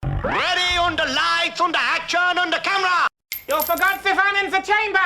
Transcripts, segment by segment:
Ready under lights, under action, under camera! You forgot the fan in the chamber!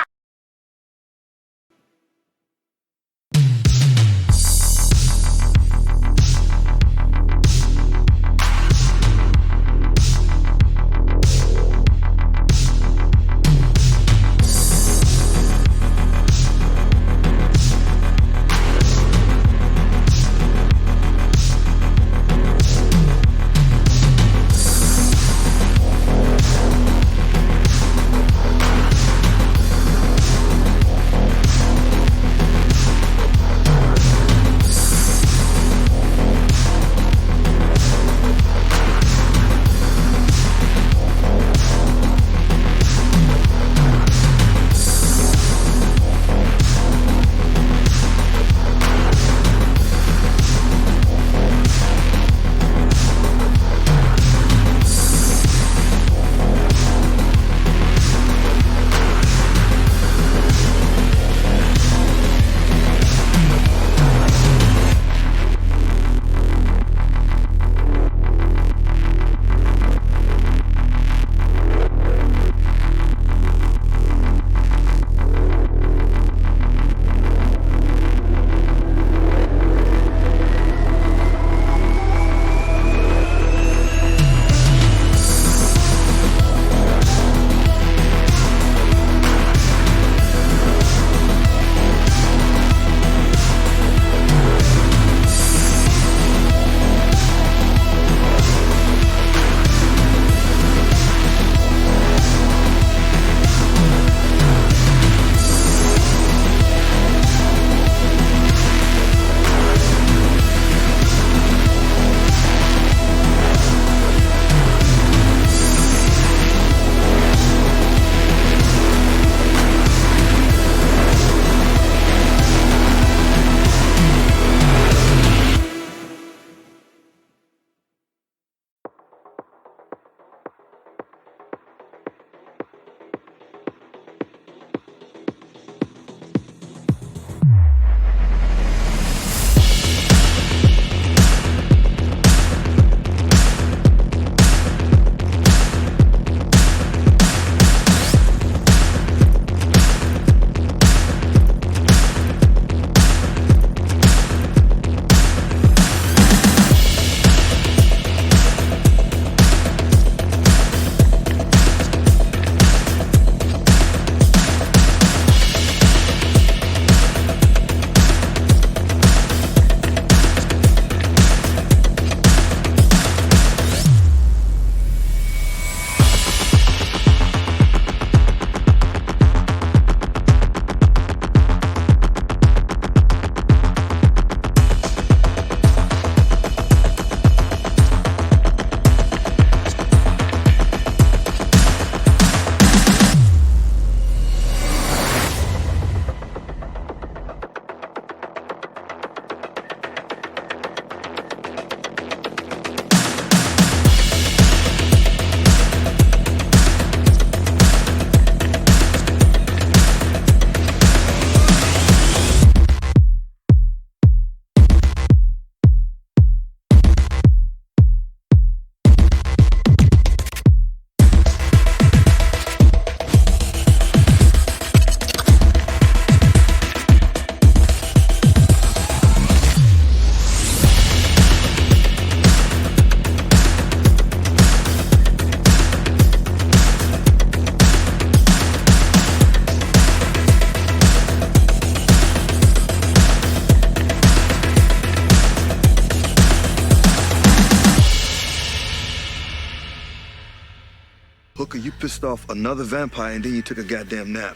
Hooker, you pissed off another vampire and then you took a goddamn nap.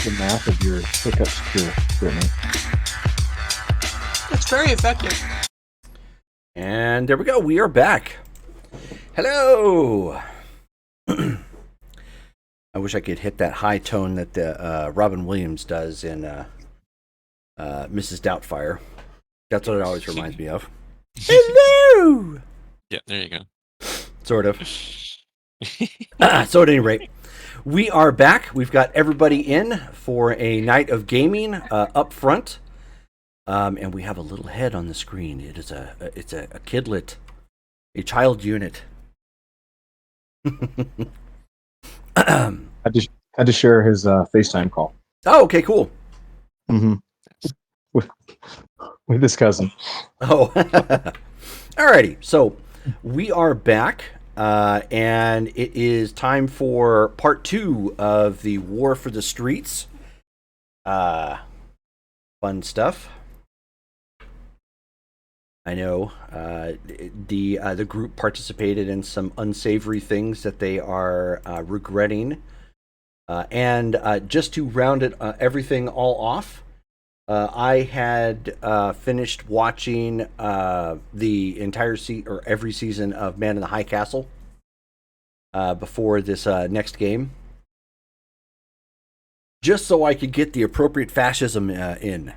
The math of your hiccups cure, Brittany. It's very effective. And there we go. We are back. Hello. I wish I could hit that high tone that Robin Williams does in Mrs. Doubtfire. That's what it always reminds me of. Hello. Yeah, there you go. Sort of. So at any rate, we are back. We've got everybody in for a night of gaming up front. And we have a little head on the screen. It's a kidlet, a child unit. Had to share his FaceTime call. Oh, okay, cool. Mm-hmm. With his cousin. Oh, alrighty. So we are back, and it is time for part 2 of the War for the Streets. Fun stuff. I know the group participated in some unsavory things that they are regretting, and just to round it everything all off, I had finished watching the entire or every season of Man in the High Castle before this next game, just so I could get the appropriate fascism in.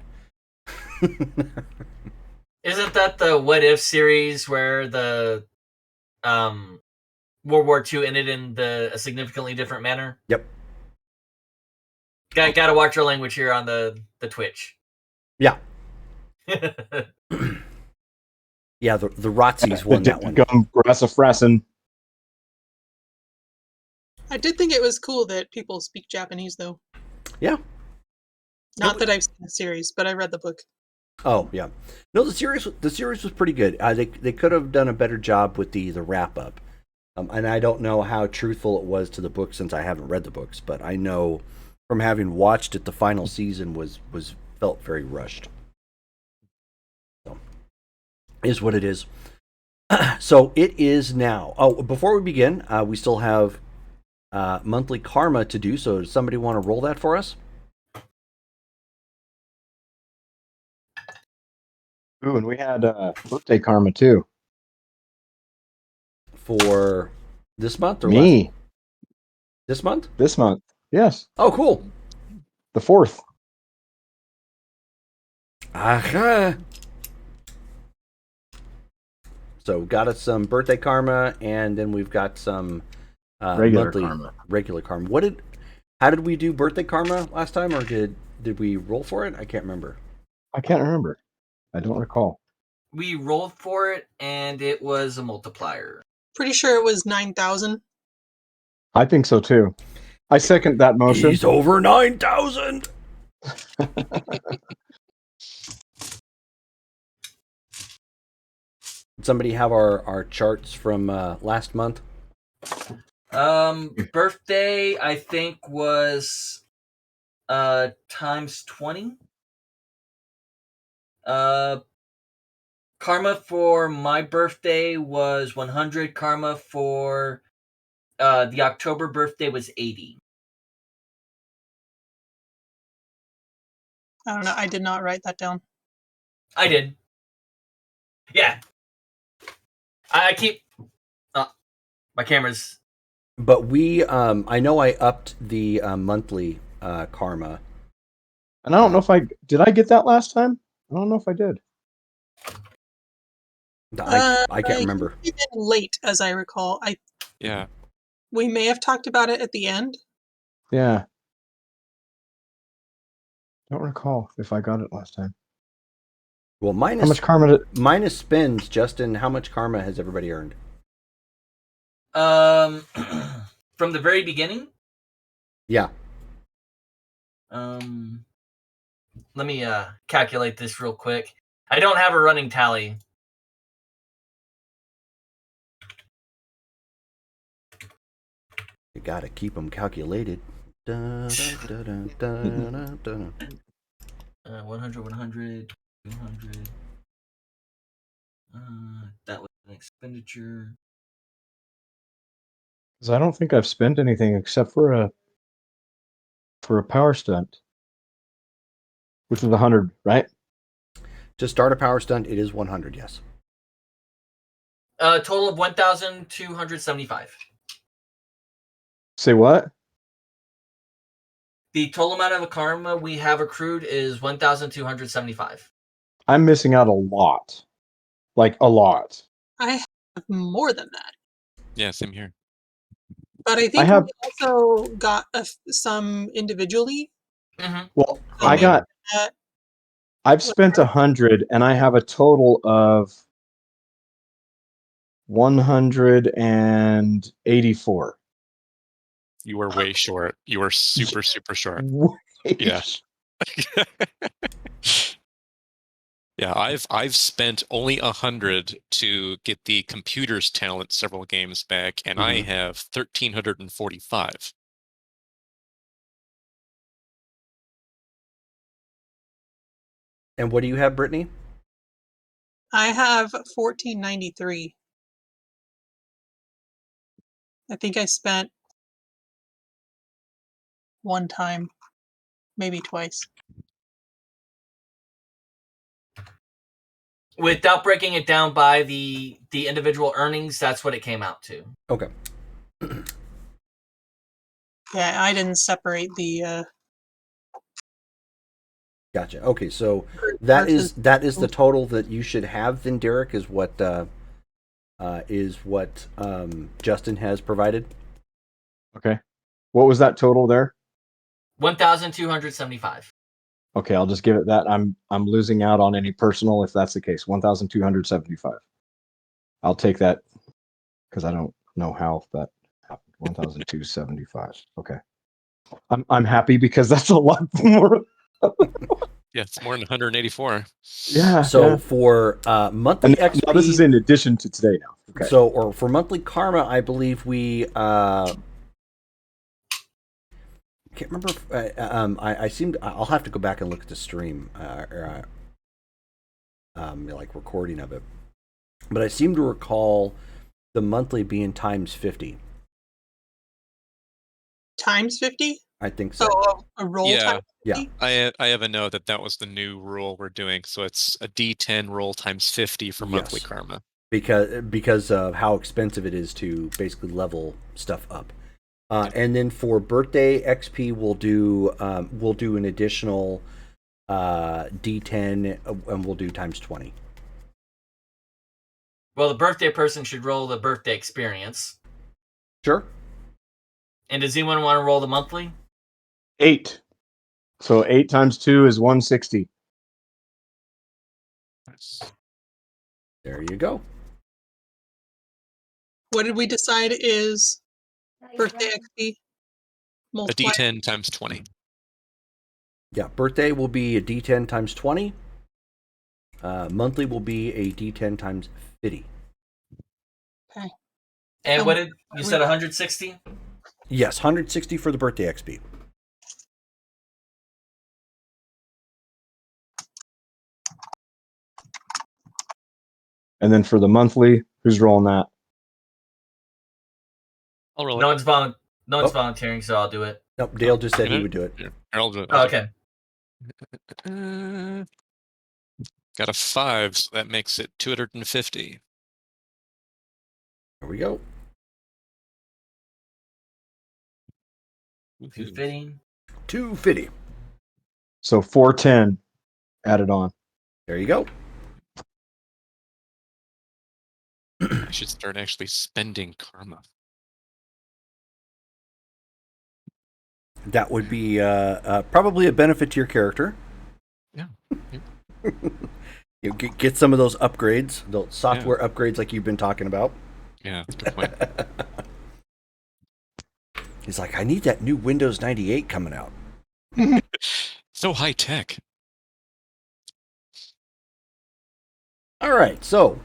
Isn't that the What If series where the World War II ended in a significantly different manner? Yep. Gotta watch your language here on the Twitch. Yeah. Yeah, the Razzies won that one. I did think it was cool that people speak Japanese, though. Yeah. Not that I've seen the series, but I read the book. Oh yeah, no, the series was pretty good. They could have done a better job with the wrap up, and I don't know how truthful it was to the book since I haven't read the books, but I know from having watched it, the final season was felt very rushed. So, is what it is. So it is now. Oh, before we begin, we still have monthly karma to do. So does somebody want to roll that for us? Ooh, and we had birthday karma too. For this month or Me last? This month? this month. Yes, Oh, cool. the 4th. Aha. So got us some birthday karma, and then we've got some Regular monthly karma. regular karma. How did we do birthday karma last time, or did we roll for it? I can't remember. I can't remember. I don't recall. We rolled for it, and it was a multiplier. Pretty sure it was 9,000. I think so too. I second that motion. He's over 9,000. Did somebody have our charts from last month? Birthday, I think, was times 20. Karma for my birthday was 100. Karma for the October birthday was 80. I don't know. I did not write that down. I did. Yeah. I keep... my camera's... But we, I know I upped the monthly karma. And I don't know if I get that last time. I don't know if I did. I can't remember. You came in late, as I recall. Yeah. We may have talked about it at the end. Yeah. Don't recall if I got it last time. Well, How much karma did... minus spins, Justin, how much karma has everybody earned? From the very beginning? Yeah. Let me calculate this real quick. I don't have a running tally. You gotta keep them calculated. 100, 100, 200. That was an expenditure. Because I don't think I've spent anything except for a power stunt, which was 100, right? To start a power stunt, it is 100, yes. Total of 1,275. Say what? The total amount of karma we have accrued is 1,275. I'm missing out a lot. Like, a lot. I have more than that. Yeah, same here. But I think have- we also got some individually. Mm-hmm. Well, Uh, I've spent 100, and I have a total of 184. You were way short. You were super, super short. Yeah. Yeah, I've spent only 100 to get the computer's talent several games back, and I have 1,345. And what do you have, Brittany? I have 1493. I think I spent one time, maybe twice. Without breaking it down by the individual earnings, that's what it came out to. Okay. Yeah, I didn't separate the. Gotcha. Okay, so that is the total that you should have. Then Derek is what Justin has provided. Okay. What was that total there? 1,275. Okay, I'll just give it that. I'm losing out on any personal if that's the case. 1,275. I'll take that because I don't know how that happened. 1,275. Okay. I'm happy because that's a lot more. Yeah, it's more than 184. Yeah. So yeah. for monthly XP, now this is in addition to today now. Okay. So, or for monthly karma, I believe we can't remember. If, I seemed. I'll have to go back and look at the stream, like recording of it. But I seem to recall the monthly being times 50. Times 50? I think so. So a roll Yeah. time? Yeah. 50? I have a note that was the new rule we're doing. So it's a D10 roll times 50 for monthly Yes. karma. Because of how expensive it is to basically level stuff up. And then for birthday XP, we'll do an additional D10, and we'll do times 20. Well, the birthday person should roll the birthday experience. Sure. And does anyone want to roll the monthly? 8. So 8 times 2 is 160. There you go. What did we decide is birthday XP? A Multiply. D10 times 20. Yeah, birthday will be a D10 times 20. Monthly will be a D10 times 50. Okay. And what did you said? 160. Yes, 160 for the birthday XP. And then for the monthly, who's rolling that? I'll roll No it. one's volunteering, so I'll do it. Nope, Dale just said he would do it. Yeah, I'll do it. Oh, okay. Got a 5, so that makes it 250. There we go. Who's fitting? 250. So 410 added on. There you go. I should start actually spending karma. That would be probably a benefit to your character. Yeah. You get some of those upgrades, those software upgrades like you've been talking about. Yeah, good point. He's like, I need that new Windows 98 coming out. So high tech. All right, so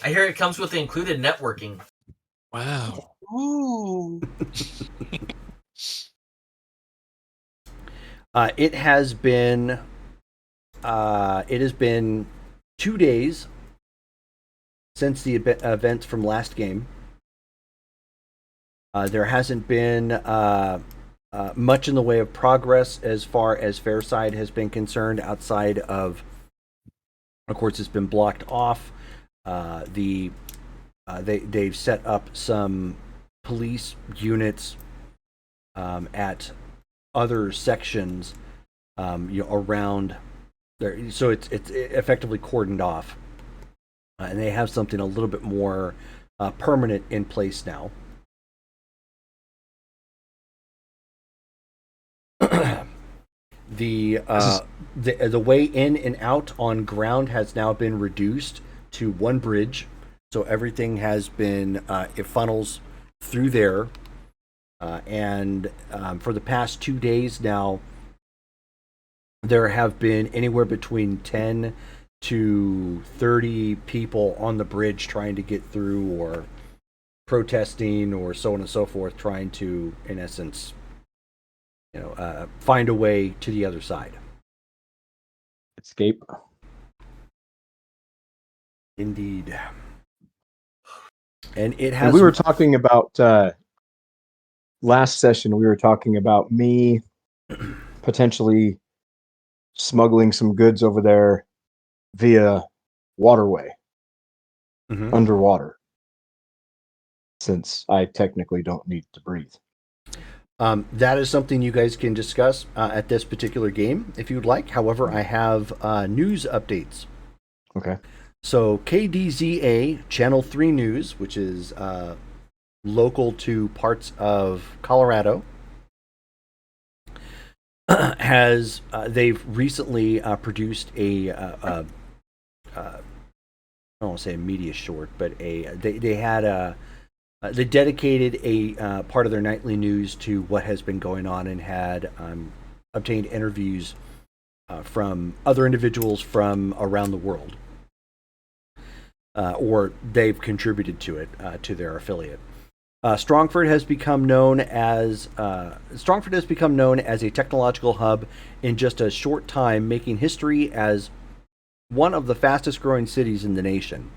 I hear it comes with the included networking. Wow. Ooh. it has been 2 days since the events from last game. There hasn't been much in the way of progress as far as Fairside has been concerned. Outside of course, it's been blocked off. They've set up some police units at other sections, around there, so it's effectively cordoned off, and they have something a little bit more permanent in place now. The way in and out on ground has now been reduced to one bridge, so everything has been it funnels through there, and for the past 2 days now, there have been anywhere between 10 to 30 people on the bridge trying to get through, or protesting, or so on and so forth, trying to, in essence, find a way to the other side. Escape. Indeed. And it has. And we were talking about last session. We were talking about me potentially smuggling some goods over there via waterway, underwater, since I technically don't need to breathe. That is something you guys can discuss at this particular game if you'd like. However, I have news updates. Okay. So KDZA Channel 3 News, which is local to parts of Colorado, they've recently produced I don't want to say a media short, but they had they dedicated a part of their nightly news to what has been going on, and had obtained interviews from other individuals from around the world, or they've contributed to it, to their affiliate. Strongford has become known as a technological hub in just a short time, making history as one of the fastest growing cities in the nation.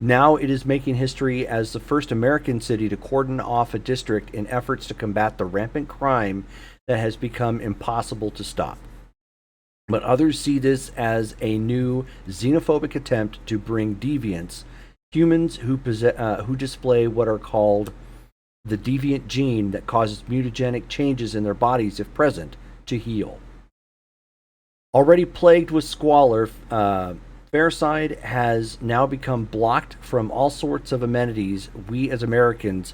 Now it is making history as the first American city to cordon off a district in efforts to combat the rampant crime that has become impossible to stop. But others see this as a new xenophobic attempt to bring deviants, humans who display what are called the deviant gene that causes mutagenic changes in their bodies if present, to heal. Already plagued with squalor, Fairside has now become blocked from all sorts of amenities we as Americans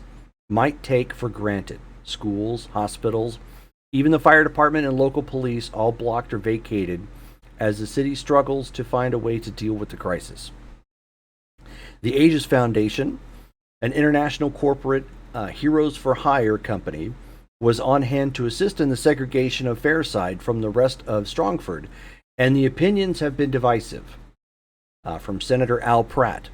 might take for granted. Schools, hospitals, even the fire department and local police all blocked or vacated as the city struggles to find a way to deal with the crisis. The Aegis Foundation, an international corporate Heroes for Hire company, was on hand to assist in the segregation of Fairside from the rest of Strongford, and the opinions have been divisive. From Senator Al Pratt.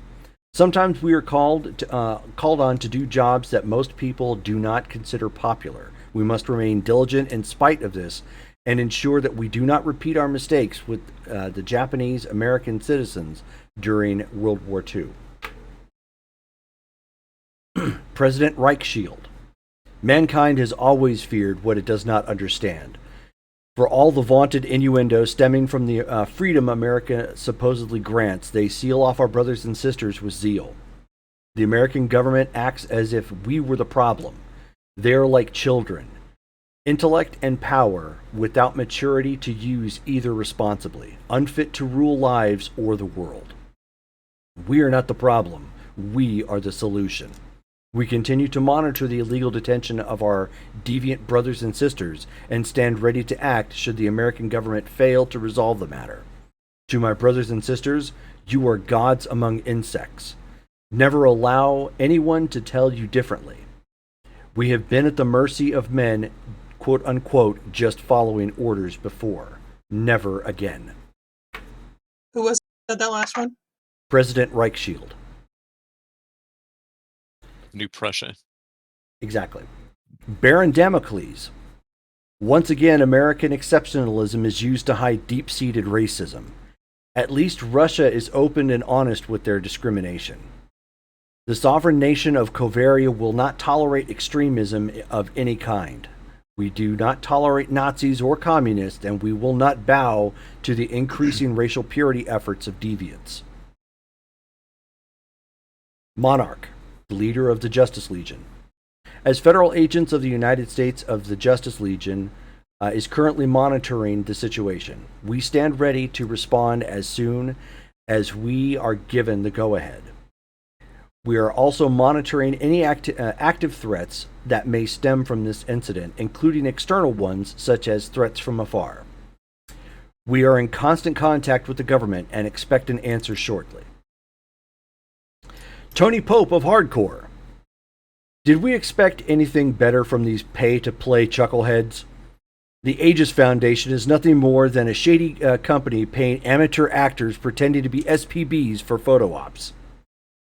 Sometimes we are called on to do jobs that most people do not consider popular. We must remain diligent in spite of this and ensure that we do not repeat our mistakes with the Japanese American citizens during World War II. President Reichshield. Mankind has always feared what it does not understand. For all the vaunted innuendo stemming from the freedom America supposedly grants, they seal off our brothers and sisters with zeal. The American government acts as if we were the problem. They are like children. Intellect and power without maturity to use either responsibly, unfit to rule lives or the world. We are not the problem. We are the solution. We continue to monitor the illegal detention of our deviant brothers and sisters and stand ready to act should the American government fail to resolve the matter. To my brothers and sisters, you are gods among insects. Never allow anyone to tell you differently. We have been at the mercy of men, quote unquote, just following orders before. Never again. Who was that last one? President Reichshield. New Prussia. Exactly. Baron Damocles. Once again, American exceptionalism is used to hide deep-seated racism. At least Russia is open and honest with their discrimination. The sovereign nation of Kovaria will not tolerate extremism of any kind. We do not tolerate Nazis or communists, and we will not bow to the increasing racial purity efforts of deviants. Monarch. Leader of the Justice Legion. As federal agents of the United States of the Justice Legion is currently monitoring the situation. We stand ready to respond as soon as we are given the go-ahead. We are also monitoring any active threats that may stem from this incident, including external ones such as threats from afar. We are in constant contact with the government and expect an answer shortly. Tony Pope of Hardcore. Did we expect anything better from these pay-to-play chuckleheads? The Aegis Foundation is nothing more than a shady company paying amateur actors pretending to be SPBs for photo ops.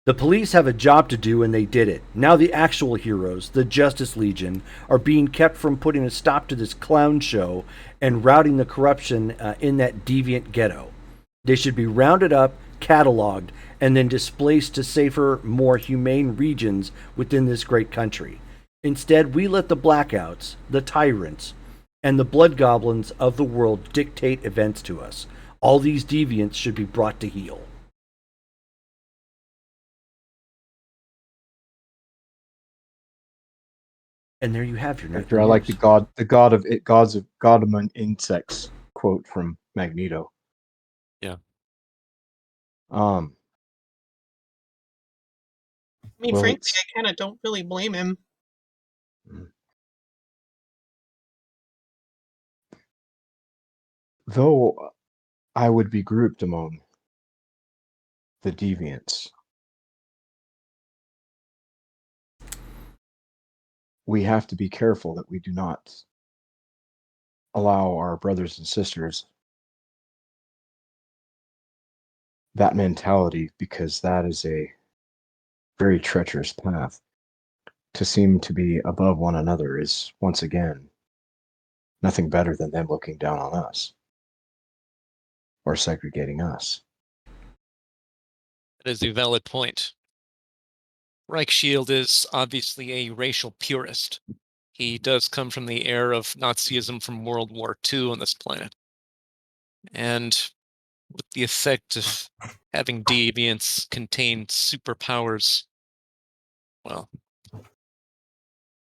The police have a job to do and they did it. Now the actual heroes, the Justice Legion, are being kept from putting a stop to this clown show and routing the corruption in that deviant ghetto. They should be rounded up, cataloged, and then displaced to safer, more humane regions within this great country. Instead, we let the blackouts, the tyrants, and the blood goblins of the world dictate events to us. All these deviants should be brought to heel. And there you have your Victor, I like the god among insects quote from Magneto. Yeah. I mean, Well, frankly, I kind of don't really blame him. Though I would be grouped among the deviants, we have to be careful that we do not allow our brothers and sisters that mentality, because that is a very treacherous path. to seem to be above one another is, once again, nothing better than them looking down on us or segregating us. That is a valid point. Reichshield is obviously a racial purist. He does come from the era of Nazism from World War II on this planet. And with the effect of having deviants contain superpowers, well,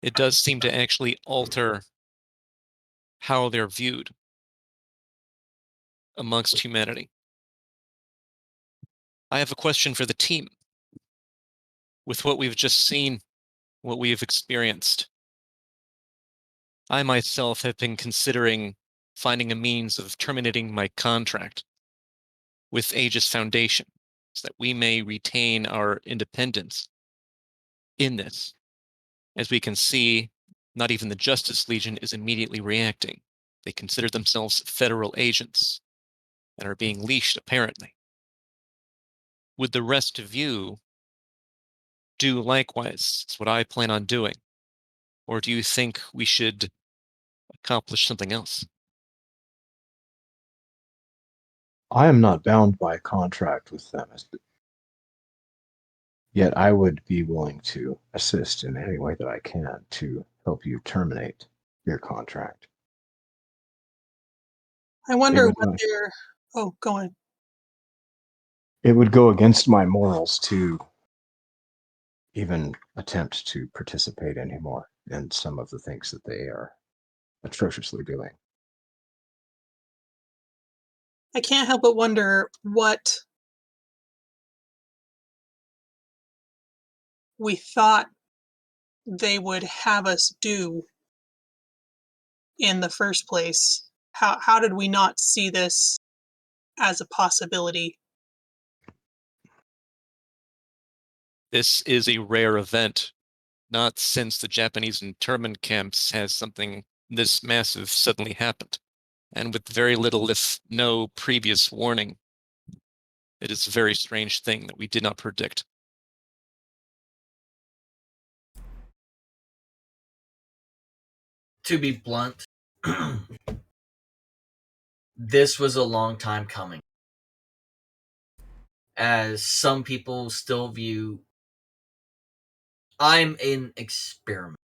it does seem to actually alter how they're viewed amongst humanity. I have a question for the team. With what we've just seen, what we've experienced, I myself have been considering finding a means of terminating my contract with Aegis Foundation so that we may retain our independence in this. As we can see, not even the Justice Legion is immediately reacting. They consider themselves federal agents and are being leashed, apparently. Would the rest of you do likewise? That's what I plan on doing. Or do you think we should accomplish something else? I am not bound by a contract with them, yet I would be willing to assist in any way that I can to help you terminate your contract. I wonder would what not- their. Oh, go on. It would go against my morals to even attempt to participate anymore in some of the things that they are atrociously doing. I can't help but wonder what we thought they would have us do in the first place. How did we not see this as a possibility? This is a rare event. Not since the Japanese internment camps has something this massive suddenly happened. And with very little, if no, previous warning. It is a very strange thing that we did not predict. To be blunt, this was a long time coming. As some people still view, I'm an experiment.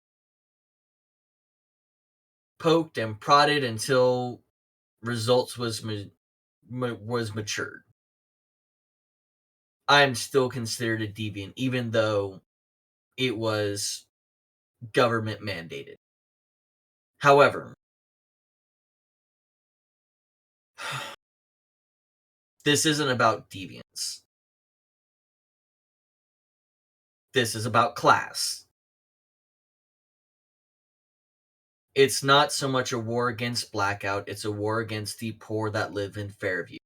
Poked and prodded until results was matured. I am still considered a deviant, even though it was government mandated. However, this isn't about deviance. This is about class. It's not so much a war against Blackout, it's a war against the poor that live in Fairview.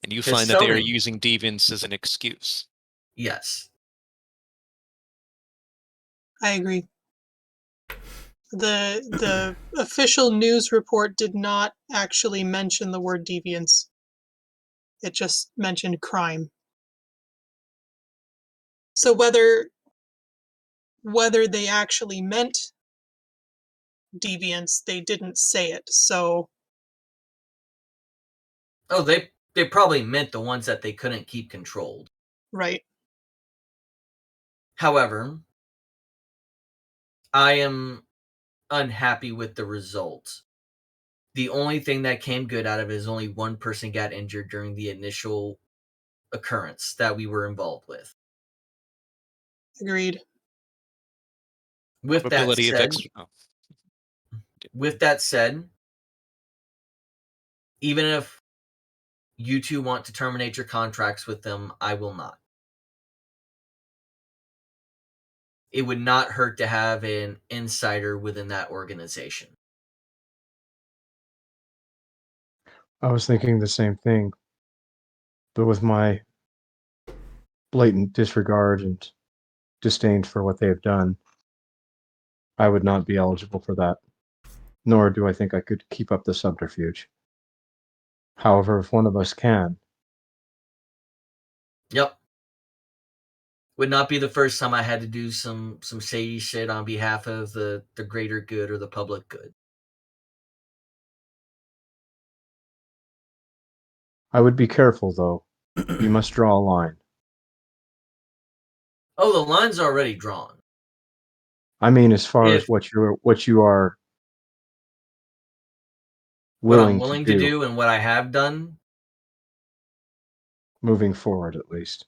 And you find that they are Sony, using deviance as an excuse. yes. I agree. The official news report did not actually mention the word deviance. It just mentioned crime. So whether they actually meant deviance, they didn't say it. So Oh, they probably meant the ones that they couldn't keep controlled. right. However, I am unhappy with the results. The only thing that came good out of it is only one person got injured during the initial occurrence that we were involved with. Agreed. With that Probability of said, even if you two want to terminate your contracts with them, I will not. It would not hurt to have an insider within that organization. I was thinking the same thing, but with my blatant disregard and disdain for what they have done, I would not be eligible for that, nor do I think I could keep up the subterfuge. However, if one of us can, Yep. Would not be the first time I had to do some shady shit on behalf of the greater good or the public good. I would be careful, though. You must draw a line. Oh, the line's already drawn. I mean, as far as If what you are what I'm willing to willing to do, do and what I have done, moving forward, at least.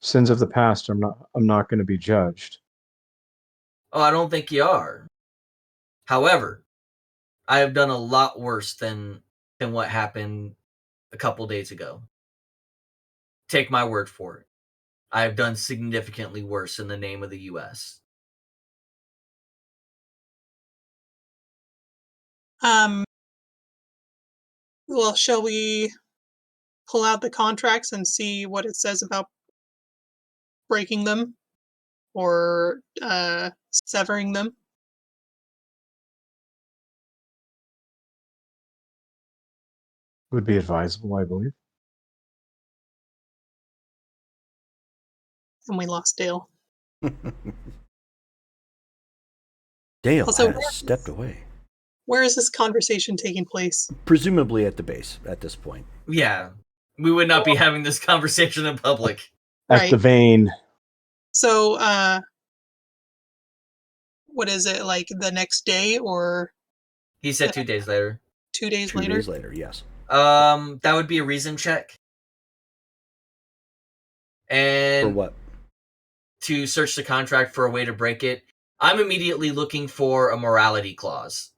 Sins of the past, I'm not going to be judged. oh, I don't think you are. However, I have done a lot worse than what happened a couple days ago. Take my word for it. I have done significantly worse in the name of the U.S. Well, shall we pull out the contracts and see what it says about breaking them or severing them? Would be advisable, I believe. And we lost Dale. Dale Also, has stepped away. where is this conversation taking place? Presumably at the base at this point. Yeah, we would not be having this conversation in public. At the vein. So, what is it, like the next day or He said 2 days later. 2 days 2 later? days later, yes. That would be a reason check. For And what? to search the contract for a way to break it, I'm immediately looking for a morality clause.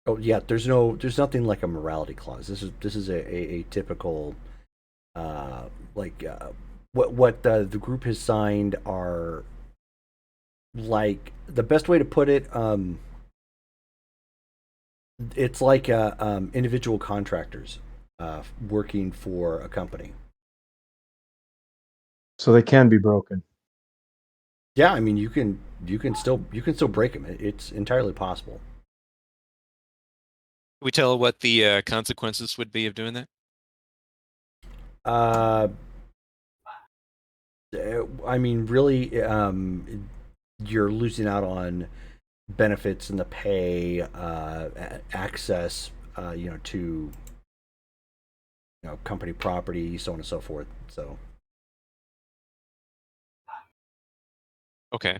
Oh yeah, there's nothing like a morality clause. This is a typical what the group has signed are like, the best way to put it, it's like individual contractors working for a company. So they can be broken. Yeah, I mean you can still break them. It's entirely possible. Can we tell what the consequences would be of doing that? I mean, really, you're losing out on benefits and the pay, access, to company property, so on and so forth. So, Okay.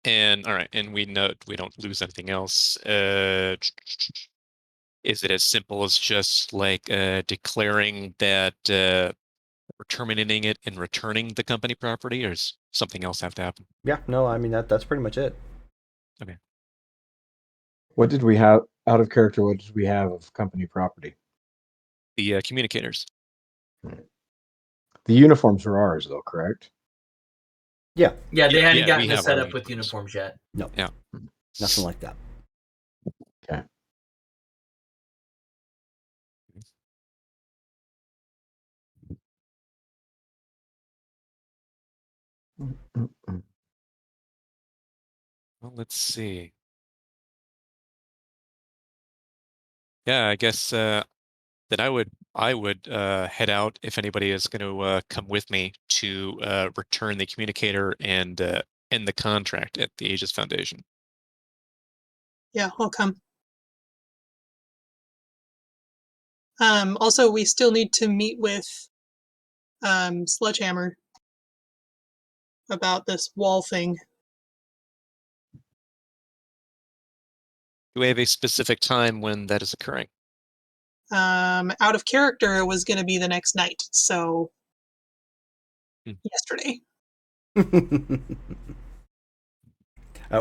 And all right, and we know we don't lose anything else. Is it as simple as just like declaring that we're terminating it and returning the company property, or does something else have to happen? yeah, no, I mean that's pretty much it. Okay. What did we have out of character? What did we have of company property? The communicators. The uniforms were ours, though, correct? Yeah. Yeah, they hadn't Yeah, gotten we the have our setup with uniforms. uniforms yet. No. Yeah. Nothing like that. Okay. Well, let's see. Yeah, I guess that I would head out if anybody is going to come with me to return the communicator and end the contract at the Aegis Foundation. Yeah, I'll come. Also, we still need to meet with Sledgehammer about this wall thing. Do we have a specific time when that is occurring? Out of character, it was going to be the next night, so yesterday.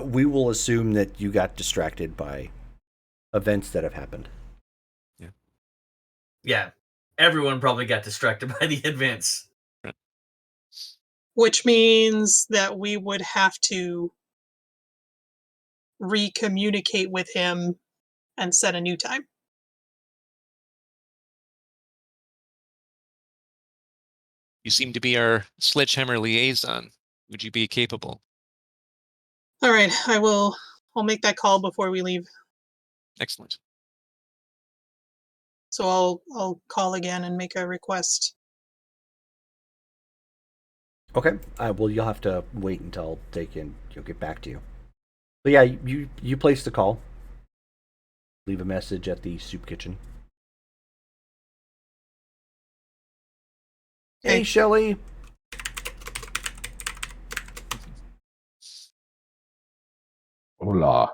We will assume that you got distracted by events that have happened. Yeah, everyone probably got distracted by the events. Right. Which means that we would have to recommunicate with him and set a new time. You seem to be our Sledgehammer liaison. Would you be capable? All right, I'll make that call before we leave. Excellent. So I'll call again and make a request. Okay. Well, you'll have to wait until they can get back to you. But yeah, you place the call. Leave a message at the soup kitchen. Hey, Okay. Shelly. Hola.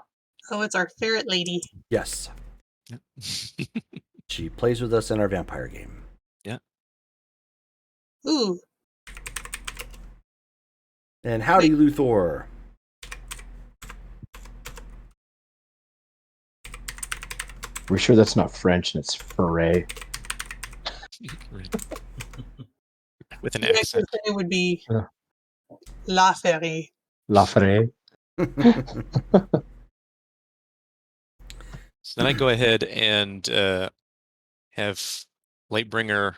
Oh, it's our ferret lady. Yes, she plays with us in our vampire game. Yeah. Ooh, And howdy, Luthor. We're sure that's not French and it's foray. With an the extra accent. thing would be Yeah. La Ferry. La foray. So then I go ahead and have Lightbringer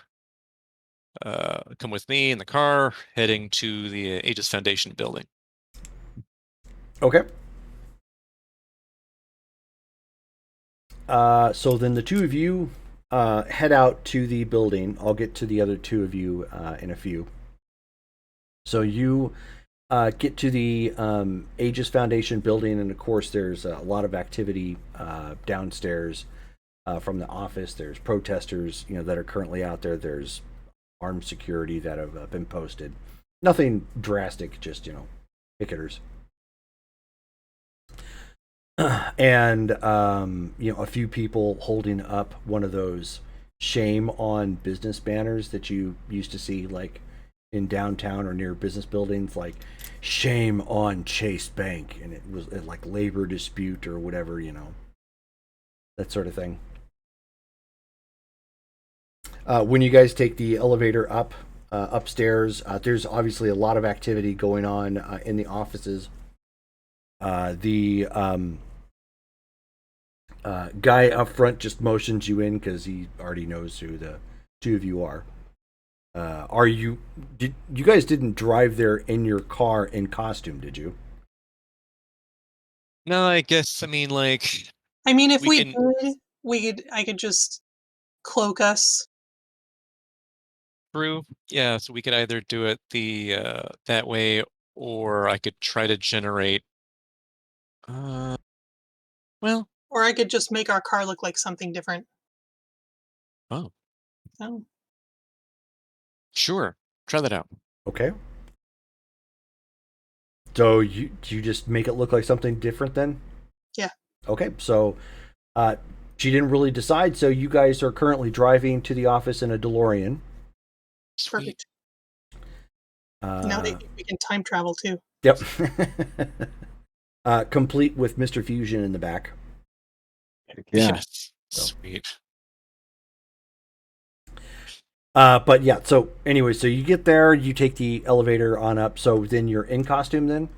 come with me in the car, heading to the Aegis Foundation building. Okay. So then the two of you head out to the building. I'll get to the other two of you in a few. So you get to the Aegis Foundation building, and of course, there's a lot of activity downstairs from the office. There's protesters, that are currently out there. There's armed security that have been posted. Nothing drastic, just picketers. And a few people holding up one of those shame on business banners that you used to see like in downtown or near business buildings, like shame on Chase Bank, and it was like labor dispute or whatever, that sort of thing. When you guys take the elevator upstairs, there's obviously a lot of activity going on in the offices. The guy up front just motions you in because he already knows who the two of you are. You guys didn't drive there in your car in costume, did you? No, I guess, I mean, like, I mean, if we we can- did, I could just cloak us. True. Yeah, so we could either do it that way, or I could try to generate. Well, Or I could just make our car look like something different. oh, Oh. sure. Try that out. Okay. So you just make it look like something different then? Yeah. Okay. So she didn't really decide. So you guys are currently driving to the office in a DeLorean. Sweet. Perfect. Now they think we can time travel too. Yep. Complete with Mr. Fusion in the back. Yeah. Yes. Sweet. But yeah, so anyway, so you get there, you take the elevator on up. So then you're in costume then?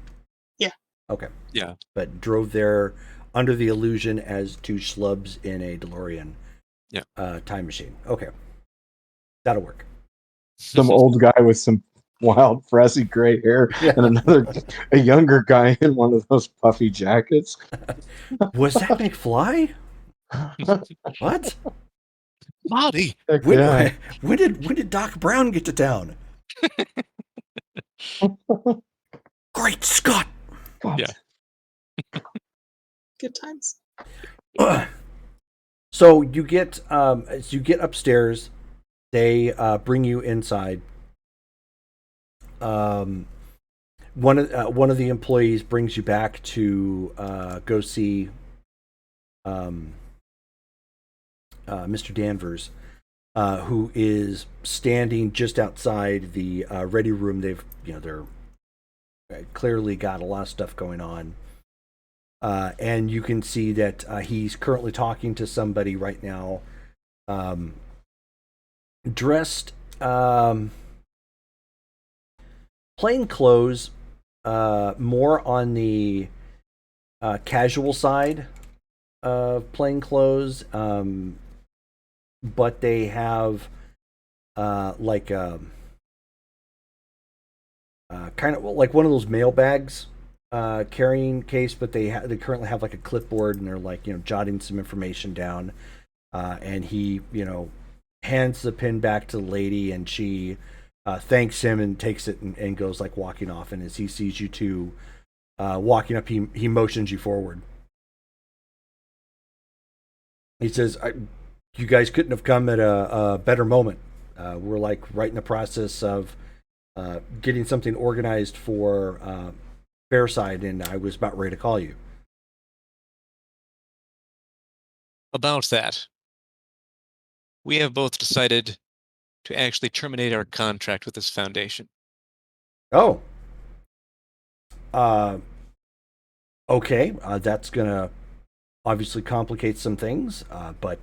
Yeah. Okay. Yeah. But drove there under the illusion as two schlubs in a DeLorean. Yeah. Time machine. Okay. That'll work. Some old guy with some wild, frizzy gray hair, and a younger guy in one of those puffy jackets. Was that McFly? What? Marty. When did Doc Brown get to town? Great Scott! Yeah. Good times. So you get as you get upstairs, they bring you inside. One of the employees brings you back to go see Mr. Danvers, who is standing just outside the ready room. They're clearly got a lot of stuff going on. And you can see that he's currently talking to somebody right now, dressed plain clothes, more on the casual side of plain clothes, but they have like kind of like one of those mail bags carrying case, but they currently have like a clipboard, and they're like jotting some information down, and he hands the pen back to the lady, and she thanks him and takes it and goes like walking off. And as he sees you two walking up, he motions you forward. He says, "You guys couldn't have come at a better moment. We're like right in the process of getting something organized for Fairside, and I was about ready to call you." About that, we have both decided to actually terminate our contract with this foundation. Oh. Okay. That's gonna obviously complicate some things, but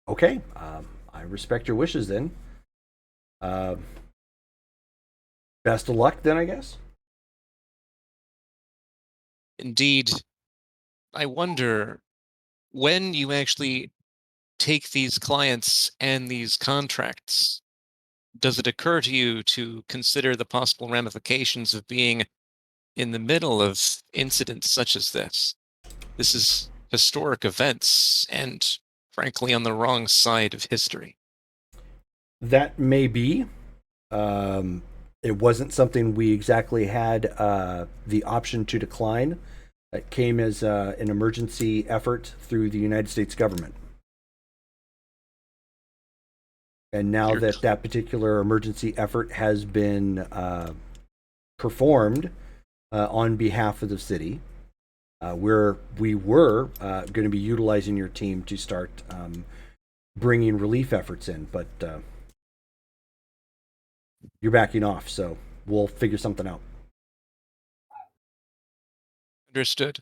okay. I respect your wishes then. Best of luck then, I guess. Indeed, I wonder when you actually take these clients and these contracts, does it occur to you to consider the possible ramifications of being in the middle of incidents such as this? This is historic events and, frankly, on the wrong side of history. That may be. It wasn't something we exactly had the option to decline. It came as an emergency effort through the United States government. And now that particular emergency effort has been performed on behalf of the city, we were going to be utilizing your team to start bringing relief efforts in, but you're backing off, so we'll figure something out. Understood.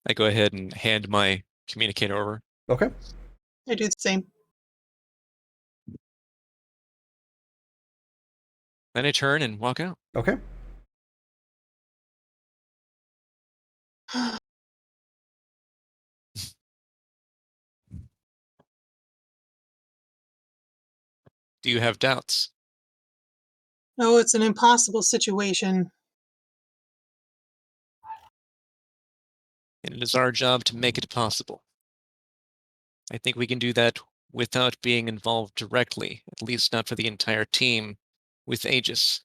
I go ahead and hand my communicator over. Okay. I do the same. Then I turn and walk out. Okay. Do you have doubts? Oh, it's an impossible situation. And it is our job to make it possible. I think we can do that without being involved directly, at least not for the entire team, with Aegis.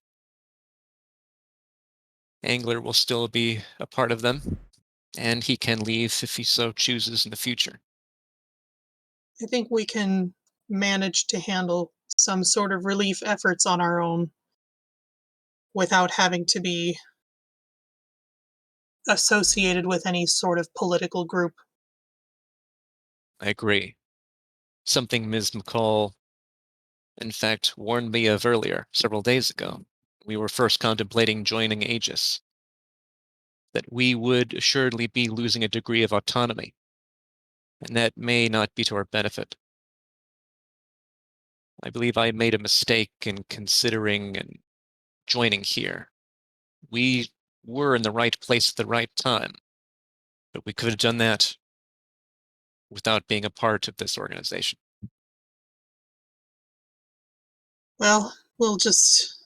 Angler will still be a part of them, and he can leave if he so chooses in the future. I think we can manage to handle some sort of relief efforts on our own without having to be associated with any sort of political group. I agree. Something Ms. McCall, in fact, warned me of earlier, several days ago. We were first contemplating joining Aegis. That we would assuredly be losing a degree of autonomy, and that may not be to our benefit. I believe I made a mistake in considering and joining here. We were in the right place at the right time, but we could have done that without being a part of this organization. Well, we'll just.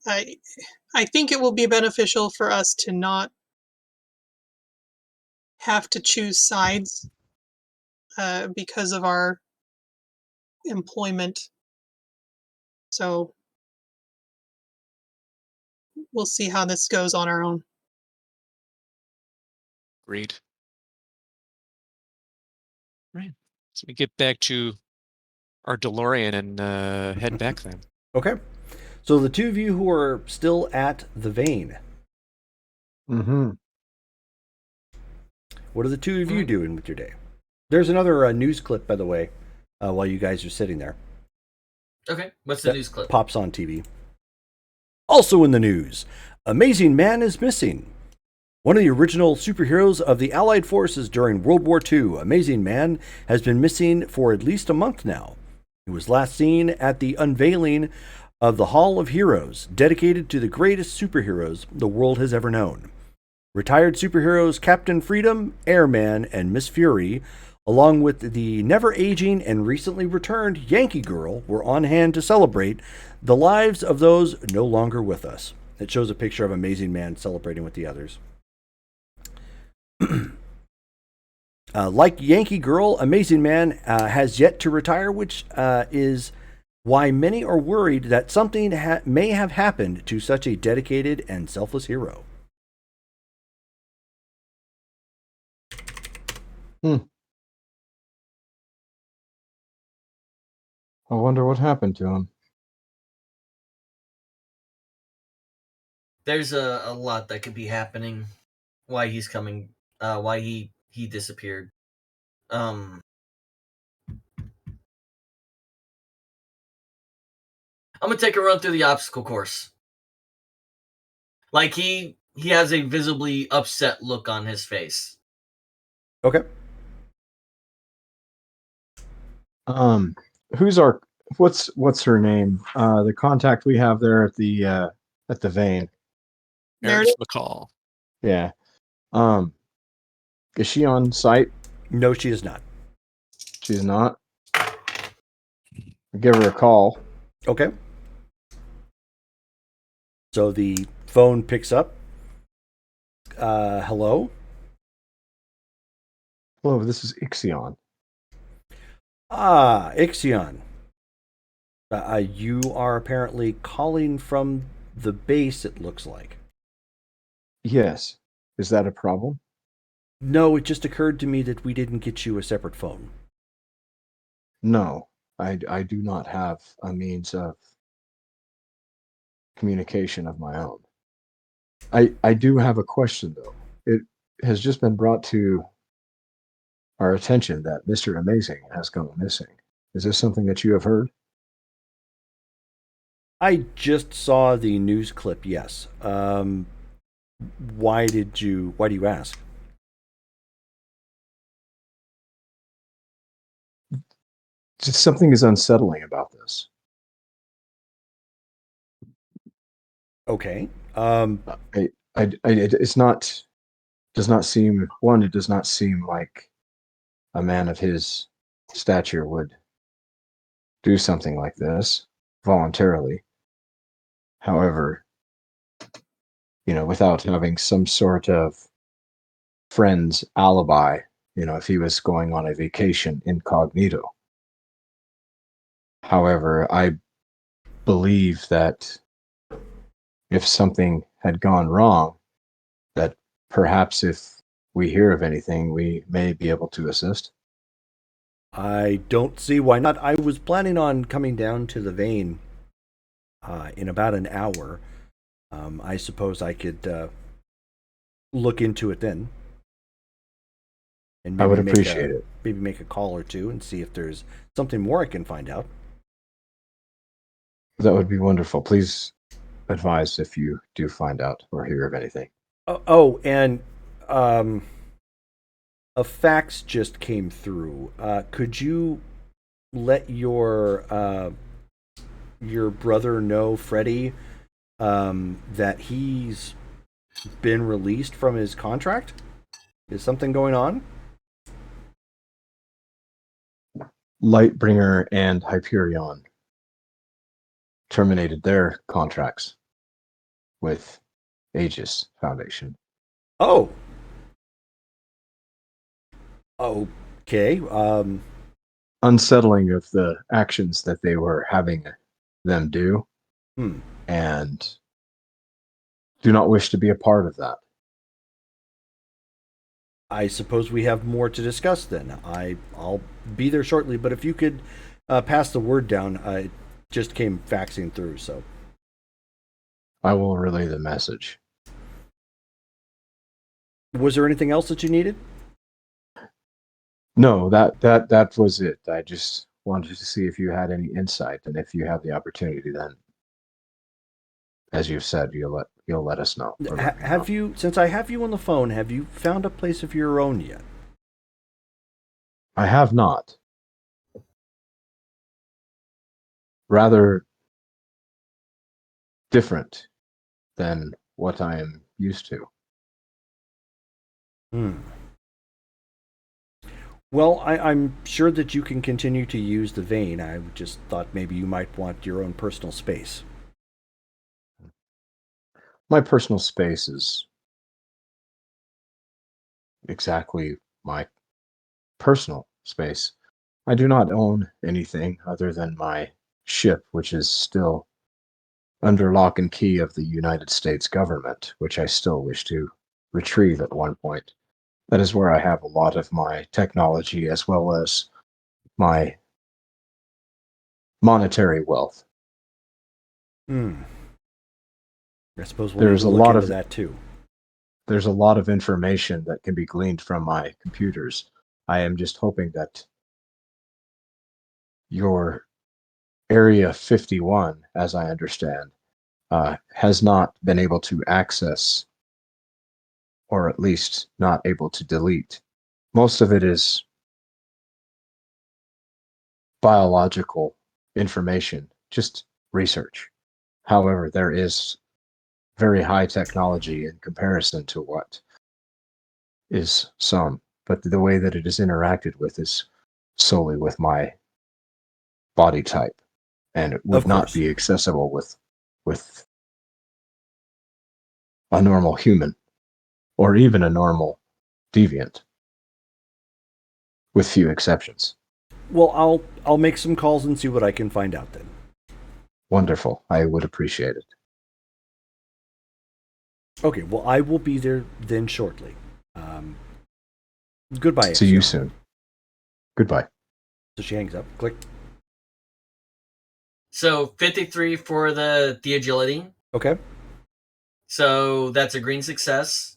I think it will be beneficial for us to not have to choose sides because of our employment. So we'll see how this goes on our own. Agreed. Right. So we get back to our DeLorean and head back then. Okay. So the two of you who are still at the vein. Mm-hmm. What are the two of you doing with your day? There's another news clip, by the way, while you guys are sitting there. Okay, what's the news clip? Pops on TV. Also in the news, Amazing Man is missing. One of the original superheroes of the Allied forces during World War II, Amazing Man has been missing for at least a month now. He was last seen at the unveiling of the Hall of Heroes, dedicated to the greatest superheroes the world has ever known. Retired superheroes Captain Freedom, Airman, and Miss Fury, along with the never-aging and recently returned Yankee Girl, were on hand to celebrate the lives of those no longer with us. It shows a picture of Amazing Man celebrating with the others. Like Yankee Girl, Amazing Man has yet to retire, which is why many are worried that something may have happened to such a dedicated and selfless hero. I wonder what happened to him. There's a lot that could be happening. Why he's coming? Why he disappeared? I'm gonna take a run through the obstacle course. Like he has a visibly upset look on his face. Okay. Who's our what's her name? The contact we have there at the vein. Meredith McCall. Yeah. Is she on site? No, she is not. She's not. Give her a call. Okay. So the phone picks up. Hello? Hello, this is Ixion. Ah, Ixion. You are apparently calling from the base, it looks like. Yes. Is that a problem? No, it just occurred to me that we didn't get you a separate phone. No. I do not have a means of communication of my own. I do have a question though. It has just been brought to our attention that Mr. Amazing has gone missing. Is this something that you have heard? I just saw the news clip, yes. Why do you ask? Just something is unsettling about this. Okay. It's not, does not seem, one, it does not seem like a man of his stature would do something like this voluntarily. However, without having some sort of friend's alibi, if he was going on a vacation incognito. However, I believe that if something had gone wrong, that perhaps if we hear of anything, we may be able to assist. I don't see why not. I was planning on coming down to the vein in about an hour. I suppose I could look into it then. And I would appreciate it. Maybe make a call or two and see if there's something more I can find out. That would be wonderful. Please advise if you do find out or hear of anything. And a fax just came through. Could you let your brother know, Freddie, that he's been released from his contract? Is something going on? Lightbringer and Hyperion terminated their contracts with Aegis Foundation. Oh. Okay. Unsettling of the actions that they were having them do, and do not wish to be a part of that. I suppose we have more to discuss then. I'll be there shortly, but if you could pass the word down, it just came faxing through, so. I will relay the message. Was there anything else that you needed? No, that was it. I just wanted to see if you had any insight, and if you have the opportunity, then, as you've said, you'll let us know. Have you, since I have you on the phone, have you found a place of your own yet? I have not. Rather different than what I am used to. Well, I'm sure that you can continue to use the vein. I just thought maybe you might want your own personal space. My personal space is exactly my personal space. I do not own anything other than my ship, which is still under lock and key of the United States government, which I still wish to retrieve at one point. That is where I have a lot of my technology as well as my monetary wealth. I suppose we'll need There's to a look lot into of that too. there's a lot of information that can be gleaned from my computers. I am just hoping that your Area 51, as I understand, has not been able to access, or at least not able to delete. Most of it is biological information, just research. However, there is very high technology in comparison to what is some, but the way that it is interacted with is solely with my body type, and it would Of not course. be accessible with a normal human or even a normal deviant, with few exceptions. Well, I'll make some calls and see what I can find out then. Wonderful. I would appreciate it. Okay, well, I will be there then shortly. Goodbye. See you Ezio. soon. Goodbye. So she hangs up. Click. So 53 for the agility. Okay. So that's a green success.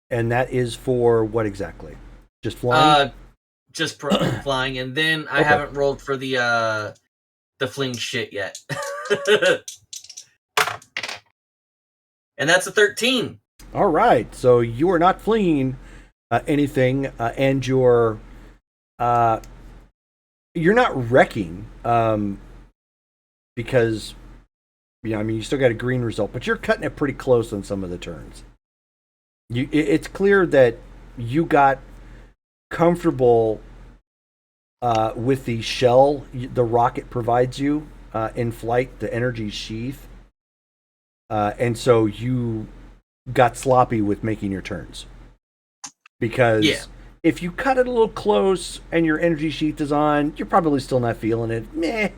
And that is for what exactly? Just flying? Just flying, and then I Okay. haven't rolled for the fling shit yet. And that's a 13. All right. So you are not flinging anything, and you're not wrecking, because you still got a green result, but you're cutting it pretty close on some of the turns. It's clear that you got comfortable with the shell the rocket provides you in flight, the energy sheath, and so you got sloppy with making your turns. Because if you cut it a little close and your energy sheath is on, you're probably still not feeling it. Meh.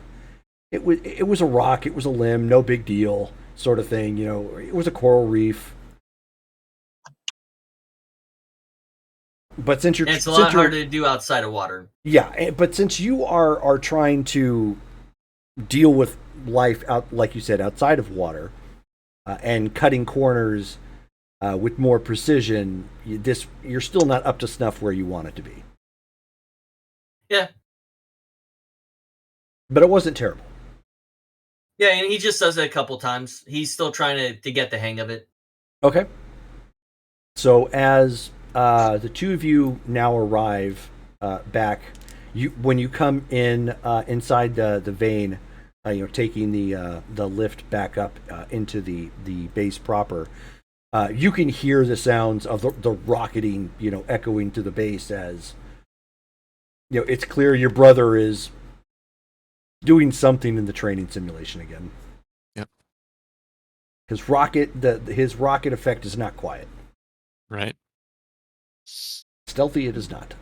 It was a rock, it was a limb, no big deal, sort of thing. It was a coral reef. But since you're, and it's a lot harder to do outside of water. Yeah, but since you are trying to deal with life out, like you said, outside of water, and cutting corners with more precision, you're still not up to snuff where you want it to be. Yeah. But it wasn't terrible. Yeah, and he just does it a couple times. He's still trying to get the hang of it. Okay. So as the two of you now arrive back, when you come in inside the vein, taking the lift back up into the base proper, you can hear the sounds of the rocketing, echoing to the base as it's clear your brother is doing something in the training simulation again. Yep. His rocket effect is not quiet. Right. Stealthy it is not.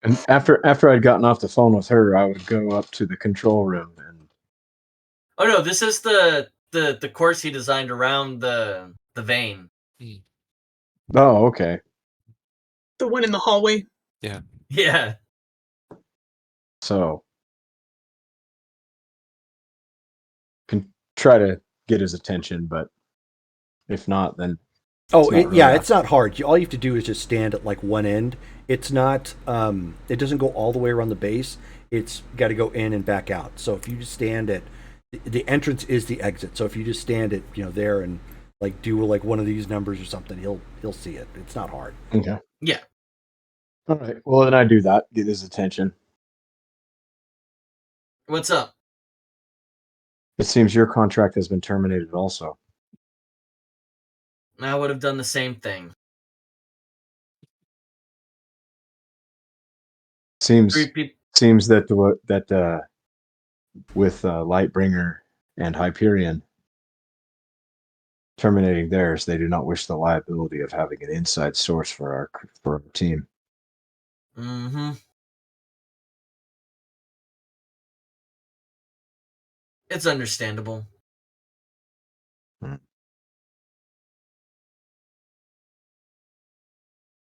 And after I'd gotten off the phone with her, I would go up to the control room and. Oh no, this is the course he designed around the vein. Oh, okay. The one in the hallway. Yeah. Yeah. So can try to get his attention, but if not, then it's not hard. All you have to do is just stand at like one end. It's not. It doesn't go all the way around the base. It's got to go in and back out. So if you just stand at the entrance is the exit. So if you just stand at there and like do like one of these numbers or something, he'll see it. It's not hard. Okay. Yeah. All right. Well, then I do that. Get his attention. What's up? It seems your contract has been terminated also. I would have done the same thing. Seems that with Lightbringer and Hyperion terminating theirs, they do not wish the liability of having an inside source for our team. Mm-hmm. It's understandable. All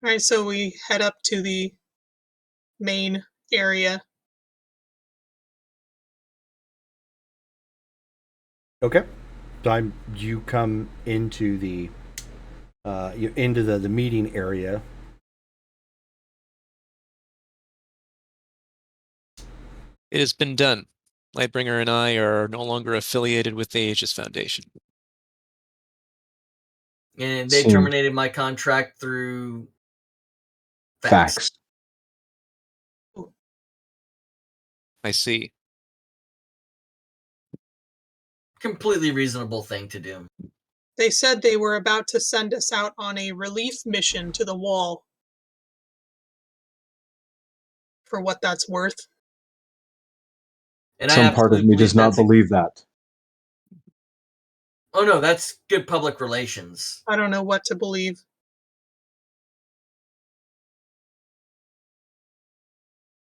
right, so we head up to the main area. Okay. So you come into the the meeting area. It has been done. Lightbringer and I are no longer affiliated with the Aegis Foundation. And they Seemed terminated my contract through facts. I see. Completely reasonable thing to do. They said they were about to send us out on a relief mission to the wall. For what that's worth. And I Some part of absolutely me does not believe that. Oh no, that's good public relations. I don't know what to believe.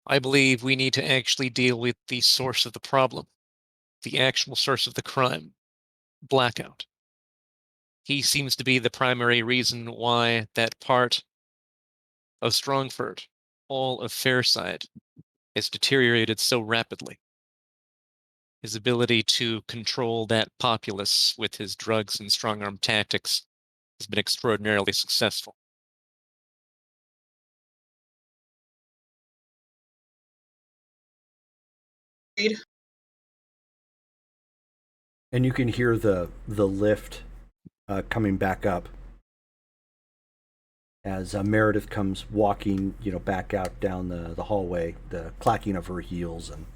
I believe we need to actually deal with the source of the problem, the actual source of the crime, Blackout. He seems to be the primary reason why that part of Strongford, all of Fairside, has deteriorated so rapidly. His ability to control that populace with his drugs and strong-arm tactics has been extraordinarily successful. And you can hear the lift coming back up as Meredith comes walking, back out down the hallway, the clacking of her heels and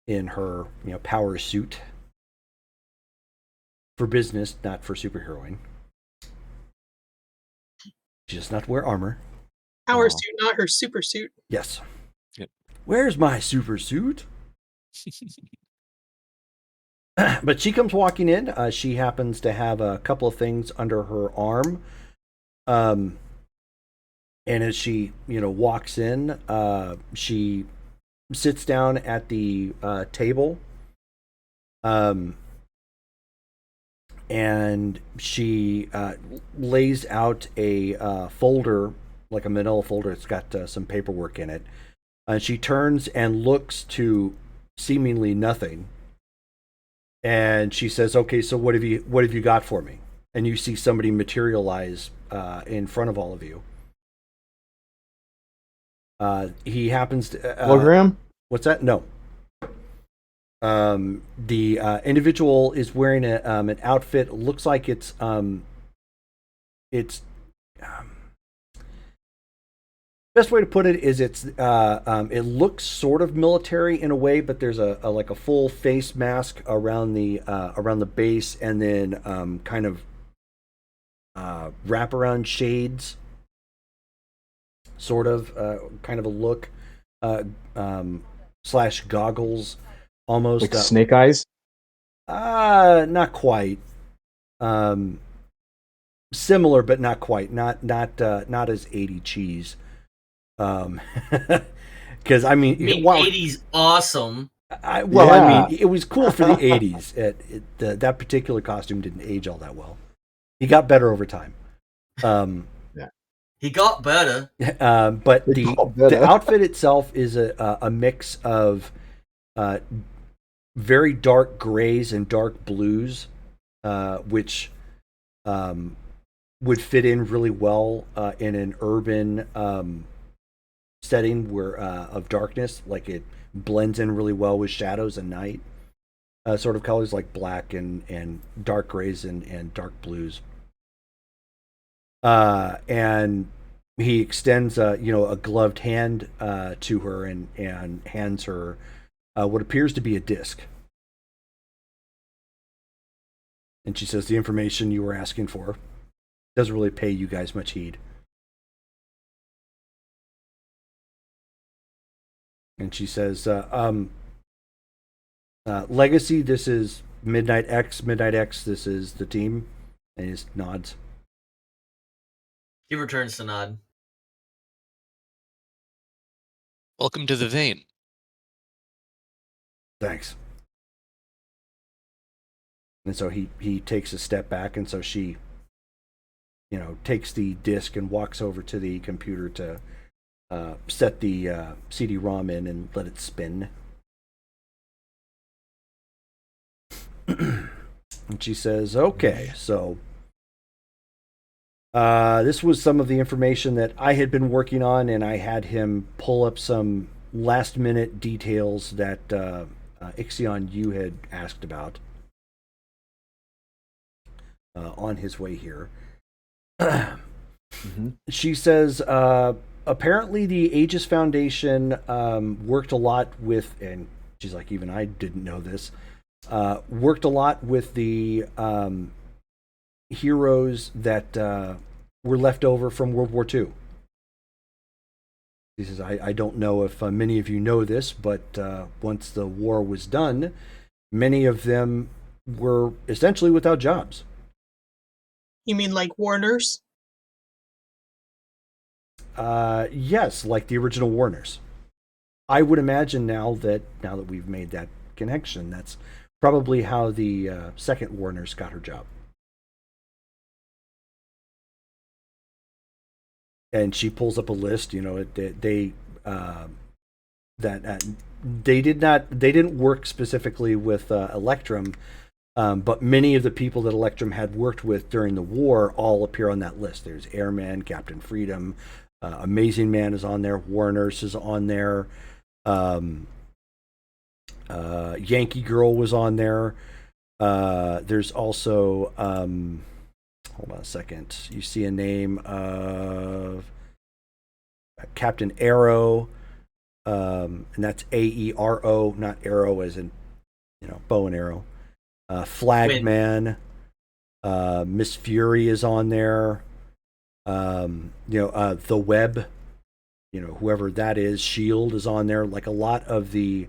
in her, power suit for business, not for superheroing. She does not wear armor. Power suit, not her super suit. Yes. Yep. Where's my super suit? But she comes walking in. She happens to have a couple of things under her arm. And as she, walks in, she sits down at the table. And she lays out a folder, like a manila folder. It's got some paperwork in it. She turns and looks to seemingly nothing. And she says, "Okay, so what have you got for me?" And you see somebody materialize in front of all of you. He happens to Hologram? What's that? No. The individual is wearing an outfit. Looks like it's best way to put it is it looks sort of military in a way, but there's a like a full face mask around the base, and then kind of wraparound shades, sort of kind of a look, slash goggles, almost Like snake eyes? not quite. Similar, but not quite. Not as 80 cheese. Because I mean, 80s awesome. I mean, it was cool for the 80s. That particular costume didn't age all that well. He got better over time. He got better. But the outfit itself is a mix of very dark grays and dark blues, which would fit in really well in an urban setting where of darkness. Like it blends in really well with shadows and night. Sort of colors like black and dark grays and dark blues. And he extends a gloved hand to her and hands her what appears to be a disc. And she says, "The information you were asking for doesn't really pay you guys much heed." And she says, "Legacy, this is Midnight X. Midnight X, this is the team." And he just nods. He returns to nod. Welcome to the vein. Thanks. And so he takes a step back, and so she, takes the disc and walks over to the computer to set the CD-ROM in and let it spin. And she says, okay, so this was some of the information that I had been working on, and I had him pull up some last-minute details that Ixion, you had asked about on his way here. She says, apparently the Aegis Foundation worked a lot with, and she's like, even I didn't know this, worked a lot with the heroes that were left over from World War II. He says, I don't know if many of you know this, but once the war was done, many of them were essentially without jobs. You mean like Warners? Yes, like the original Warners. I would imagine now that we've made that connection, that's probably how the second Warners got her job. And she pulls up a list. They didn't work specifically with Electrum, but many of the people that Electrum had worked with during the war all appear on that list. There's Airman, Captain Freedom, Amazing Man is on there, War Nurse is on there, Yankee Girl was on there. There's also, hold on a second, you see a name of Captain Arrow, and that's AERO, not arrow as in, bow and arrow. Flagman, Miss Fury is on there. The Web, whoever that is, Shield is on there. Like a lot of the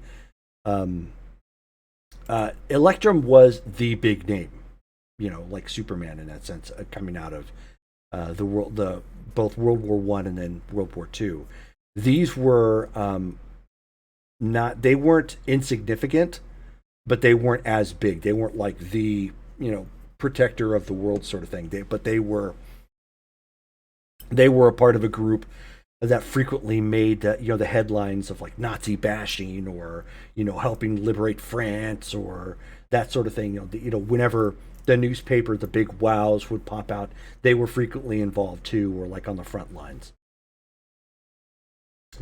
Electrum was the big name, like Superman in that sense, coming out of both World War I and then World War II. These were they weren't insignificant, but they weren't as big. They weren't like the protector of the world sort of thing. But they were a part of a group that frequently made the headlines of like Nazi bashing or helping liberate France or that sort of thing. Whenever the newspaper, the big wows would pop out, they were frequently involved too, or like on the front lines.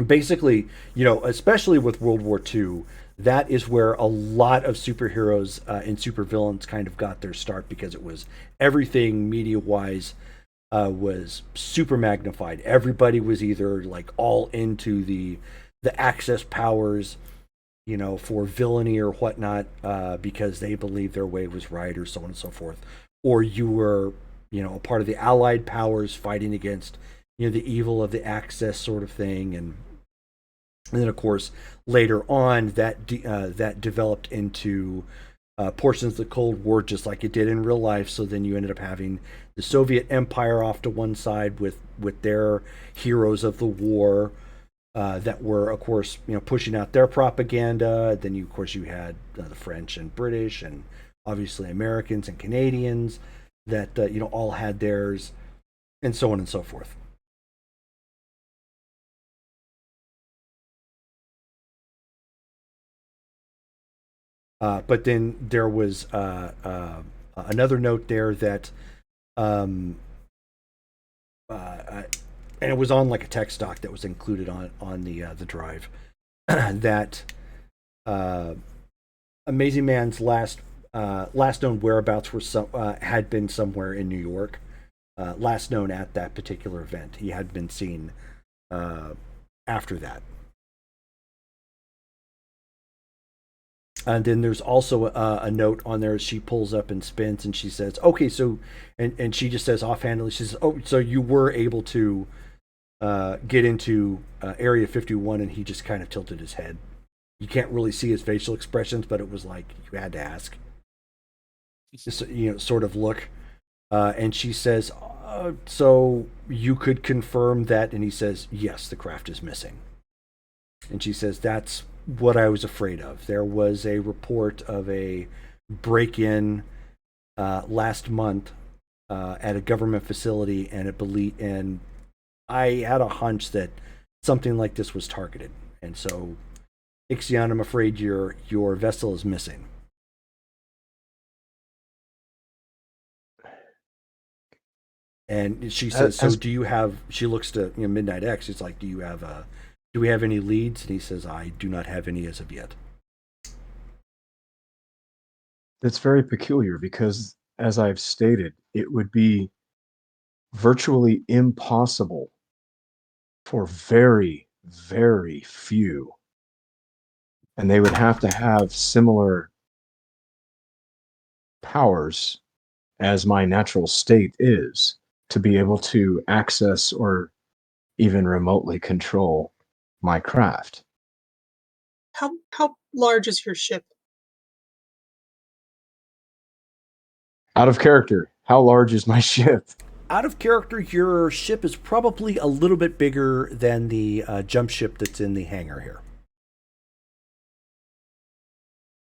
Basically, especially with World War II, that is where a lot of superheroes and supervillains kind of got their start, because it was everything media-wise was super magnified. Everybody was either like all into the Axis powers, for villainy or whatnot, because they believed their way was right, or so on and so forth. Or you were, a part of the Allied powers fighting against, the evil of the Axis sort of thing. And then, of course, later on, that developed into portions of the Cold War, just like it did in real life. So then you ended up having the Soviet Empire off to one side with their heroes of the war that were, of course, pushing out their propaganda. Then you had the French and British, and obviously Americans and Canadians that all had theirs, and so on and so forth. But then there was another note there that, and it was on like a text doc that was included on the drive, that Amazing Man's last known whereabouts were had been somewhere in New York. Last known at that particular event, he had been seen after that. And then there's also a note on there. She pulls up and spins, and she says, okay, so, and she just says offhandedly, she says, oh, so you were able to get into Area 51, and he just kind of tilted his head. You can't really see his facial expressions, but it was like, you had to ask. Just, sort of look. And she says, so you could confirm that? And he says, yes, the craft is missing. And she says, that's what I was afraid of. There was a report of a break-in last month at a government facility, and I had a hunch that something like this was targeted, and so Ixion, I'm afraid your vessel is missing. And she says, "So do you have?" She looks to Midnight X. It's like, do we have any leads? And he says, "I do not have any as of yet." It's very peculiar because, as I've stated, it would be virtually impossible for very, very few, and they would have to have similar powers as my natural state is to be able to access or even remotely control my craft. How large is your ship? Out of character, how large is my ship? Out of character, your ship is probably a little bit bigger than the jump ship that's in the hangar here.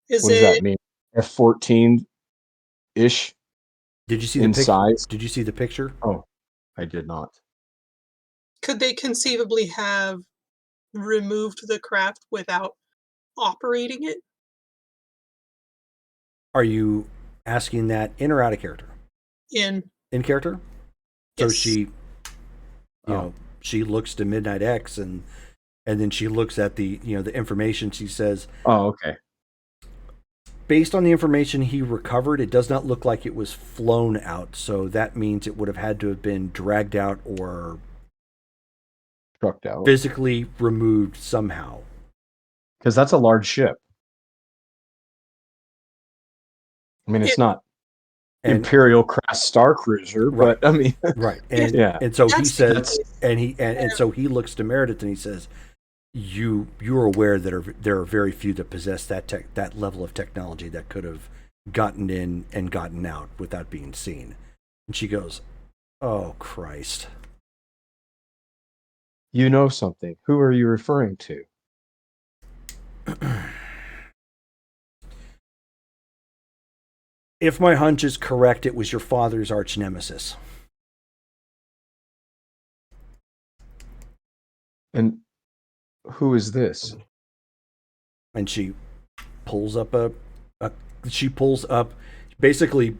Is What does that mean? F-14 ish Did you see the in picture? size? Did you see the picture? Oh, I did not. Could they conceivably have removed the craft without operating it? Are you asking that in or out of character? In character. So Yes. she, she looks to Midnight X and then she looks at the the information. She says, Oh, okay. based on the information he recovered, it does not look like it was flown out. So that means it would have had to have been dragged out or Trucked out. physically removed somehow. Because that's a large ship. I mean, it's not Imperial class Star Cruiser, Right. but I mean, right. And yeah. and so he That's says, the and so he looks to Meredith and he says, you're aware that there are very few that possess that level of technology that could have gotten in and gotten out without being seen. And she goes, "Oh Christ." You know something. Who are you referring to? If my hunch is correct, it was your father's arch nemesis. And who is this? And she pulls up basically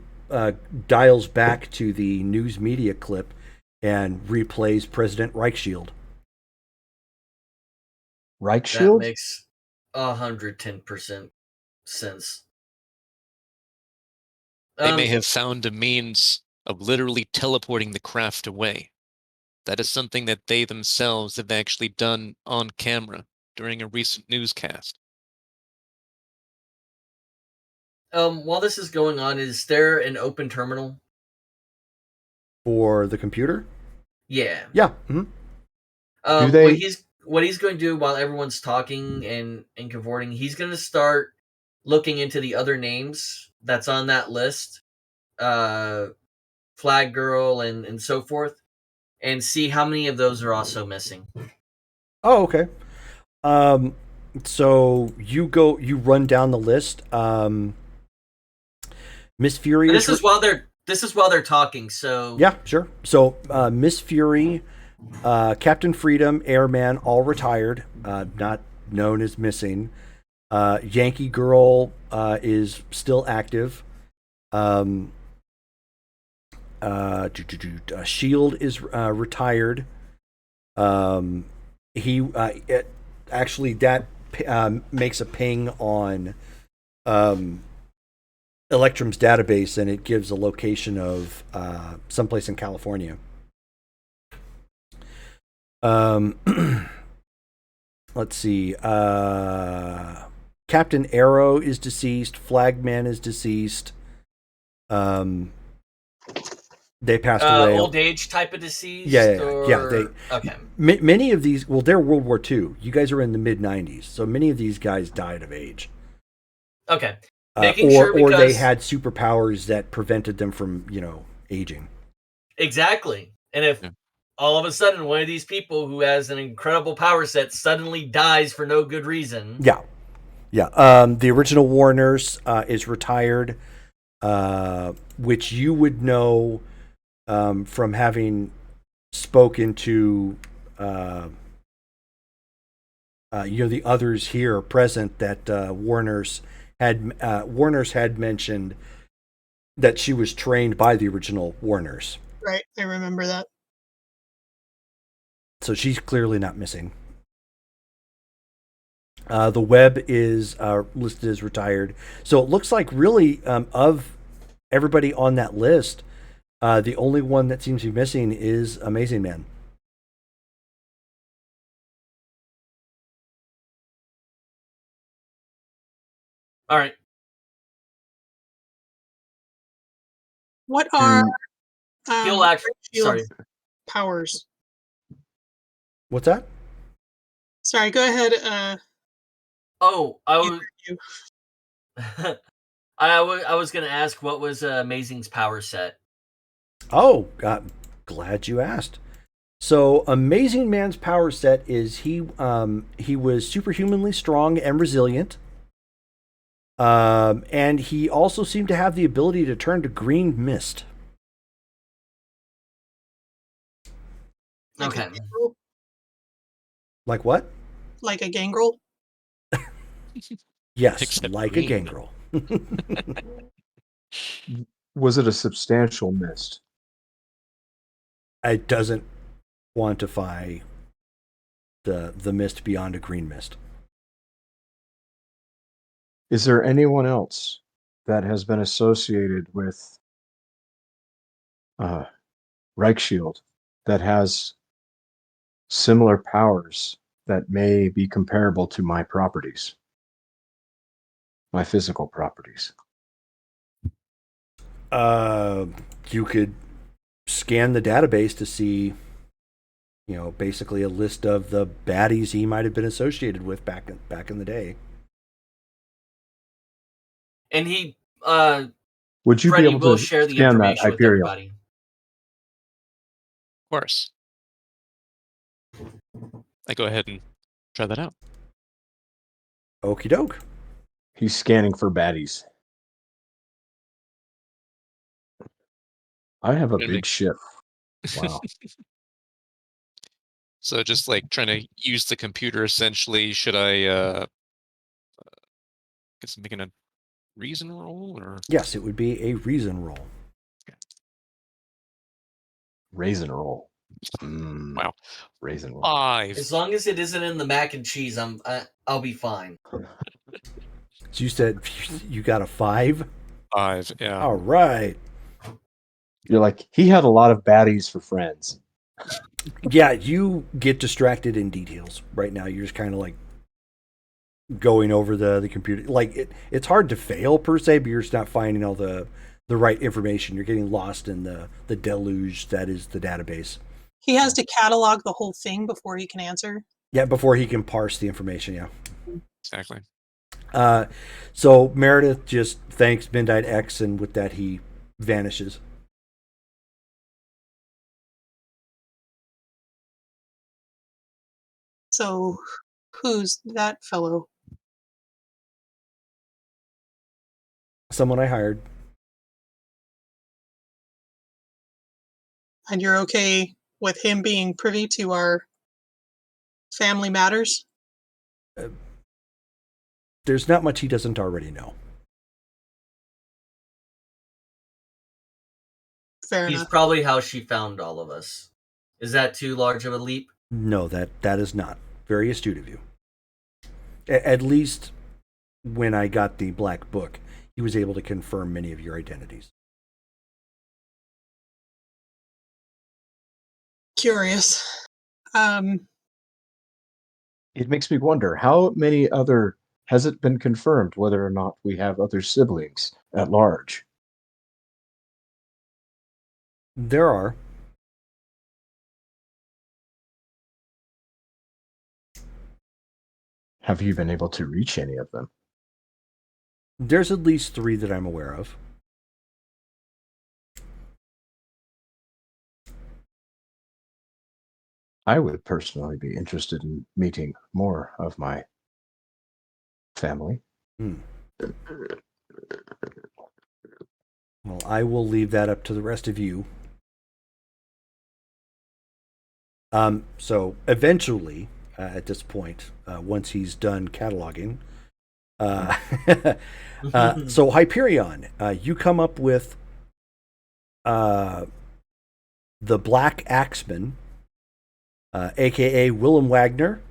dials back to the news media clip and replays President Reichshield. That Reichshield? makes 110% sense. They may have found a means of literally teleporting the craft away. That is something that they themselves have actually done on camera during a recent newscast. While this is going on, is there an open terminal? For the computer? Yeah. Yeah. Mm-hmm. What he's going to do while everyone's talking and cavorting, he's going to start looking into the other names that's on that list, Flag Girl and so forth, and see how many of those are also missing. Oh, okay. So you run down the list. Miss Fury. And this is while they're talking. So yeah, sure. So Miss Fury, Captain Freedom, Airman, all retired, not known as missing. Yankee Girl is still active. Shield is retired. Actually that makes a ping on Electrum's database, and it gives a location of someplace in California. Let's see. Captain Arrow is deceased. Flagman is deceased. They passed away. Old age type of disease. Yeah. Okay. Many of these, they're World War II. You guys are in the mid '90s, so many of these guys died of age. Okay. Or they had superpowers that prevented them from, aging. Exactly. And if all of a sudden one of these people who has an incredible power set suddenly dies for no good reason. Yeah. The original War Nurse is retired. which you would know from having spoken to the others here present, that Warner's had mentioned that she was trained by the original Warners. Right, I remember that. So she's clearly not missing. The web is listed as retired. So it looks like really of everybody on that list, the only one that seems to be missing is Amazing Man. All right. What are He'll actually. Shield's Sorry. powers? What's that? Sorry, go ahead. Oh, You. I was gonna ask what was Amazing's power set. Oh, glad you asked. So Amazing Man's power set is he was superhumanly strong and resilient. And he also seemed to have the ability to turn to green mist. Okay. Like what? Like a gangrel? Yes, Except like green. a gangrel. Was it a substantial mist? It doesn't quantify the mist beyond a green mist. Is there anyone else that has been associated with Reichshield that has similar powers that may be comparable to my properties, my physical properties? You could scan the database to see, basically a list of the baddies he might have been associated with back in the day. And he, Would you Freddie be able will to share the scan that information with Hyperion? everybody. Of course. I go ahead and try that out. Okie doke. He's scanning for baddies. I have a big ship. Wow. So just like trying to use the computer essentially. Should I guess I'm making a reason roll or? Yes, it would be a reason roll. Raisin roll. Wow. Raisin roll. 5. As long as it isn't in the mac and cheese, I'll be fine. So you said you got a 5? 5, yeah. All right. You're like, he had a lot of baddies for friends. Yeah, you get distracted in details right now. You're just kind of like going over the computer. Like it's hard to fail per se, but you're just not finding all the right information. You're getting lost in the deluge that is the database. He has to catalog the whole thing before he can answer. Yeah, before he can parse the information. Yeah. Exactly. So Meredith just thanks Midnight X, and with that he vanishes. So, who's that fellow? Someone I hired. And you're okay with him being privy to our family matters? There's not much he doesn't already know. Fair He's enough. probably how she found all of us. Is that too large of a leap? No, that is not. Very astute of you. At least when I got the black book, he was able to confirm many of your identities. Curious. It makes me wonder how many other, has it been confirmed whether or not we have other siblings at large? There are. Have you been able to reach any of them? There's at least 3 that I'm aware of. I would personally be interested in meeting more of my family. Well, I will leave that up to the rest of you. So eventually, at this point, once he's done cataloging, so Hyperion, you come up with the Black Axeman, aka Willem Wagner.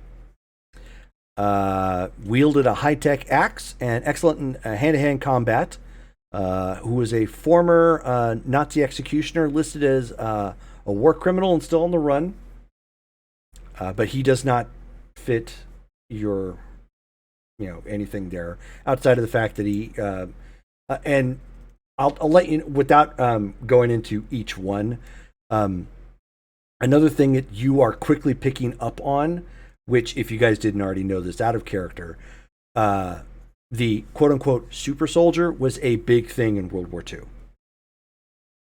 Wielded a high-tech axe and excellent in hand-to-hand combat. Who was a former Nazi executioner, listed as a war criminal and still on the run. But he does not fit your, anything there outside of the fact that he. And I'll let you, without going into each one. Another thing that you are quickly picking up on, which if you guys didn't already know this out of character, the quote-unquote super soldier was a big thing in World War II.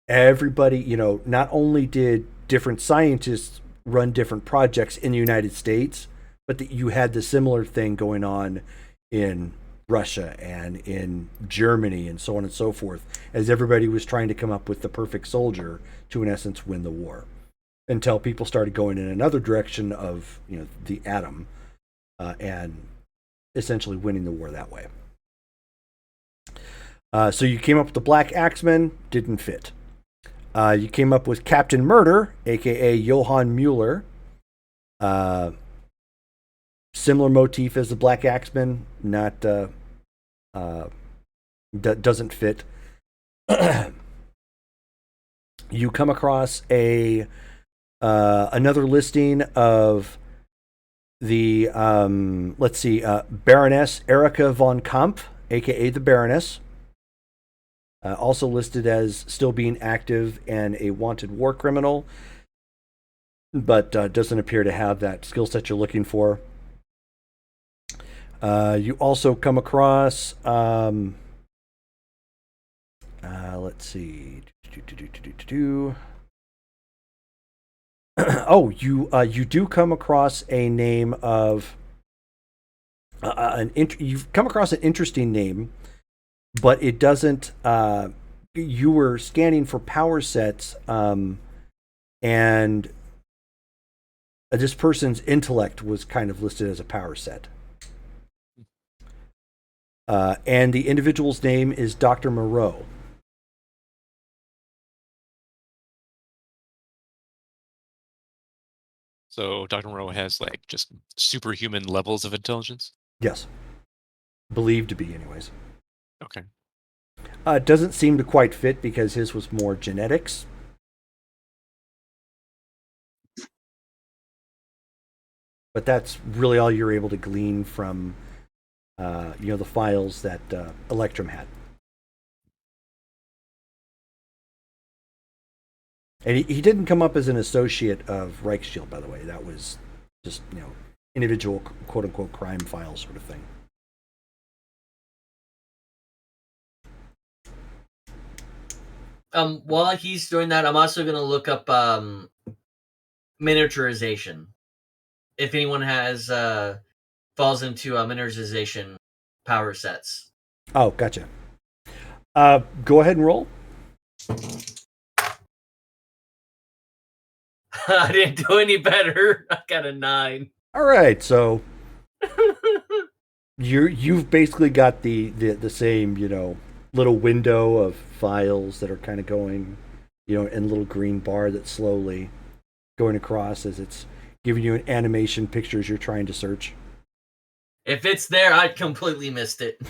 Everybody, not only did different scientists run different projects in the United States, but that you had the similar thing going on in Russia and in Germany and so on and so forth, as everybody was trying to come up with the perfect soldier to, in essence, win the war. Until people started going in another direction of, the atom, and essentially winning the war that way. So you came up with the Black Axeman, didn't fit. You came up with Captain Murder, aka Johann Mueller. Similar motif as the Black Axeman, not doesn't fit. You come across another listing of the Baroness Erika von Kampf, aka the Baroness. Also listed as still being active and a wanted war criminal, but doesn't appear to have that skill set you're looking for. You also come across, let's see. Oh, you do come across a name of you've come across an interesting name, but it doesn't. You were scanning for power sets, and this person's intellect was kind of listed as a power set. And the individual's name is Dr. Moreau. So Dr. Moreau has just superhuman levels of intelligence? Yes. Believed to be, anyways. Okay. It doesn't seem to quite fit because his was more genetics. But that's really all you're able to glean from, the files that Electrum had. And he didn't come up as an associate of Reichshield, by the way. That was just, individual quote-unquote crime file sort of thing. While he's doing that, I'm also going to look up miniaturization. If anyone has falls into miniaturization power sets. Oh, gotcha. Go ahead and roll. I didn't do any better. I got a 9. All right, so you've basically got the same, little window of files that are kind of going, and a little green bar that's slowly going across as it's giving you an animation pictures you're trying to search. If it's there, I completely missed it.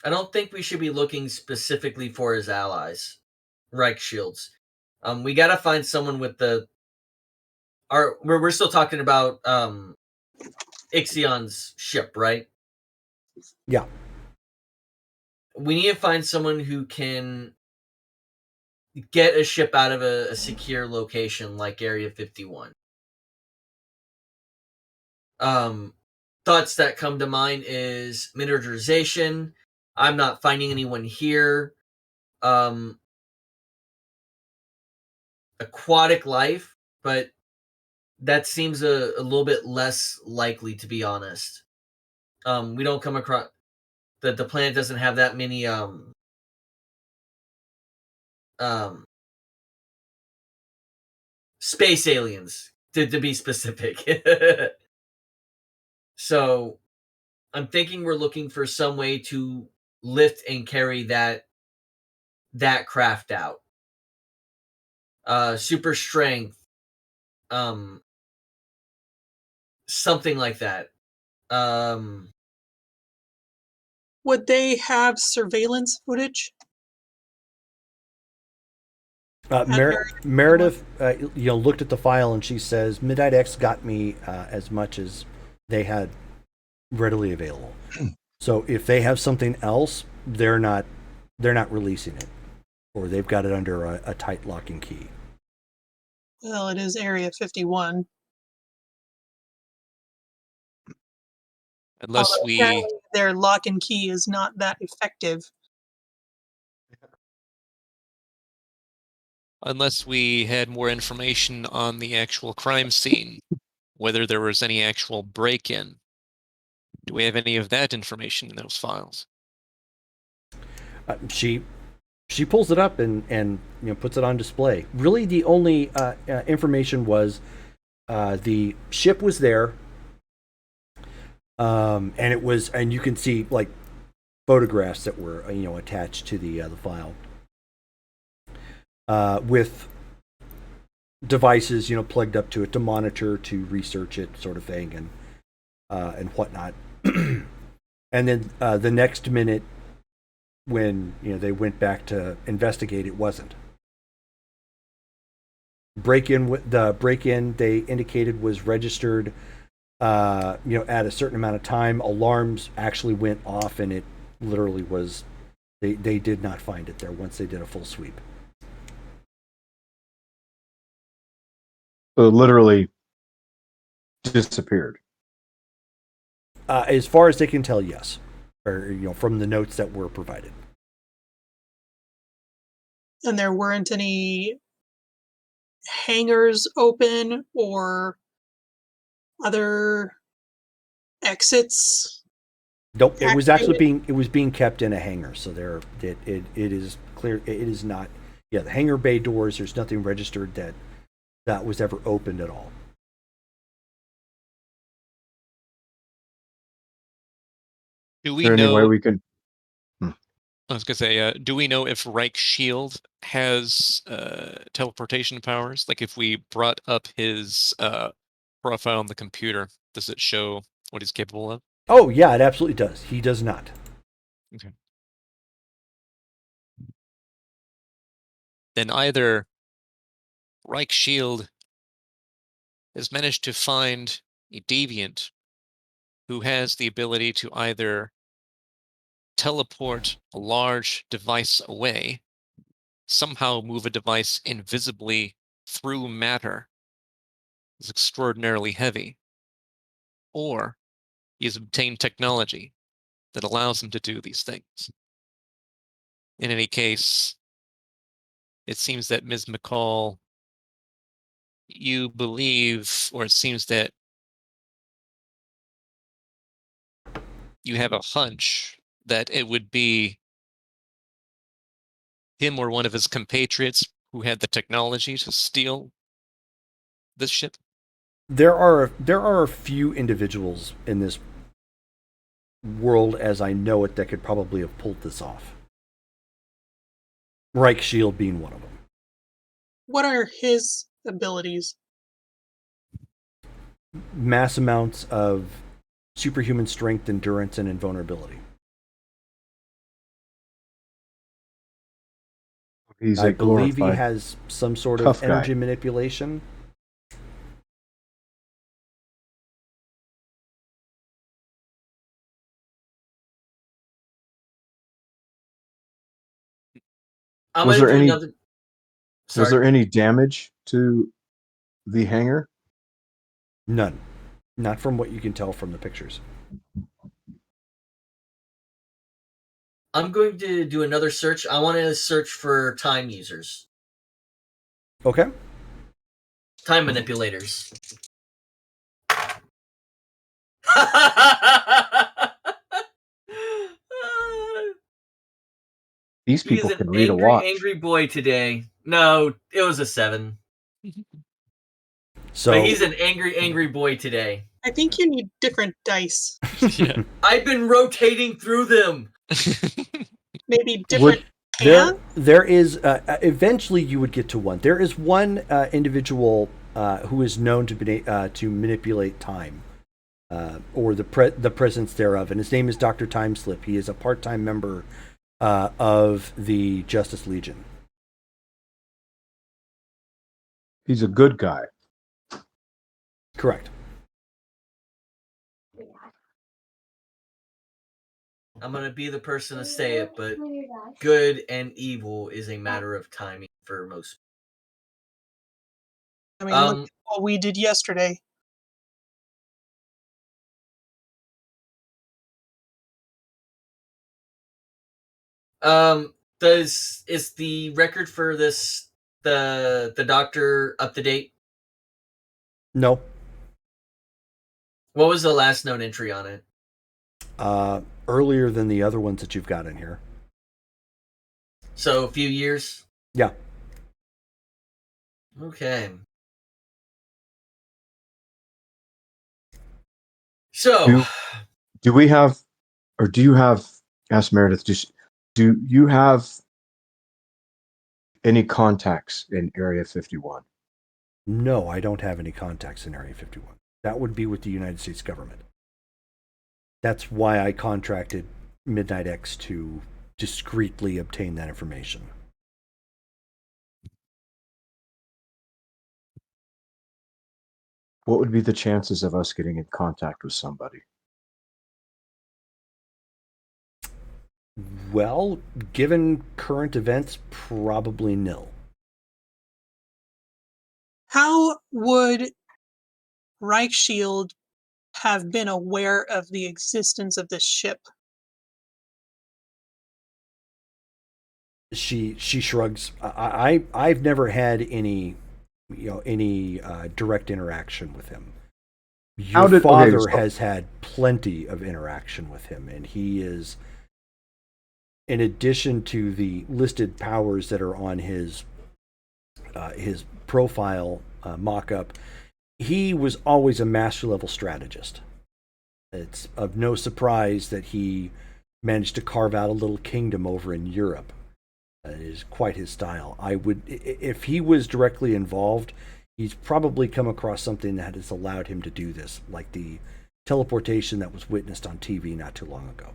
I don't think we should be looking specifically for his allies, Reich Shields. We got to find someone with we're still talking about Ixion's ship, right? Yeah. We need to find someone who can get a ship out of a secure location like Area 51. Thoughts that come to mind is miniaturization. I'm not finding anyone here. Aquatic life, but that seems a little bit less likely, to be honest. We don't come across that the planet doesn't have that many space aliens to be specific. So I'm thinking we're looking for some way to lift and carry that craft out. Super strength, something like that. Would they have surveillance footage? Meredith, looked at the file and she says, Midnight X got me as much as they had readily available. So if they have something else, they're not releasing it, or they've got it under a tight lock and key. Well, it is Area 51. Unless Although we apparently their lock and key is not that effective. had more information on the actual crime scene, whether there was any actual break-in. Do we have any of that information in those files? She pulls it up and puts it on display. Really, the only information was the ship was there, and you can see like photographs that were attached to the file with devices plugged up to it to monitor, to research it, sort of thing, and whatnot. And then the next minute, when they went back to investigate, it wasn't. The break-in they indicated was registered at a certain amount of time. Alarms actually went off, and it literally was they did not find it there once they did a full sweep. So it literally disappeared. As far as they can tell, yes, or from the notes that were provided. And there weren't any hangars open or other exits. Nope, it was actually being kept in a hangar, so it is clear it is not. Yeah, the hangar bay doors. There's nothing registered that was ever opened at all. Do we Is there any way know? we can? I was gonna say, do we know if Reich Shield has teleportation powers? Like, if we brought up his profile on the computer, does it show what he's capable of? Oh yeah, it absolutely does. He does not. Okay. Then either Reich Shield has managed to find a deviant who has the ability to either teleport a large device away, somehow move a device invisibly through matter is extraordinarily heavy, or he has obtained technology that allows him to do these things. In any case, it seems that Ms. McCall, you believe, or it seems that you have a hunch that it would be him or one of his compatriots who had the technology to steal this ship? There are a few individuals in this world, as I know it, that could probably have pulled this off. Reich Shield being one of them. What are his abilities? Mass amounts of superhuman strength, endurance, and invulnerability. He's I a believe he glorified has some sort tough of guy. energy manipulation. I'm Was gonna there do any? another. Was Sorry. there any damage to the hangar? None. Not from what you can tell from the pictures. I'm going to do another search. I want to search for time users, Okay. time manipulators. These He's people an can read a angry, watch. angry boy today. No, it was a 7. So But he's an angry, angry boy today. I think you need different dice. Yeah. I've been rotating through them. Maybe different there pan? there is eventually you would get to one. There is one individual who is known to manipulate time, or the presence thereof, and his name is Dr. Timeslip. He is a part-time member of the Justice Legion. He's a good guy. Correct. I'm going to be the person to say it, but good and evil is a matter of timing for most. I mean, look at what we did yesterday. Is the record for this the doctor up to date? No. What was the last known entry on it? Earlier than the other ones that you've got in here. So a few years? Yeah. Okay. So Do we have, or do you have, ask Meredith, do you have any contacts in Area 51? No, I don't have any contacts in Area 51. That would be with the United States government. That's why I contracted Midnight X to discreetly obtain that information. What would be the chances of us getting in contact with somebody? Well, given current events, probably nil. How would Reichshield have been aware of the existence of this ship? She shrugs. I've never had any direct interaction with him. Your father has had plenty of interaction with him, and he is, in addition to the listed powers that are on his profile mock-up, he was always a master level strategist. It's of no surprise that he managed to carve out a little kingdom over in Europe. It is quite his style. If he was directly involved, he's probably come across something that has allowed him to do this, like the teleportation that was witnessed on TV not too long ago.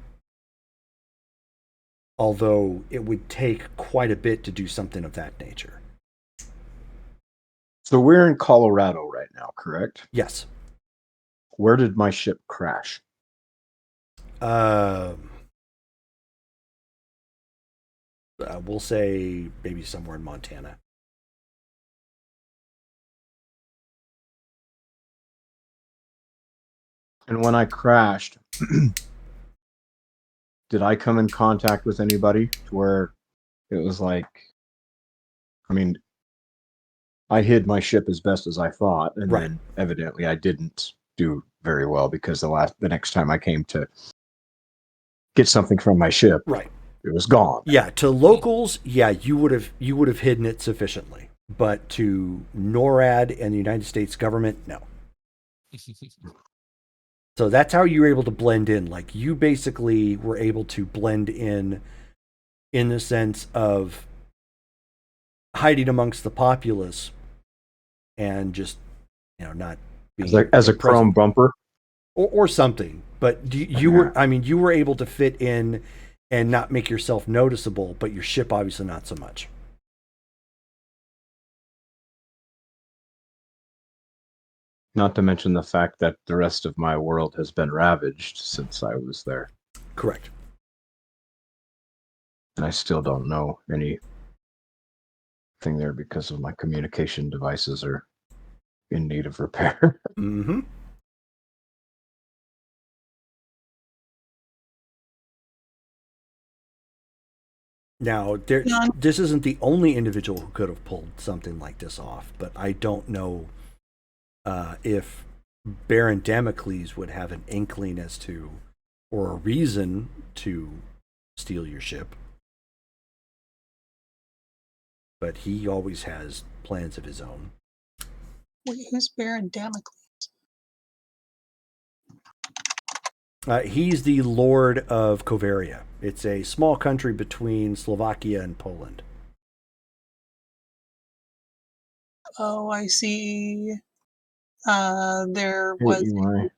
Although it would take quite a bit to do something of that nature. So we're in Colorado right now, correct? Yes. Where did my ship crash? We'll say maybe somewhere in Montana. And when I crashed, did I come in contact with anybody to where it was like, I mean, I hid my ship as best as I thought, and then evidently I didn't do very well because the next time I came to get something from my ship, it was gone. Yeah, to locals, you would have hidden it sufficiently, but to NORAD and the United States government, no. So that's how you were able to blend in. Like, you basically were able to blend in the sense of hiding amongst the populace and just, not being as a chrome bumper or something. But you were able to fit in and not make yourself noticeable, but your ship obviously not so much. Not to mention the fact that the rest of my world has been ravaged since I was there. Correct. And I still don't know anything there because of my communication devices are in need of repair. Mm-hmm. Now, this isn't the only individual who could have pulled something like this off, but I don't know if Baron Damocles would have an inkling as to, or a reason to steal your ship. but he always has plans of his own. Wait, who's Baron Damocles? He's the Lord of Kovaria. It's a small country between Slovakia and Poland. Oh, I see. There Hey, was EY. a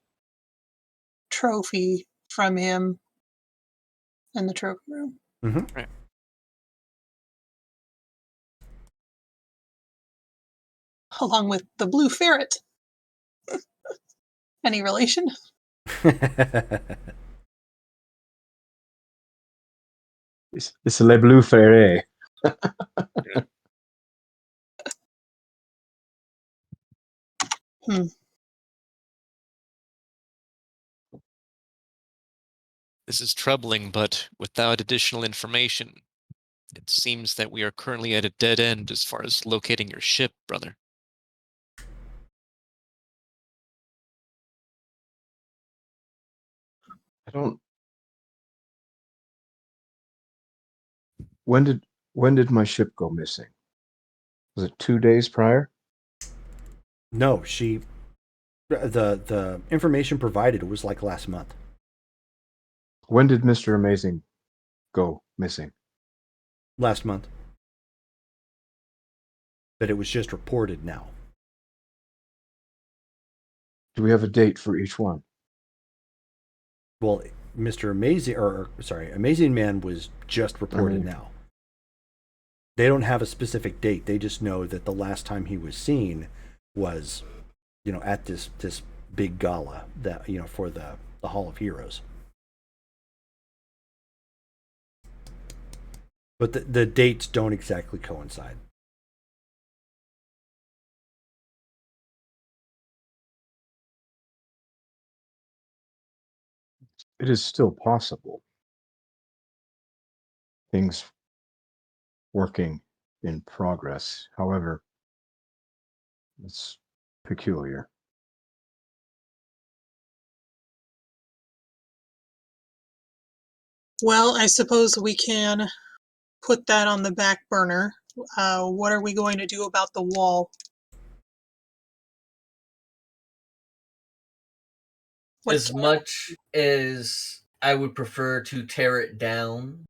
trophy from him in the trophy room, Mm-hmm. Right. along with the blue ferret. Any relation? It's Le Bleu Ferré. Hmm. This is troubling, but without additional information, it seems that we are currently at a dead end as far as locating your ship, brother. I don't. When did my ship go missing? Was it 2 days prior? No, the information provided was like last month. When did Mr. Amazing go missing? Last month. But it was just reported now. Do we have a date for each one? Well, Mr. Amazing, or sorry, Amazing Man was just reported now. They don't have a specific date. They just know that the last time he was seen was, at this big gala that for the Hall of Heroes. But the dates don't exactly coincide. It is still possible. Things working in progress. However, it's peculiar. Well, I suppose we can put that on the back burner. What are we going to do about the wall? As much as I would prefer to tear it down,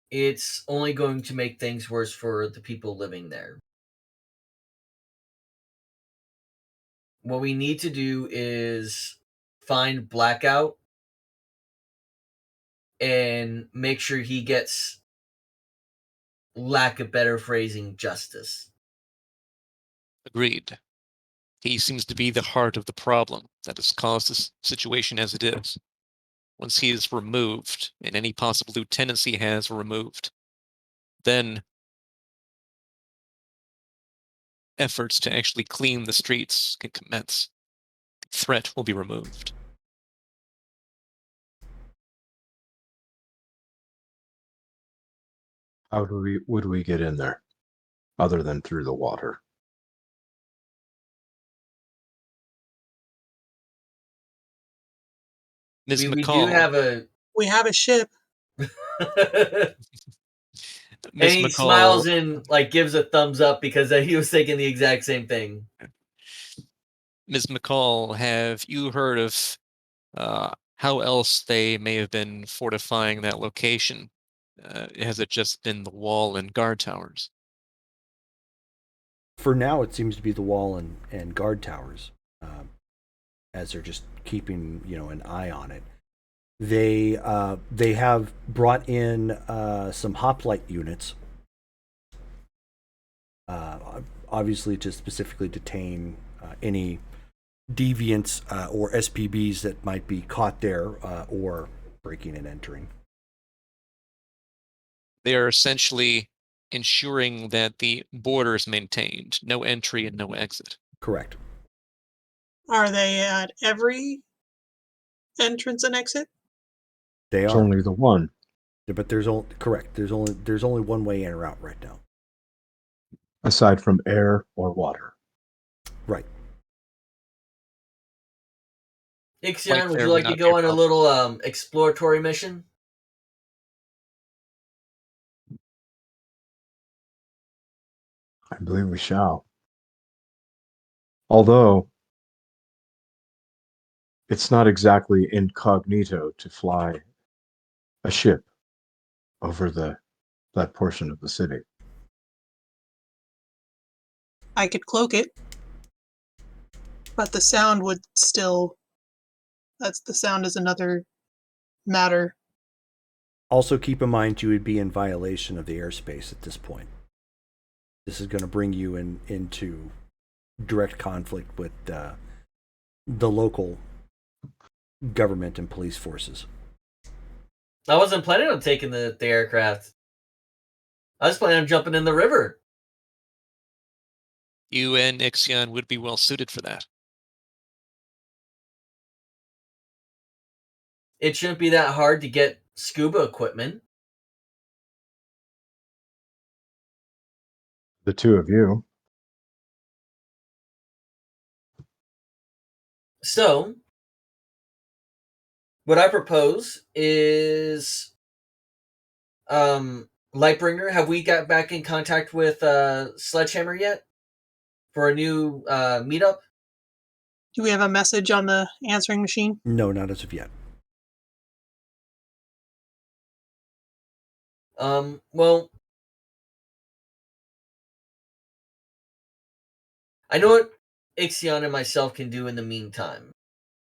it's only going to make things worse for the people living there. What we need to do is find Blackout and make sure he gets, lack of better phrasing, justice. Agreed. He seems to be the heart of the problem that has caused this situation as it is. Once he is removed, and any possible lieutenants he has removed, then efforts to actually clean the streets can commence. The threat will be removed. How would we get in there other than through the water? Ms. We do McCall, have a. We have a ship. And Ms. he McCall, smiles and gives a thumbs up because he was thinking the exact same thing. Ms. McCall, have you heard of how else they may have been fortifying that location? Has it just been the wall and guard towers? For now, it seems to be the wall and guard towers, as they're just keeping an eye on it. They have brought in some hoplite units, obviously to specifically detain any deviants or SPBs that might be caught there or breaking and entering. They are essentially ensuring that the border is maintained, no entry and no exit. Correct. Are they at every entrance and exit? They It's are, only the one. but there's only correct. There's only one way in or out right now. Aside from air or water. Right. Ixion, would fair, you but like to not go your on a problem. little exploratory mission? I believe we shall. Although it's not exactly incognito to fly a ship over that portion of the city. I could cloak it, but the sound would still. The sound is another matter. Also, keep in mind you would be in violation of the airspace at this point. This is going to bring you into direct conflict with the local government and police forces. I wasn't planning on taking the aircraft. I was planning on jumping in the river. You and Ixion would be well suited for that. It shouldn't be that hard to get scuba equipment. The two of you. So, what I propose is, Lightbringer, have we got back in contact with Sledgehammer yet for a new meetup? Do we have a message on the answering machine? No, not as of yet. Well, I know what Ixion and myself can do in the meantime.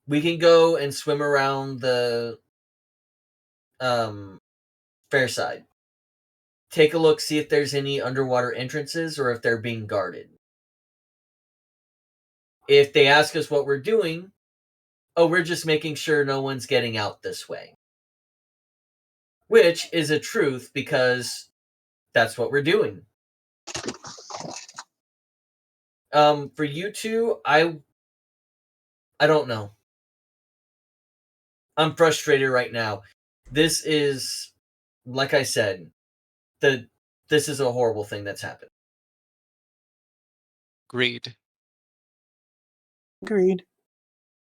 We can go and swim around the fair side. Take a look, see if there's any underwater entrances or if they're being guarded. If they ask us what we're doing, we're just making sure no one's getting out this way. Which is a truth because that's what we're doing. For you two, I don't know. I'm frustrated right now. This is, like I said, this is a horrible thing that's happened. Agreed. Agreed.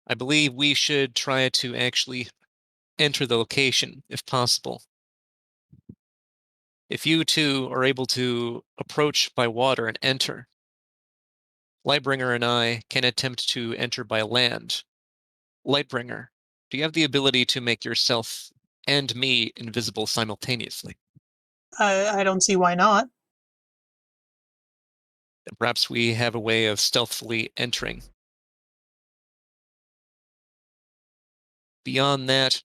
I believe we should try to actually enter the location, if possible. If you two are able to approach by water and enter, Lightbringer and I can attempt to enter by land. Lightbringer, do you have the ability to make yourself and me invisible simultaneously? I don't see why not. Then perhaps we have a way of stealthily entering. Beyond that,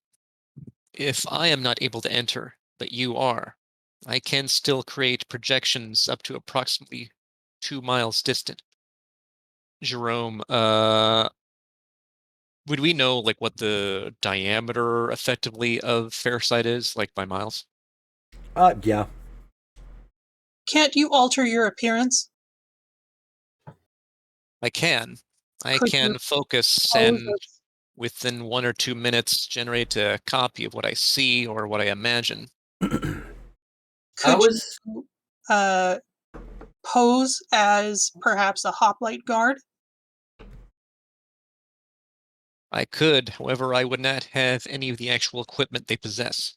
if I am not able to enter, but you are, I can still create projections up to approximately 2 miles distant. Jerome, would we know like what the diameter effectively of Fairsight is, like by miles? Yeah. Can't you alter your appearance? I can. I Could can you focus pose and as, within 1 or 2 minutes generate a copy of what I see or what I imagine. I could was you pose as perhaps a hoplite guard? I could, however, I would not have any of the actual equipment they possess.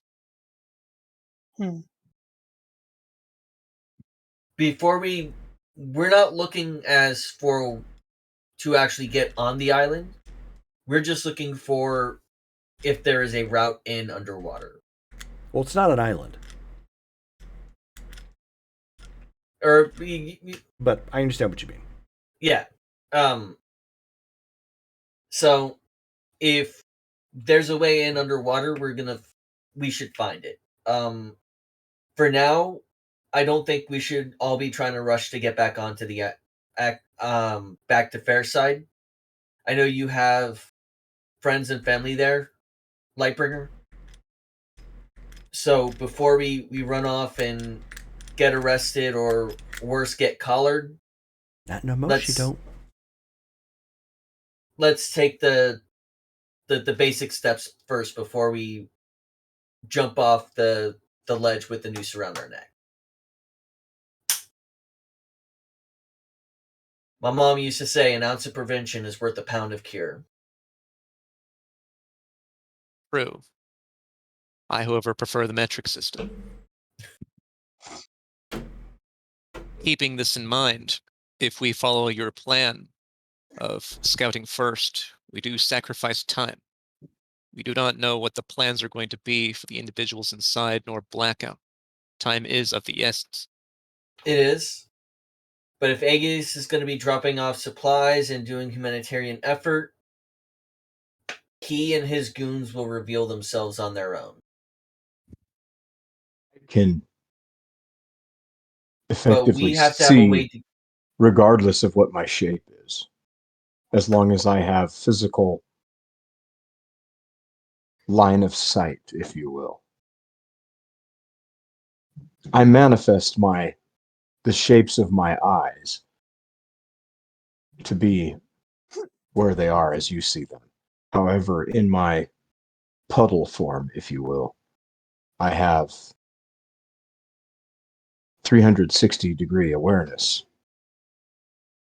before we're not looking as for to actually get on the island. We're just looking for if there is a route in underwater. Well, it's not an island, Or but I understand what you mean. yeah. So if there's a way in underwater, we should find it. For now, I don't think we should all be trying to rush to get back onto the back to Fairside. I know you have friends and family there, Lightbringer. So before we run off and get arrested or worse, get collared, Not no most, you don't. let's take the basic steps first before we jump off the ledge with the noose around our neck. My mom used to say an ounce of prevention is worth a pound of cure. True. I, however, prefer the metric system. Keeping this in mind, if we follow your plan of scouting first, we do sacrifice time. We do not know what the plans are going to be for the individuals inside, nor blackout. Time is of the essence. It is. But if Aegis is going to be dropping off supplies and doing humanitarian effort, he and his goons will reveal themselves on their own. Can But effectively we have to have a way see, to. regardless of what my shape is, as long as I have physical line of sight, if you will. I manifest the shapes of my eyes to be where they are as you see them. However, in my puddle form, if you will, I have 360-degree awareness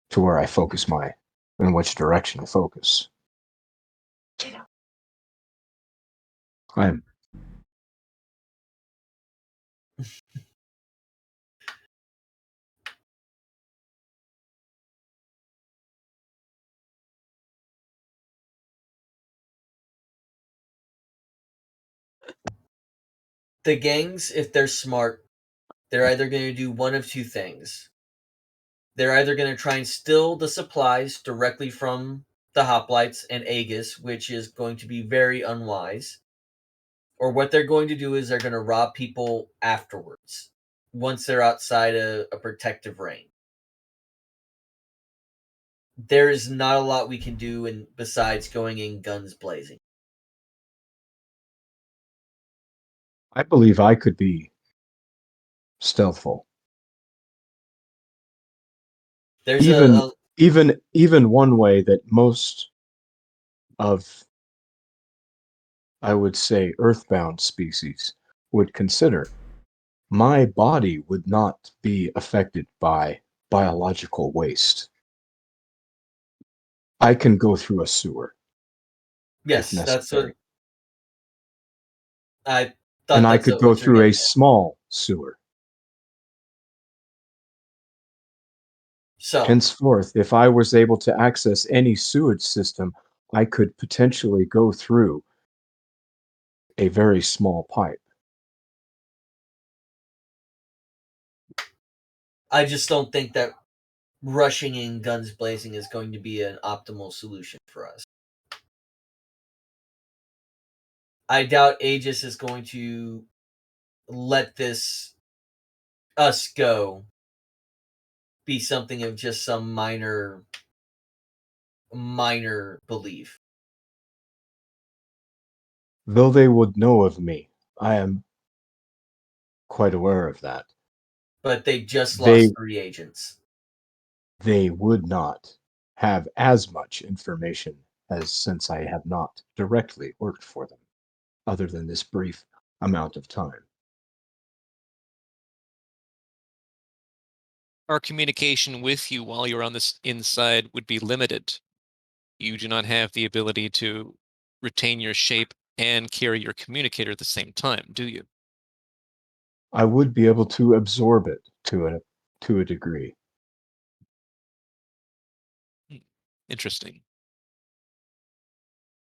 to where I focus in which direction I focus. I'm The gangs, if they're smart, they're either going to do one of two things. They're either going to try and steal the supplies directly from the hoplites and Aegis, which is going to be very unwise. Or what they're going to do is they're going to rob people afterwards, once they're outside a protective ring. There is not a lot we can do besides going in guns blazing. I believe I could be stealthful. There's Even one way that most of, I would say, earthbound species would consider, my body would not be affected by biological waste. I can go through a sewer if yes, that's what necessary. I And thought. I That's could go what you're through a getting at. small sewer. So Henceforth, if I was able to access any sewage system, I could potentially go through a very small pipe. I just don't think that rushing in guns blazing is going to be an optimal solution for us. I doubt Aegis is going to let us go be something of just some minor belief. Though they would know of me, I am quite aware of that. But they just They lost 3 agents. they would not have as much information as since I have not directly worked for them, other than this brief amount of time. Our communication with you while you're on this inside would be limited. You do not have the ability to retain your shape and carry your communicator at the same time, do you? I would be able to absorb it to a degree. Interesting.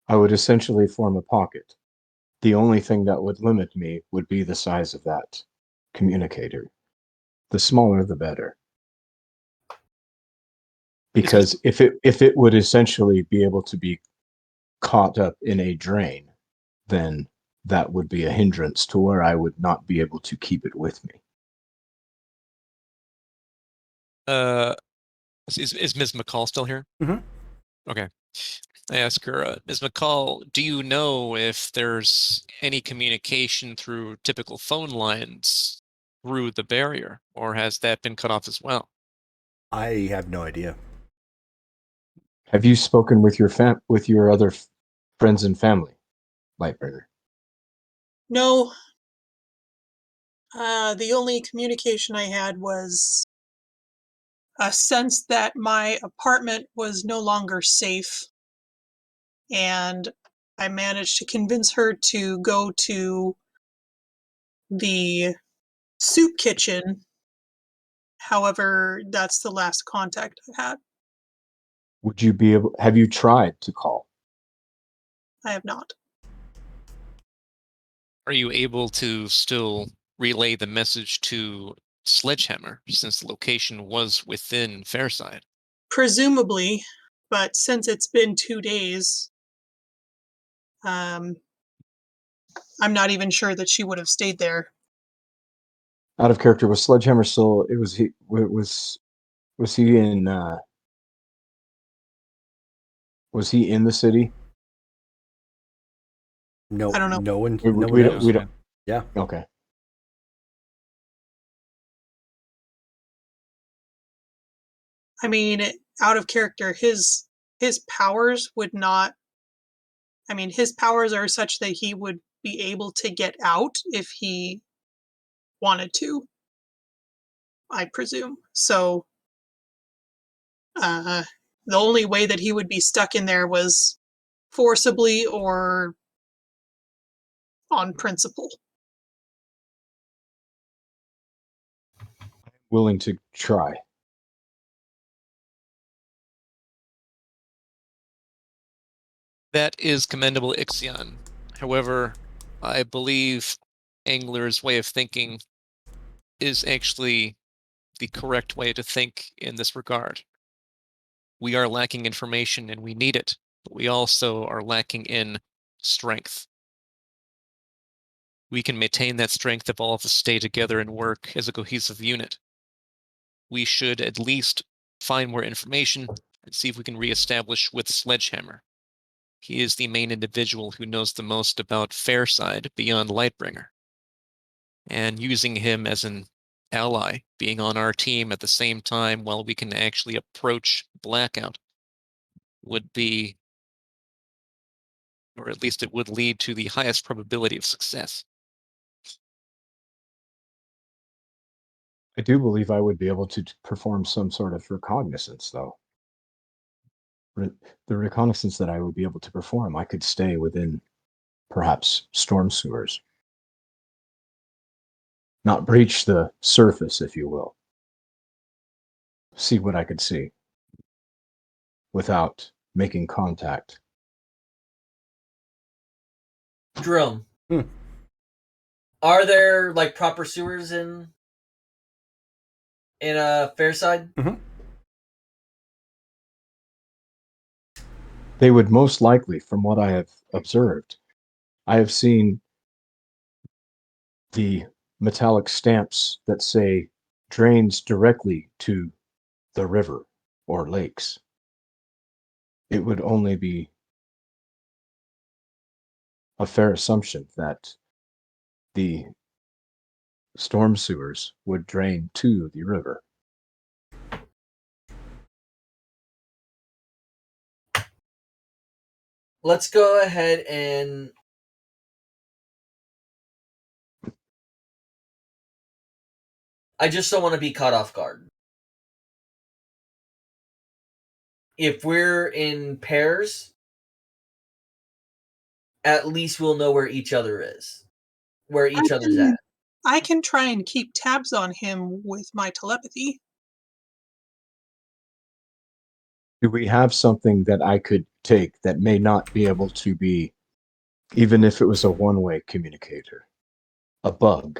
I would essentially form a pocket. The only thing that would limit me would be the size of that communicator. The smaller, the better. Because if it would essentially be able to be caught up in a drain, then that would be a hindrance to where I would not be able to keep it with me. Is Ms. McCall still here? Mhm. Okay. I ask her, Ms. McCall, do you know if there's any communication through typical phone lines through the barrier, or has that been cut off as well? I have no idea. Have you spoken with your other friends and family, Lightbringer? No. The only communication I had was a sense that my apartment was no longer safe, and I managed to convince her to go to the soup kitchen, However, that's the last contact I've had. Would you be able? Have you tried to call? I have not. Are you able to still relay the message to Sledgehammer since the location was within Fairside? Presumably, but since it's been 2 days, I'm not even sure that she would have stayed there. Out of character, was Sledgehammer still? It was he. Was he in? Was he in the city? No, I don't know. no one, We, no we one don't. knows. We don't. Yeah. Okay. I mean, out of character, his powers would not. I mean, his powers are such that he would be able to get out if he wanted to, I presume. So, the only way that he would be stuck in there was forcibly or on principle. Willing to try. That is commendable, Ixion. However, I believe Angler's way of thinking is actually the correct way to think in this regard. We are lacking information and we need it, but we also are lacking in strength. We can maintain that strength if all of us stay together and work as a cohesive unit. We should at least find more information and see if we can reestablish with Sledgehammer. He is the main individual who knows the most about Fairside beyond Lightbringer. And using him as an ally, being on our team at the same time while we can actually approach Blackout, would be, or at least it would lead to the highest probability of success. I do believe I would be able to perform some sort of reconnaissance, though. The reconnaissance that I would be able to perform, I could stay within perhaps storm sewers. Not breach the surface, if you will. See what I could see without making contact. Drone. Hmm. Are there like proper sewers in Fairside? Mhm. They would most likely, from what I have observed, I have seen the metallic stamps that say drains directly to the river or lakes. It would only be a fair assumption that the storm sewers would drain to the river. Let's go ahead and I just don't want to be caught off guard. If we're in pairs, at least we'll know where each other is, where each other's at. I can try and keep tabs on him with my telepathy. Do we have something that I could take that may not be able to be, even if it was a one-way communicator? A bug?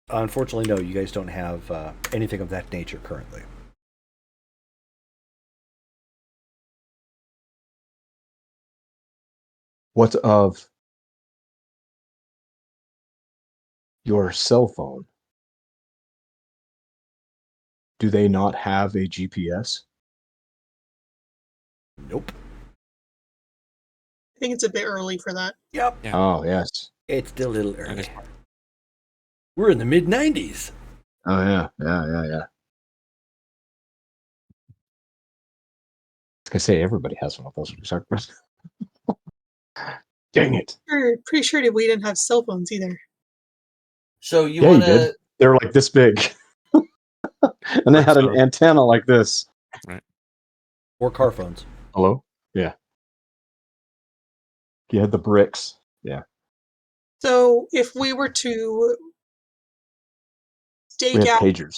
Unfortunately, no, you guys don't have anything of that nature currently. What of your cell phone? Do they not have a GPS? Nope. I think it's a bit early for that. Yep. Yeah. Oh, yes. It's still a little early. That is- We're in the mid 90s. Oh, yeah. I was gonna say everybody has one of those. Dang it. Pretty sure that we didn't have cell phones either. So you Yeah, want you did. to? They were like this big. And they had an Brick phone. antenna like this. Or car phones. Hello? Yeah. You had the bricks. Yeah. So if we were to We stake have out pagers.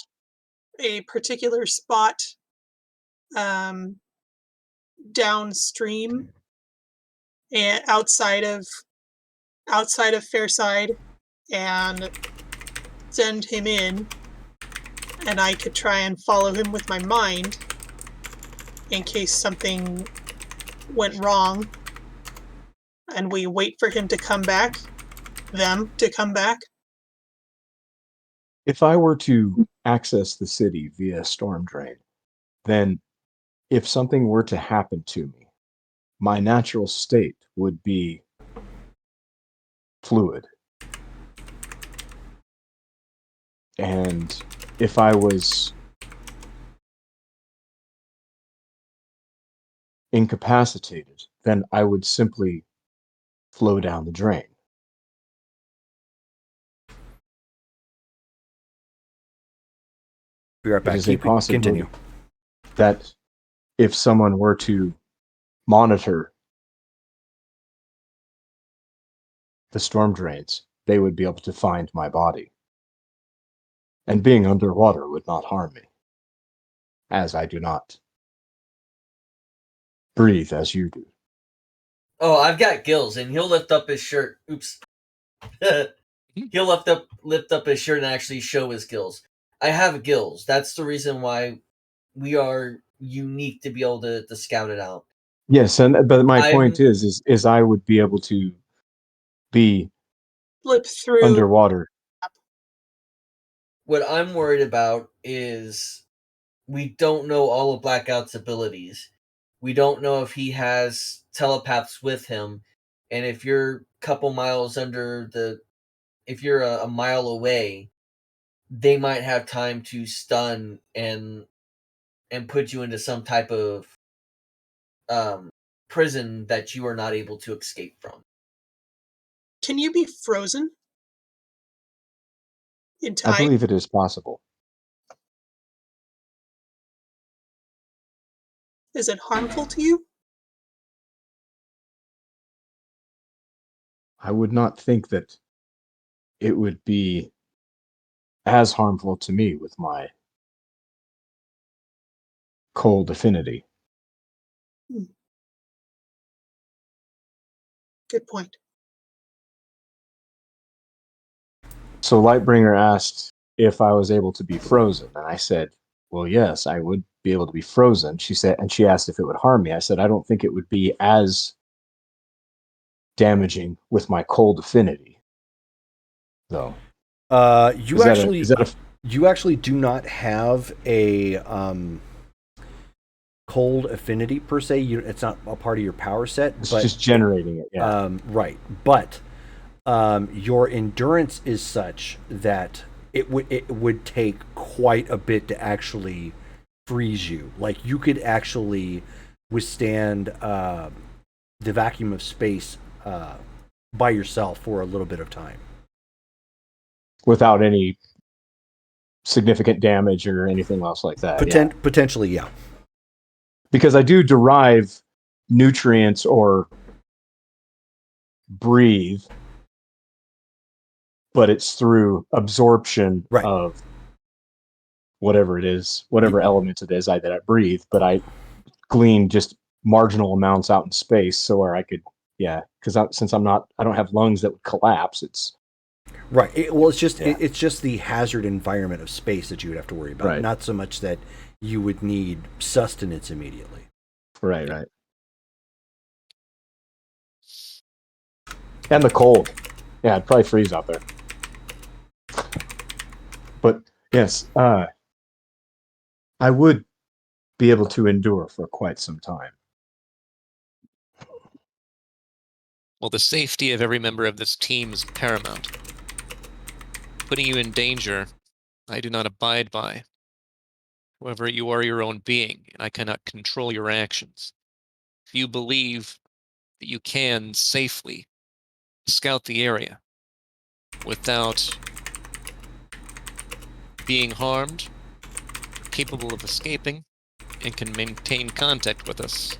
a particular spot downstream and outside of Fairside and send him in, and I could try and follow him with my mind in case something went wrong, and we wait for him to come back, them to come back. If I were to access the city via storm drain, then if something were to happen to me, my natural state would be fluid. And if I was incapacitated, then I would simply flow down the drain. Be right It back. is a possibility Continue. that if someone were to monitor the storm drains, they would be able to find my body. And being underwater would not harm me, as I do not breathe as you do. Oh, I've got gills, and he'll lift up his shirt. Oops. He'll lift up his shirt and actually show his gills. I have gills. That's the reason why we are unique to be able to scout it out. Yes, but my point I'm- is I would be able to be Flip through. underwater. What I'm worried about is we don't know all of Blackout's abilities. We don't know if he has telepaths with him, and if you're a couple miles if you're a mile away, they might have time to stun and put you into some type of prison that you are not able to escape from. Can you be frozen in I time? believe it is possible. Is it harmful to you? I would not think that it would be as harmful to me with my cold affinity. Good point. So Lightbringer asked if I was able to be frozen, and I said, well, yes, I would be able to be frozen. She said, and she asked if it would harm me. I said, I don't think it would be as damaging with my cold affinity, though. You actually do not have a cold affinity per se. It's not a part of your power set. It's but, just generating it. Yeah. Right, but your endurance is such that it would take quite a bit to actually freeze you. Like you could actually withstand the vacuum of space by yourself for a little bit of time without any significant damage or anything else like that. Potentially, yeah. Because I do derive nutrients or breathe, but it's through absorption of whatever it is, whatever element it is that I breathe, but I glean just marginal amounts out in space so where I could, because since I don't have lungs that would collapse, it's right. It's just the hazard environment of space that you would have to worry about, right. Not so much that you would need sustenance immediately. Right. And the cold. Yeah, I'd probably freeze out there. But yes, I would be able to endure for quite some time. Well, the safety of every member of this team is paramount. Putting you in danger, I do not abide by. However, you are your own being, and I cannot control your actions. If you believe that you can safely scout the area without being harmed, capable of escaping, and can maintain contact with us,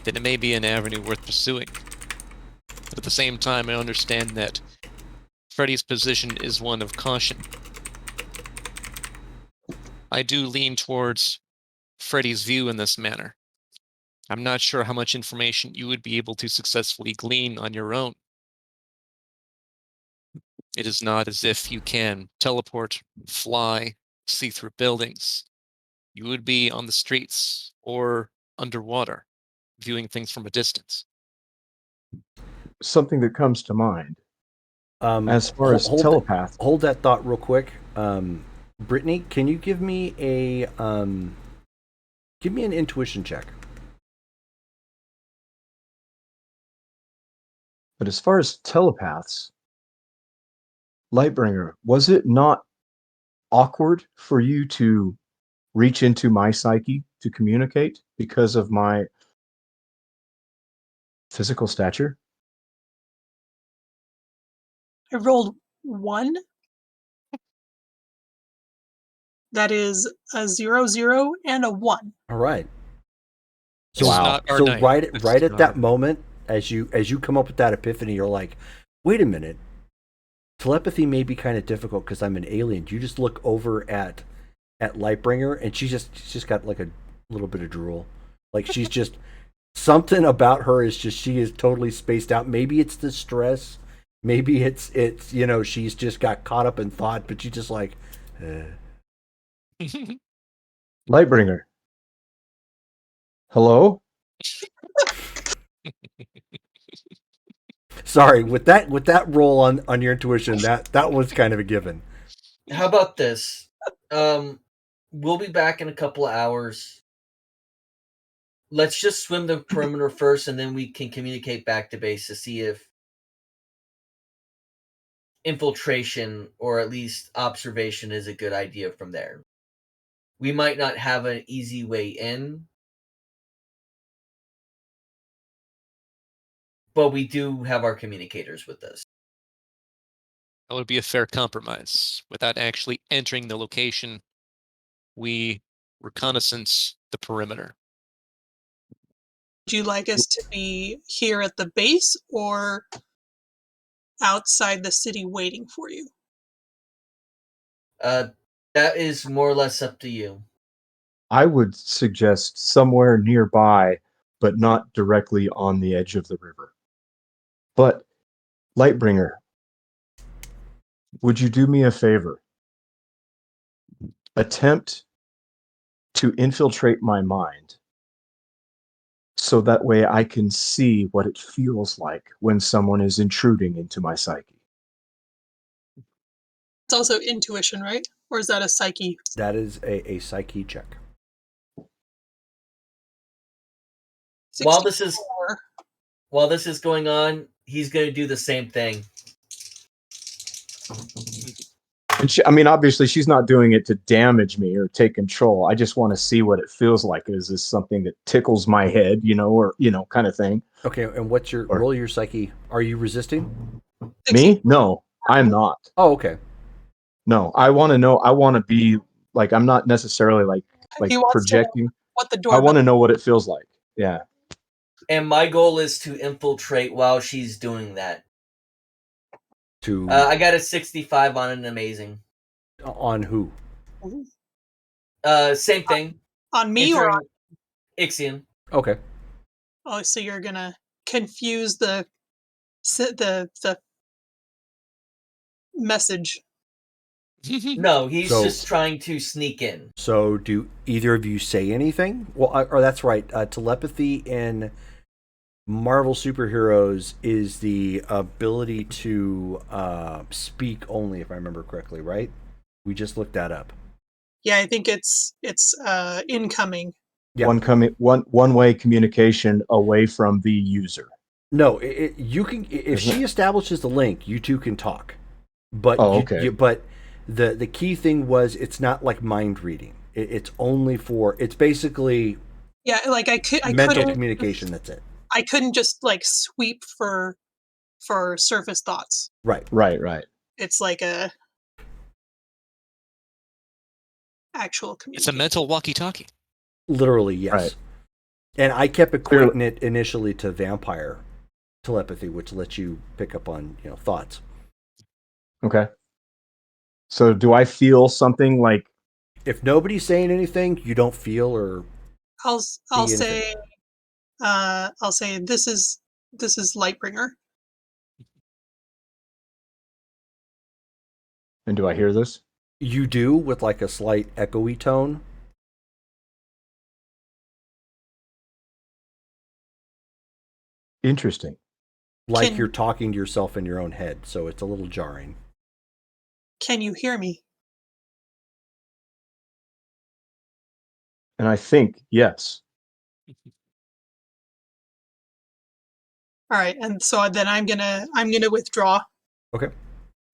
then it may be an avenue worth pursuing. But at the same time, I understand that Freddy's position is one of caution. I do lean towards Freddy's view in this manner. I'm not sure how much information you would be able to successfully glean on your own. It is not as if you can teleport, fly, see through buildings. You would be on the streets or underwater, viewing things from a distance. Something that comes to mind as far as hold telepaths. hold that thought real quick. Brittany, can you give me an intuition check? But as far as telepaths, Lightbringer, was it not awkward for you to reach into my psyche to communicate because of my physical stature? I rolled 1. That is a 0, 0, and a 1. All right. This is Wow. not our So night. right at that God. moment, as you come up with that epiphany, you're like, wait a minute. Telepathy may be kind of difficult because I'm an alien. You just look over at Lightbringer, and she's just got like a little bit of drool. Like she's just something about her is just she is totally spaced out. Maybe it's the stress. Maybe it's she's just got caught up in thought, but she's just like. Lightbringer. Hello? Sorry, with that roll on your intuition, that was kind of a given. How about this? We'll be back in a couple of hours. Let's just swim the perimeter first, and then we can communicate back to base to see if infiltration or at least observation is a good idea from there. We might not have an easy way in, but we do have our communicators with us. That would be a fair compromise. Without actually entering the location, we reconnaissance the perimeter. Would you like us to be here at the base or outside the city waiting for you? That is more or less up to you. I would suggest somewhere nearby, but not directly on the edge of the river. But, Lightbringer, would you do me a favor? Attempt to infiltrate my mind so that way I can see what it feels like when someone is intruding into my psyche. It's also intuition, right? Or is that a psyche? That is a psyche check. While this is 64. while this is going on, he's going to do the same thing. And she, I mean, obviously, she's not doing it to damage me or take control. I just want to see what it feels like. Is this something that tickles my head, or kind of thing? Okay, and what's your roll? Your psyche? Are you resisting? Me? No, I'm not. Oh, okay. No, I want to know. I want to be like, I'm not necessarily like He wants to know projecting. what the I door. want to know what it feels like. Yeah. And my goal is to infiltrate while she's doing that. To I got a 65 on an amazing. on who? Same thing. On me or on? Ixion. Okay. Oh, so you're gonna confuse the message. No, he's So- just trying to sneak in. So, do either of you say anything? Well, or that's right. Telepathy in Marvel superheroes is the ability to speak only, if I remember correctly, right? We just looked that up. Yeah, I think it's incoming. Yeah. One way communication away from the user. No, you can if she establishes the link, you two can talk. But okay. But the key thing was it's not like mind reading. It's only for it's basically Yeah, like I mental couldn't communication. That's it. I couldn't just like sweep for surface thoughts. Right. It's like a actual It's a communication. mental walkie-talkie. Literally, yes. Right. And I kept equating it initially to vampire telepathy, which lets you pick up on thoughts. Okay. So do I feel something like If nobody's saying anything, you don't feel or I'll anything. say this is Lightbringer. And do I hear this? You do, with like a slight echoey tone. Interesting. Like you're talking to yourself in your own head, so it's a little jarring. Can you hear me? And I think, yes. All right, and so then I'm gonna withdraw. Okay.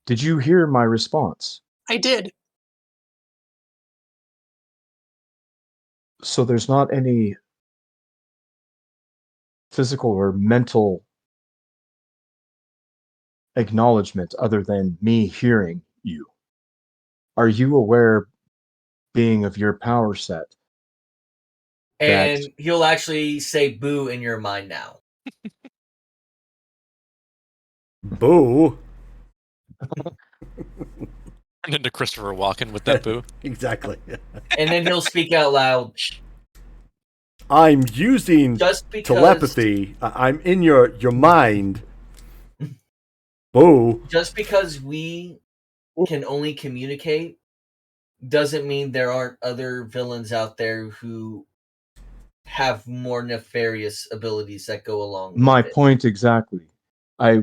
Did you hear my response? I did. So there's not any physical or mental acknowledgement other than me hearing you. Are you aware, being of your power set, And he'll actually say boo in your mind now. Boo. Turned into Christopher Walken with that boo. Exactly. And then he'll speak out loud. I'm using Just because telepathy. I'm in your mind. Boo. Just because we can only communicate doesn't mean there aren't other villains out there who have more nefarious abilities that go along my with it. point exactly. I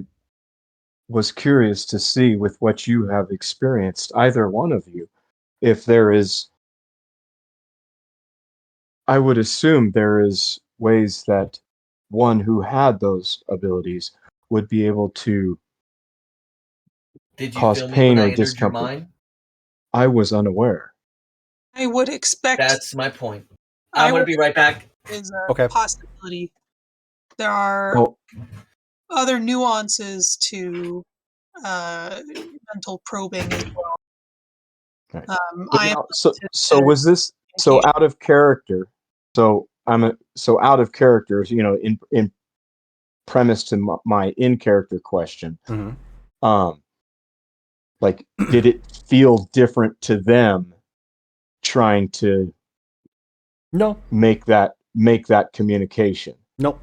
was curious to see, with what you have experienced, either one of you, if there is, I would assume there is ways that one who had those abilities would be able to Did you cause feel me pain when I or entered your discomfort. mind? I was unaware. I would expect That's my point. I'm going to be right back. is a Okay. possibility. There are Oh, other nuances to mental probing as well. right. I am Now, so limited was this so out of character? So so out of character, in premise to my in character question. Mm-hmm. Like, did it feel different to them trying to No. make that communication? Nope.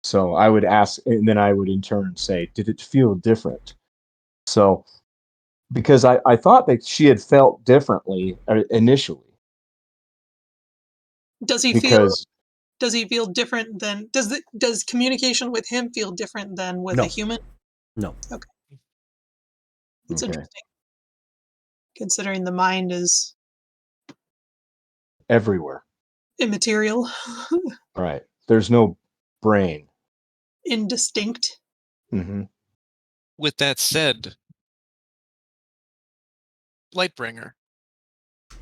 So I would ask, and then I would in turn say, did it feel different? So, because I thought that she had felt differently initially. Does he feel different than does communication with him feel different than with No. a human? No. Okay. It's Okay. interesting. Considering the mind is Everywhere. immaterial, Right. There's no brain. indistinct. Mm-hmm. With that said, Lightbringer,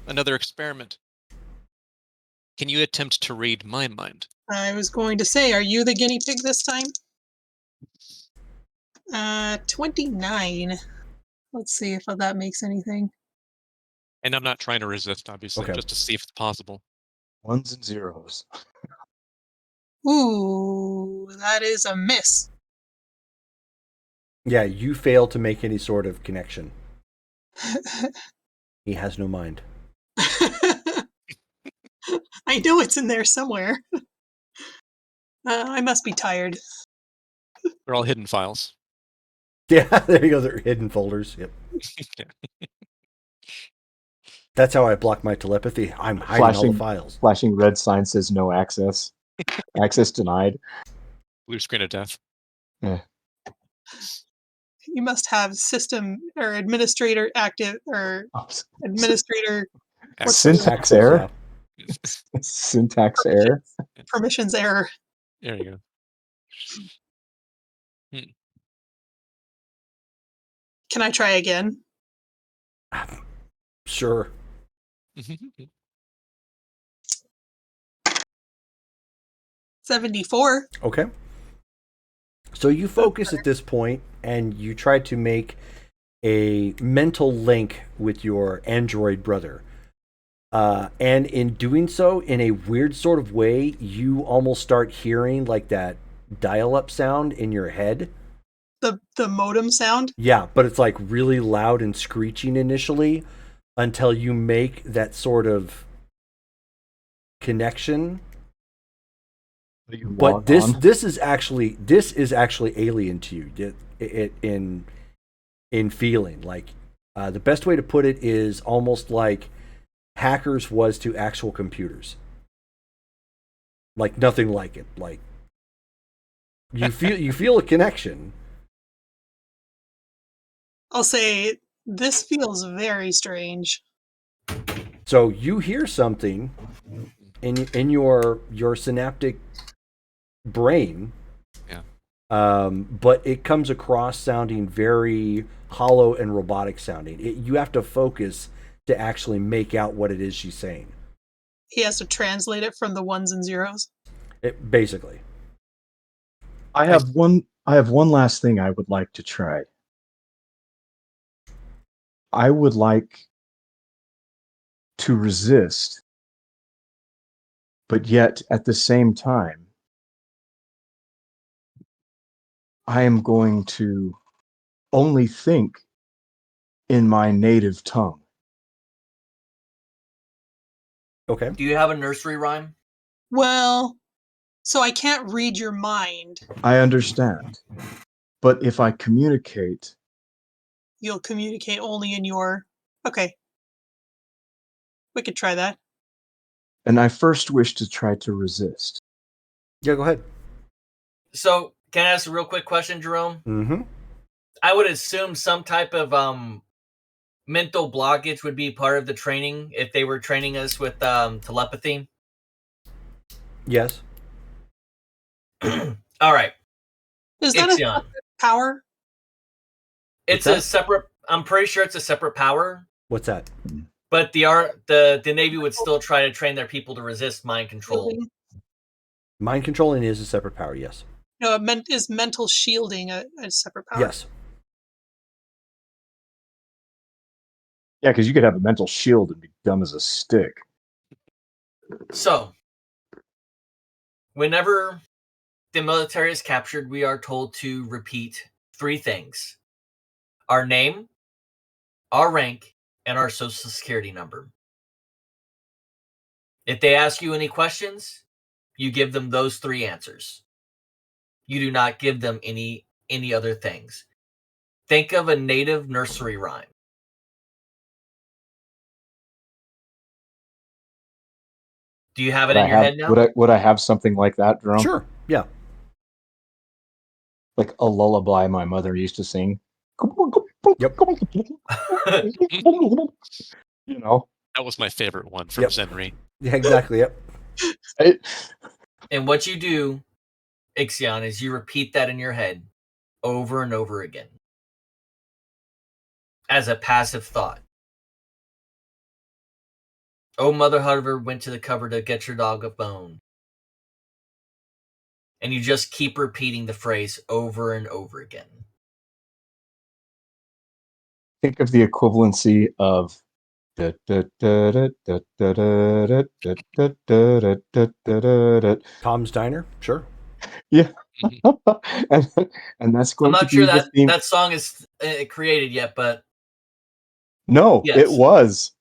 another experiment. Can you attempt to read my mind? I was going to say, are you the guinea pig this time? 29. Let's see if that makes anything. And I'm not trying to resist, obviously, Okay. just to see if it's possible. Ones and zeros. Ooh, that is a miss. Yeah, you fail to make any sort of connection. He has no mind. I know it's in there somewhere. I must be tired. They're all hidden files. Yeah, there you go. They're hidden folders. Yep. Yeah. That's how I block my telepathy. I'm hiding all the files. Flashing red sign says no access. Access denied. Blue screen of death. Yeah. You must have system or administrator active or administrator what's the word? Syntax error. Yeah. Syntax error. Permissions error. There you go. Can I try again? Sure. 74. Okay. So you focus at this point and you try to make a mental link with your android brother. And in doing so, in a weird sort of way, you almost start hearing like that dial-up sound in your head. The modem sound? Yeah, but it's like really loud and screeching initially. until you make that sort of connection. But this is actually alien to you in feeling. Like the best way to put it is almost like hackers was to actual computers. Like nothing like it. Like you feel a connection. I'll say this feels very strange. So you hear something in your synaptic brain, but it comes across sounding very hollow and robotic sounding. You have to focus to actually make out what it is she's saying. He has to translate it from the ones and zeros. Basically. I have one last thing I would like to try. I would like to resist, but yet at the same time, I am going to only think in my native tongue. Okay. Do you have a nursery rhyme? Well, so I can't read your mind. I understand. But if I communicate... You'll communicate only in your... Okay. We could try that. And I first wish to try to resist. Yeah, go ahead. So, can I ask a real quick question, Jerome? Mm-hmm. I would assume some type of mental blockage would be part of the training if they were training us with telepathy. Yes. All right. Is that Ixion. a separate power? It's a separate. I'm pretty sure it's a separate power. What's that? But the Navy would still try to train their people to resist mind control. Mind controlling is a separate power. Yes. No, is mental shielding a separate power? Yes. Yeah, because you could have a mental shield and be dumb as a stick. So, whenever the military is captured, we are told to repeat 3 things: our name, our rank, and our social security number. If they ask you any questions, you give them those 3 answers. You do not give them any other things. Think of a native nursery rhyme. Do you have it in your head now? Would I have something like that, Jerome? Sure. Yeah. Like a lullaby my mother used to sing. Yep. You know. That was my favorite one from Zenry. Yeah, exactly. Yep. And what you do, Ixion, is you repeat that in your head over and over again as a passive thought. Oh, Mother Hubbard went to the cover to get your dog a bone. And you just keep repeating the phrase over and over again. Think of the equivalency of Tom's Diner. Sure. Yeah. and that's going I'm to not sure be the that theme. that song is created yet, but No, yes. it was.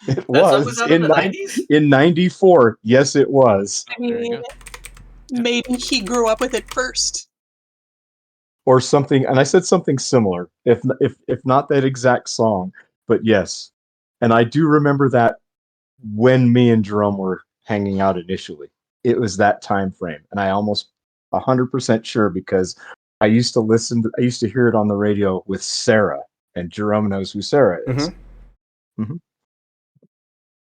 It That song was was out in the 90s? In 94. Yes, it was. I mean, maybe he grew up with it first. Or something, and I said something similar, if not that exact song, but yes. And I do remember that when me and Jerome were hanging out initially. It was that time frame, and I almost 100% sure because I used to hear it on the radio with Sarah, and Jerome knows who Sarah is. Mm-hmm. Mm-hmm.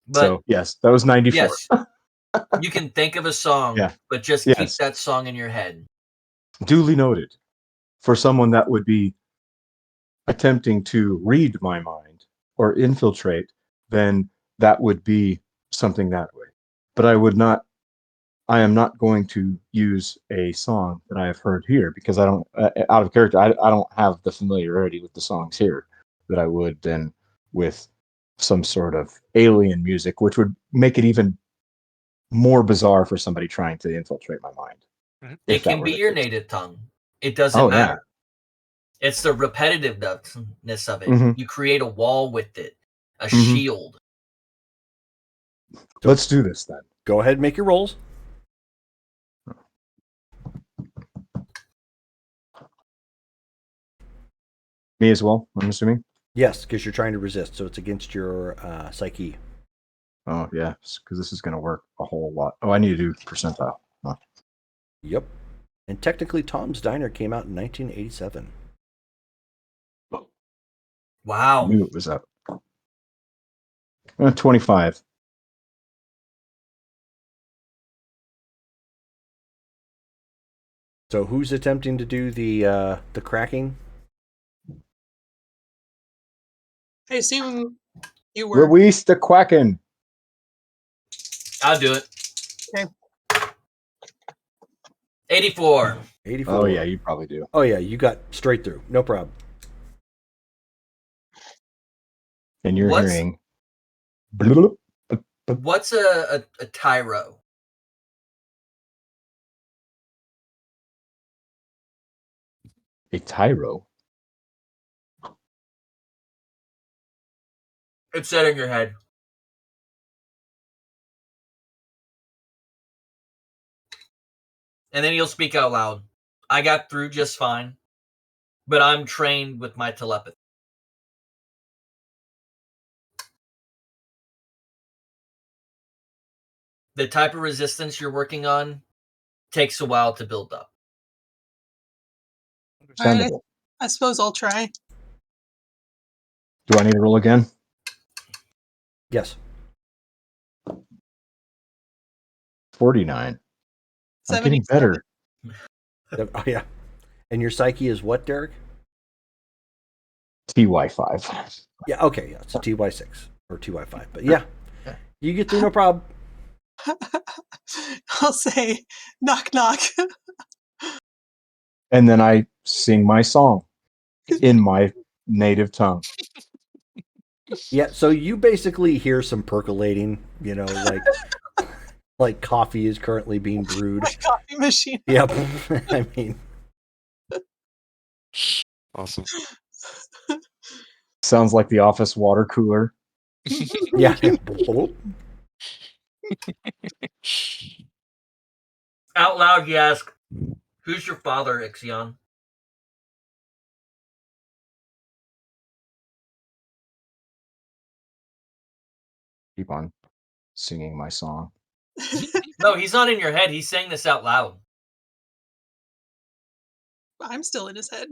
But so yes, that was 94. Yes, you can think of a song, but just keep that song in your head. Duly noted. For someone that would be attempting to read my mind or infiltrate, then that would be something that way. But I am not going to use a song that I have heard here because I don't, out of character, I don't have the familiarity with the songs here that I would then with some sort of alien music, which would make it even more bizarre for somebody trying to infiltrate my mind. It can be your native tongue. It doesn't matter. It's the repetitiveness of it. Mhm. You create a wall with it, a Mhm. shield. Let's do this then. Go ahead and make your rolls. Me as well, I'm assuming. Yes, because you're trying to resist, so it's against your psyche. Oh, yeah, because this is going to work a whole lot. Oh, I need to do percentile. Huh. Yep. And technically, Tom's Diner came out in 1987. I Wow. knew it was up. 25. So who's attempting to do the cracking? I assume you were. Release the Quacken. I'll do it. Okay. 84. 84. Oh, yeah, you probably do. Oh, yeah, you got straight through. No problem. And you're What's- hearing. Bloop. What's a tyro? A tyro. It's set in your head. And then you'll speak out loud. I got through just fine, but I'm trained with my telepathy. The type of resistance you're working on takes a while to build up. Understandable. I suppose I'll try. Do I need to roll again? Yes. 49. I'm getting 77. better. Oh, yeah. And your psyche is what, Derek? TY5. Yeah, okay. Yeah, it's a TY6 or TY5. But yeah, you get through no problem. I'll say, knock, knock. And then I sing my song in my native tongue. Yeah, so you basically hear some percolating, like coffee is currently being brewed. My coffee machine. Yep. I mean, Awesome. Sounds like the office water cooler. yeah. Out loud, you ask, "Who's your father, Ixion?" Keep on singing my song. No, he's not in your head. He's saying this out loud. I'm still in his head.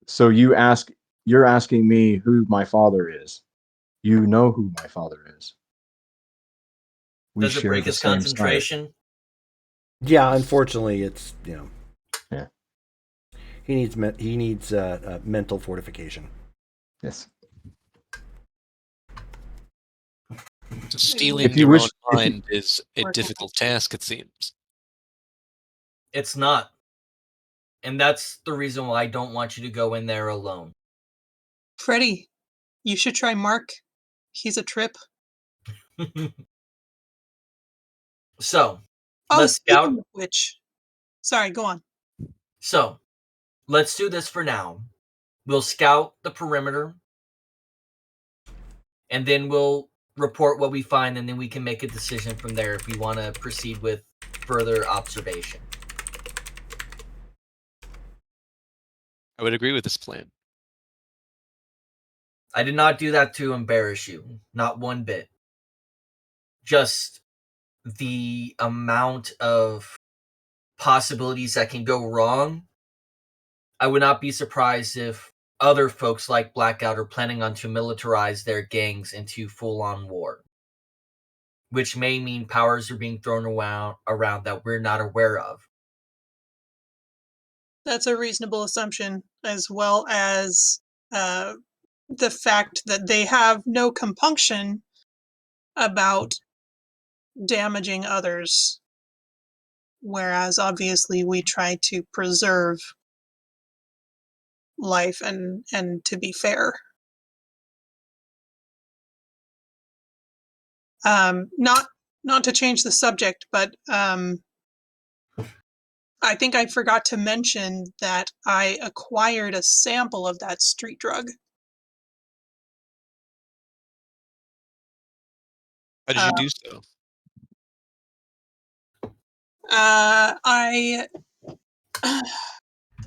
So you're asking me who my father is. You know who my father is. We Does it share break the his same concentration? Yeah, unfortunately, it's Yeah. he needs mental fortification. Yes. So stealing If you your wish- own if you- mind is a difficult task, it seems. It's not. And that's the reason why I don't want you to go in there alone. Freddy, you should try Mark. He's a trip. So, Oh, let's scout. speaking of which, sorry, go on. So, let's do this for now. We'll scout the perimeter, and then we'll report what we find, and then we can make a decision from there if we want to proceed with further observation. I would agree with this plan. I did not do that to embarrass you, not one bit. Just the amount of possibilities that can go wrong. I would not be surprised if other folks like Blackout are planning on to militarize their gangs into full-on war, which may mean powers are being thrown around that we're not aware of. That's a reasonable assumption, as well as the fact that they have no compunction about damaging others, whereas obviously we try to preserve life and to be fair. Not to change the subject, but I think I forgot to mention that I acquired a sample of that street drug. How did you do so? I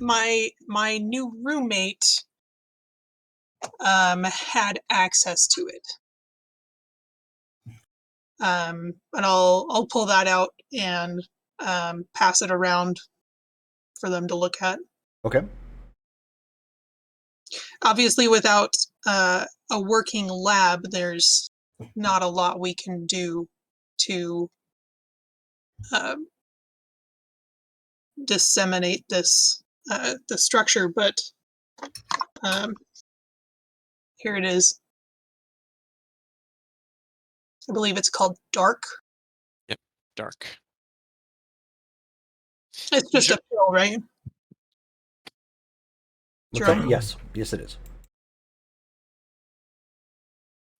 my new roommate had access to it. And I'll pull that out and pass it around for them to look at. Okay. Obviously, without a working lab, there's not a lot we can do to disseminate this the structure. But here it is. I believe it's called Dark. Yep, dark. It's just a pill, right? What's Jerome? that? Yes, it is.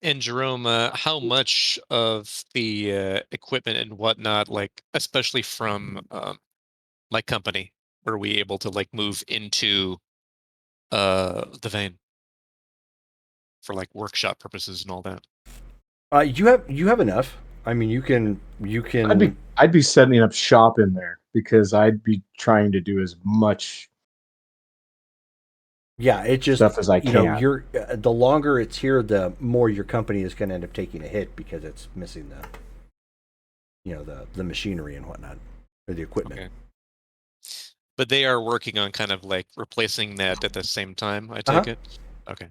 And Jerome, how much of the equipment and whatnot, like especially from my company, were we able to like move into the vein for like workshop purposes and all that? You have enough. I mean, you can. I'd be setting up shop in there because I'd be trying to do as much Yeah, it just stuff as I you know can. you're the longer it's here, the more your company is going to end up taking a hit because it's missing the machinery and whatnot or the equipment. Okay. But they are working on kind of like replacing that at the same time, I take it? Okay.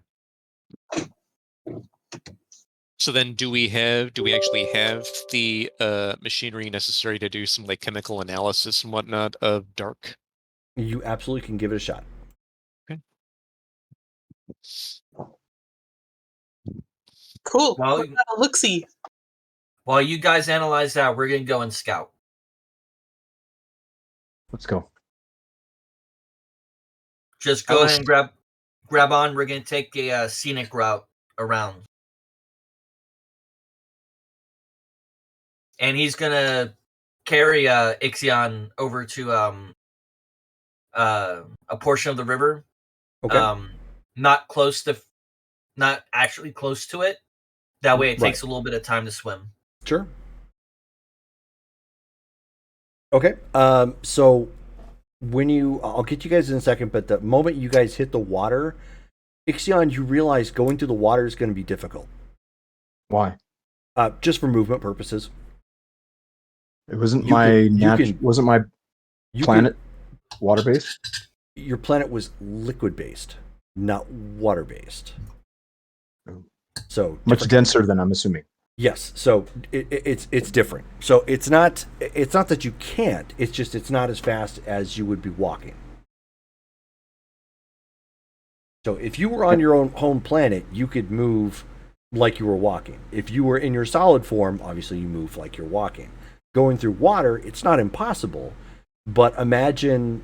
So then do we actually have the machinery necessary to do some like chemical analysis and whatnot of dark? You absolutely can give it a shot. Okay. Cool. Well, Let's have a look-see. While you guys analyze that, we're gonna go and scout. Let's go. Just I go will ahead and grab on. We're gonna take a scenic route around, and he's gonna carry Ixion over to a portion of the river. Okay. Not actually close to it. That way, it takes Right. a little bit of time to swim. Sure. Okay. So I'll get you guys in a second, but the moment you guys hit the water, Ixion, you realize going through the water is going to be difficult. Why? Just for movement purposes. It wasn't You wasn't my planet water based? Your planet was liquid based, not water based. So Much denser than I'm assuming. Yes, so it's different. So it's not that you can't. It's just it's not as fast as you would be walking. So if you were on your own home planet, you could move like you were walking. If you were in your solid form, obviously you move like you're walking. Going through water, it's not impossible, but imagine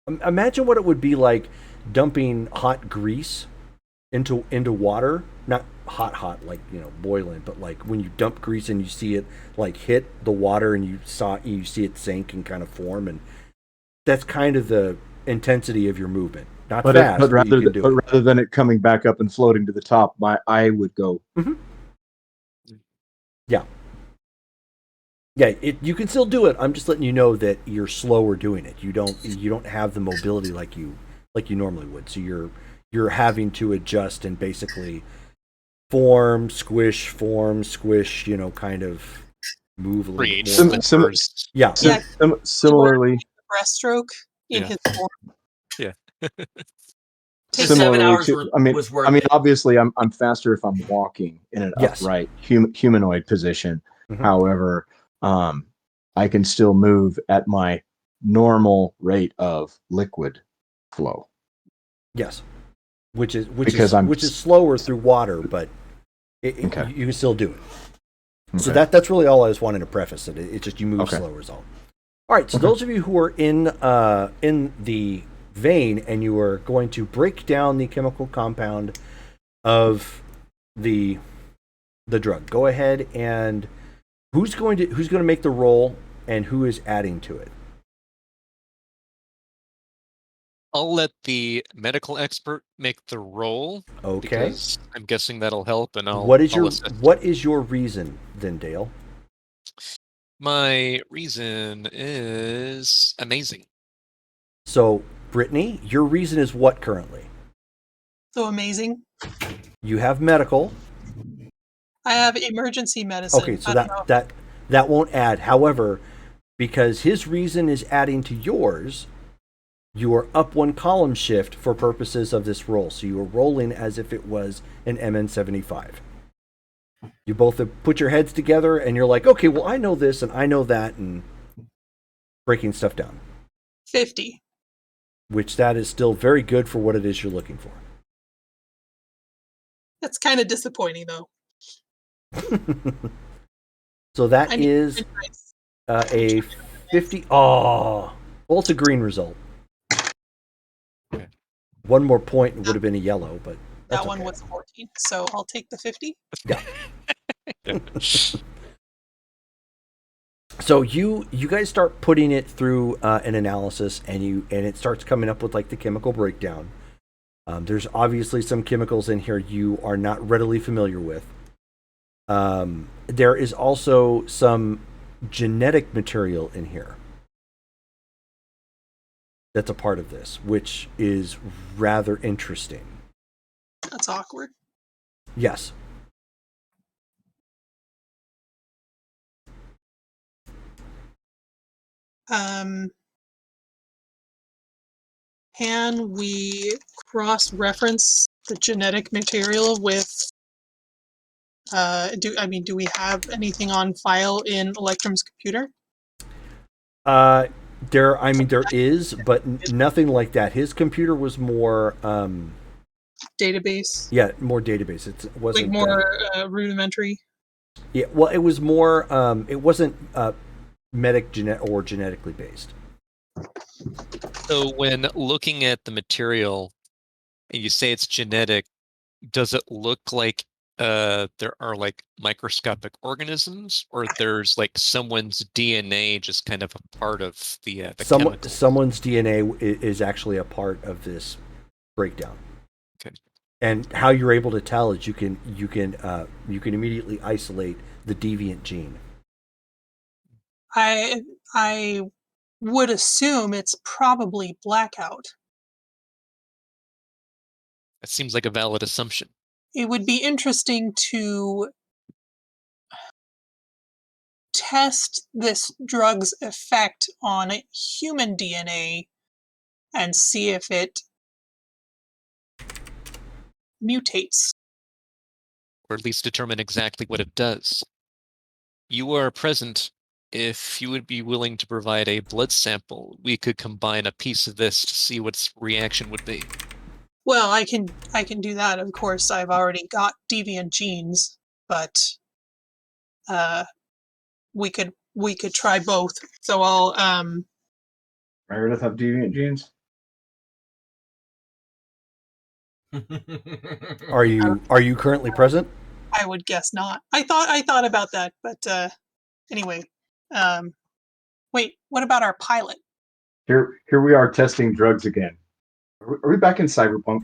imagine what it would be like dumping hot grease into water. Not hot like boiling, but like when you dump grease and you see it like hit the water and you see it sink and kind of form, and that's kind of the intensity of your movement. Not fast, but rather than it coming back up and floating to the top, my eye would go. Mm-hmm. Yeah, you can still do it. I'm just letting you know that you're slower doing it. You don't have the mobility like you normally would. So you're having to adjust and basically form, squish, kind of move a little bit more. Similarly, breaststroke in his form. Yeah. Similarly to, I mean, obviously, I'm faster if I'm walking in an upright humanoid position. Mm-hmm. However, I can still move at my normal rate of liquid flow. Yes, which is slower through water, but you can still do it. Okay. So that's really all I was wanting to preface it. It's just you move slower is all. All right. So those of you who are in the vein and you are going to break down the chemical compound of the drug, go ahead and who's going to make the roll and who is adding to it? I'll let the medical expert make the roll. Okay. Because I'm guessing that'll help, and I'll What is assist. your reason then, Dale? My reason is amazing. So, Brittany, your reason is what currently? So amazing. You have medical. I have emergency medicine. Okay, so I don't know. that won't add. However, because his reason is adding to yours, you are up one column shift for purposes of this roll. So you are rolling as if it was an MN75. You both have put your heads together and you're like, okay, well, I know this and I know that, and breaking stuff down. 50. Which that is still very good for what it is you're looking for. That's kind of disappointing, though. So that is a 50. Oh, well, it's a green result. One more point would have been a yellow, but that one was 14. So I'll take the 50. Yeah. So you guys start putting it through an analysis, and it starts coming up with like the chemical breakdown. There's obviously some chemicals in here you are not readily familiar with. There is also some genetic material in here that's a part of this, which is rather interesting. That's awkward. Yes. Can we cross-reference the genetic material with do we have anything on file in Electrum's computer? There is, but nothing like that. His computer was more Database? Yeah, more database. It wasn't Like more rudimentary? Yeah, well, it was more it wasn't genetically based. So when looking at the material, and you say it's genetic, does it look like there are like microscopic organisms, or there's like someone's DNA just kind of a part of the chemical? Someone's DNA is actually a part of this breakdown. Okay. And how you're able to tell is you can immediately isolate the deviant gene. I would assume it's probably blackout. That seems like a valid assumption. It would be interesting to test this drug's effect on human DNA and see if it mutates. Or at least determine exactly what it does. You are present. If you would be willing to provide a blood sample, we could combine a piece of this to see what its reaction would be. Well, I can do that. Of course, I've already got deviant genes, but we could try both. So I'll Meredith have deviant genes? Are you currently present? I would guess not. I thought about that, but anyway. Wait, what about our pilot? Here we are testing drugs again. Are we back in cyberpunk?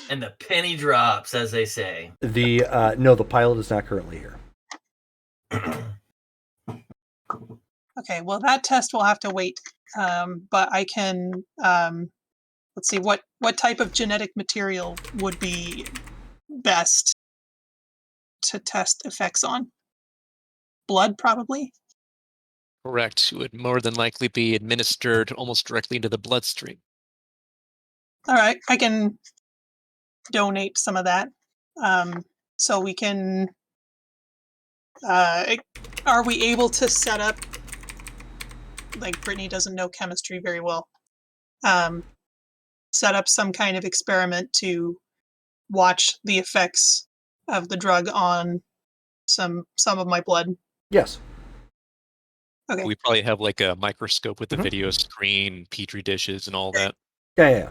And the penny drops, as they say. No, the pilot is not currently here. Okay, well that test will have to wait. But I can let's see what type of genetic material would be best to test effects on. Blood, probably. Correct. It would more than likely be administered almost directly into the bloodstream. All right, I can donate some of that. So we can. Are we able to set up? Like Brittany doesn't know chemistry very well. Set up some kind of experiment to watch the effects of the drug on some of my blood. Yes. Okay. We probably have like a microscope with a video screen, petri dishes, and all that. Yeah.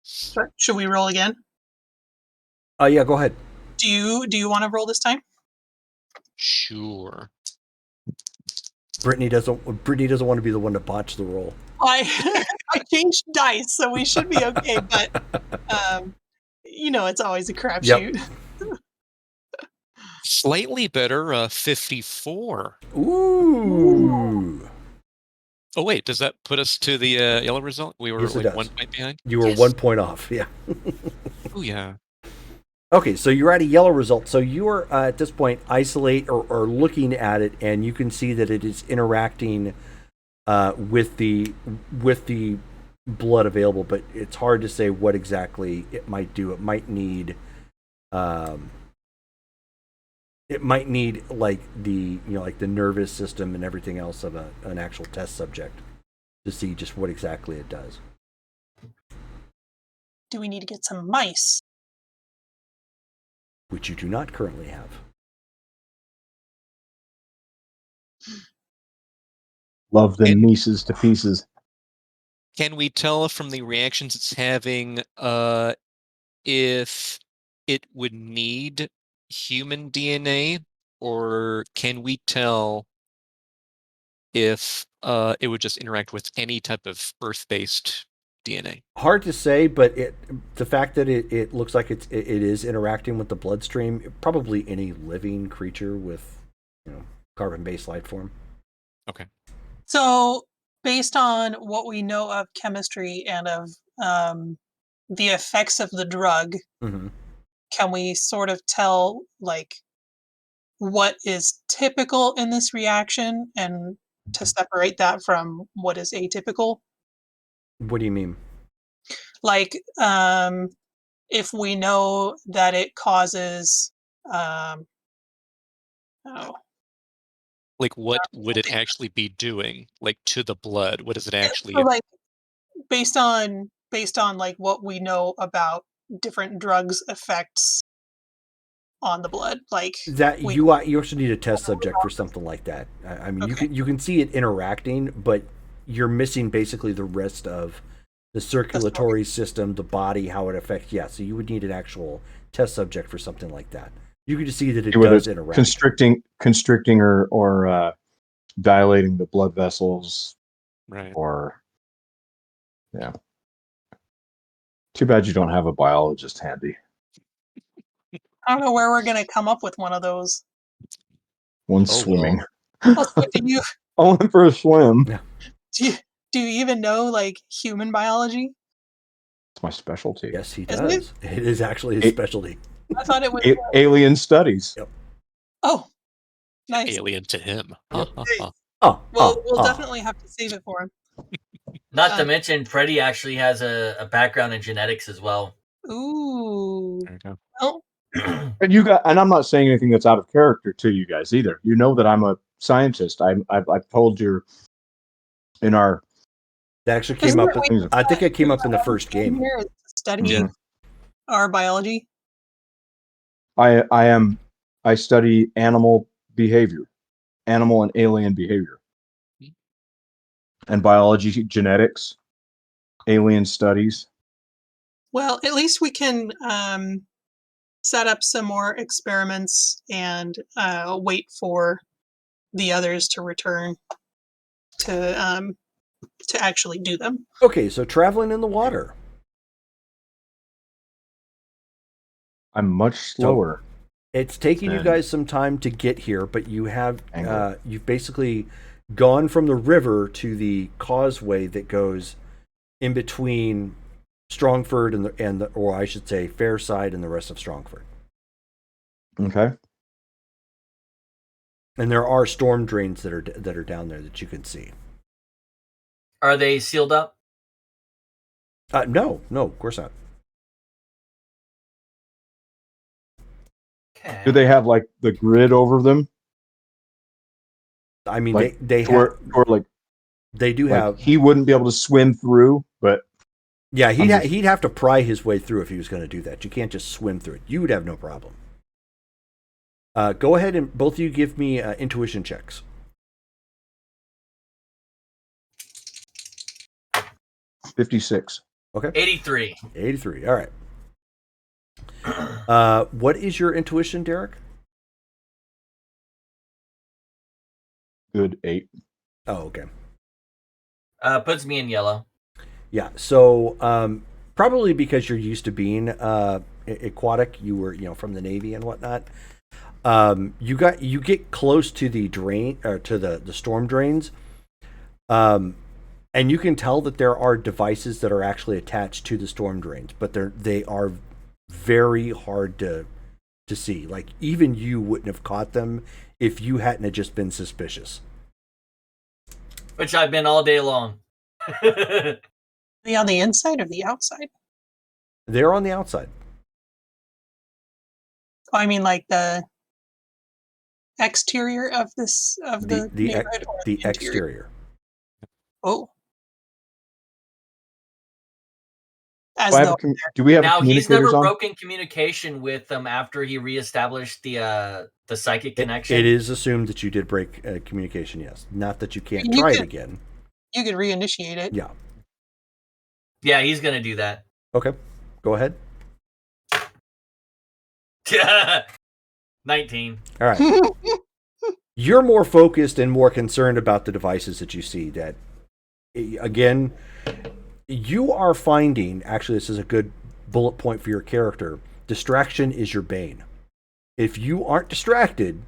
Should we roll again? Yeah, go ahead. Do you want to roll this time? Sure. Brittany doesn't want to be the one to botch the roll. I I changed dice, so we should be okay. But it's always a crapshoot. Slightly better, 54. Ooh. Oh wait, does that put us to the yellow result? We were Yes, it like does. 1 point behind. You were 1 point off. Yeah. Oh yeah. Okay, so you're at a yellow result. So you are at this point isolate or looking at it, and you can see that it is interacting with the blood available, but it's hard to say what exactly it might do. It might need like the like the nervous system and everything else of an actual test subject to see just what exactly it does. Do we need to get some mice? Which you do not currently have. Love them nieces to pieces. Can we tell from the reactions it's having if it would need human DNA, or can we tell if it would just interact with any type of Earth-based DNA? Hard to say, but the fact that it looks like it is interacting with the bloodstream, probably any living creature with carbon-based life form. Okay. So, based on what we know of chemistry and of the effects of the drug, Mm-hmm. can we sort of tell like what is typical in this reaction and to separate that from what is atypical? What do you mean? Like, if we know that it causes, oh, Like, what would it actually be doing? Like, to the blood? What is it actually? so like based on like what we know about different drugs' effects on the blood, like That we you also need a test subject for something like that. I mean, Okay. you can see it interacting, but you're missing basically the rest of the circulatory system, the body, how it affects. Yeah, so you would need an actual test subject for something like that. You can just see that it does interact. Constricting or dilating the blood vessels, Right. or yeah. Too bad you don't have a biologist handy. I don't know where we're gonna come up with one of those. One Oh, swimming. Also, do you I went for a swim. Yeah. do you even know like human biology? It's my specialty. Yes, he Isn't does. It is actually his specialty. I thought it was. Alien studies. Yep. Oh, nice. alien to him. Yep. Nice. Oh, We'll definitely have to save it for him. Not to mention, Freddie actually has a background in genetics as well. Ooh. There you go. Oh, And I'm not saying anything that's out of character to you guys either. You know that I'm a scientist. I've told you in our. that actually came up. I think it came up in the first game. Here is studying Yeah. our biology. I study animal behavior, animal and alien behavior, and biology, genetics, alien studies. Well, at least we can set up some more experiments and wait for the others to return to actually do them. Okay, so traveling in the water. I'm much slower. It's taking you guys some time to get here, but you have you've basically gone from the river to the causeway that goes in between Strongford and the or I should say Fairside and the rest of Strongford. Okay. And there are storm drains that are down there that you can see. Are they sealed up? No, of course not. Okay. Do they have like the grid over them? I mean, Like, they or like they do like have. he wouldn't be able to swim through, but Yeah, he'd have to pry his way through if he was going to do that. You can't just swim through it. You would have no problem. Go ahead and both of you give me intuition checks. 56. Okay. 83. 83. All right. What is your intuition, Derek? Good 8. Oh, okay. Puts me in yellow. Yeah. So probably because you're used to being aquatic, you were from the Navy and whatnot. You get close to the drain or to the storm drains, and you can tell that there are devices that are actually attached to the storm drains, but they are very hard to see. Like even you wouldn't have caught them if you hadn't have just been suspicious. Which I've been all day long. Are they on the inside or the outside? They're on the outside. Oh, I mean, like the exterior of the neighborhood or The interior? exterior. Oh. Do, As I have though do we have Now he's communicators never on? broken communication with them after he reestablished the psychic connection. It is assumed that you did break communication. Yes, not that you can't You try could- it again. you could reinitiate it. Yeah. Yeah, he's gonna do that. Okay. Go ahead. 19. All right. You're more focused and more concerned about the devices that you see. That, again, you are finding, actually, this is a good bullet point for your character. Distraction is your bane. If you aren't distracted,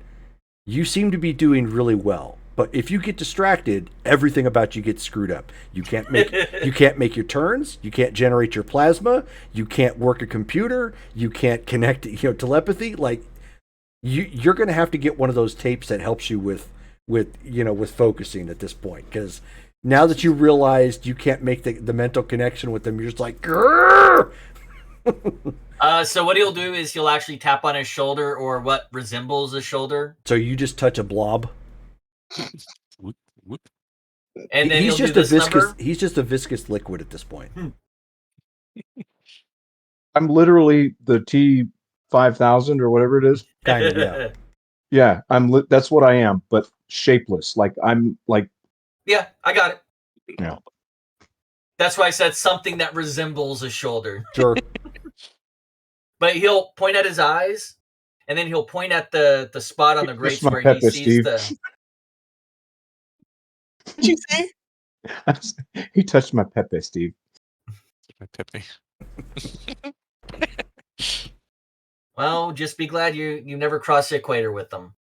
you seem to be doing really well. But if you get distracted, everything about you gets screwed up. You can't make your turns. You can't generate your plasma. You can't work a computer. You can't connect, telepathy. Like you're going to have to get one of those tapes that helps you with focusing at this point, because now that you realized you can't make the mental connection with them, you're just like, grrr! So what he'll do is he'll actually tap on his shoulder, or what resembles a shoulder. So you just touch a blob. Whoop, whoop. And then he's he'll just do a this viscous. number. He's just a viscous liquid at this point. I'm literally the T5000 or whatever it is. Kind of, yeah. Yeah, that's what I am, but shapeless. Like I'm like. Yeah, I got it. Yeah. That's why I said something that resembles a shoulder. Sure. But he'll point at his eyes, and then he'll point at the spot on the grates my where Pepe, he sees Steve. the. What'd you say? He touched my Pepe, Steve. My Pepe. Well, just be glad you never cross the equator with them.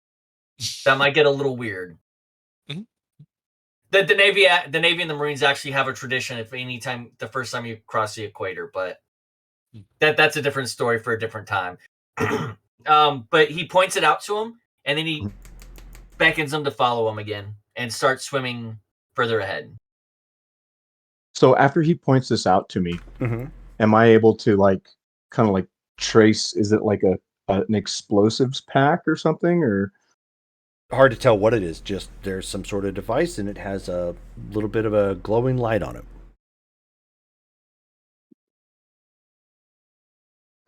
That might get a little weird. Mhm. The Navy and the Marines actually have a tradition. If the first time you cross the equator, but that's a different story for a different time. But he points it out to him, and then he beckons him to follow him again and start swimming further ahead. So after he points this out to me, am I able to kind of trace? Is it like an explosives pack or something, or? Hard to tell what it is. Just there's some sort of device, and it has a little bit of a glowing light on it.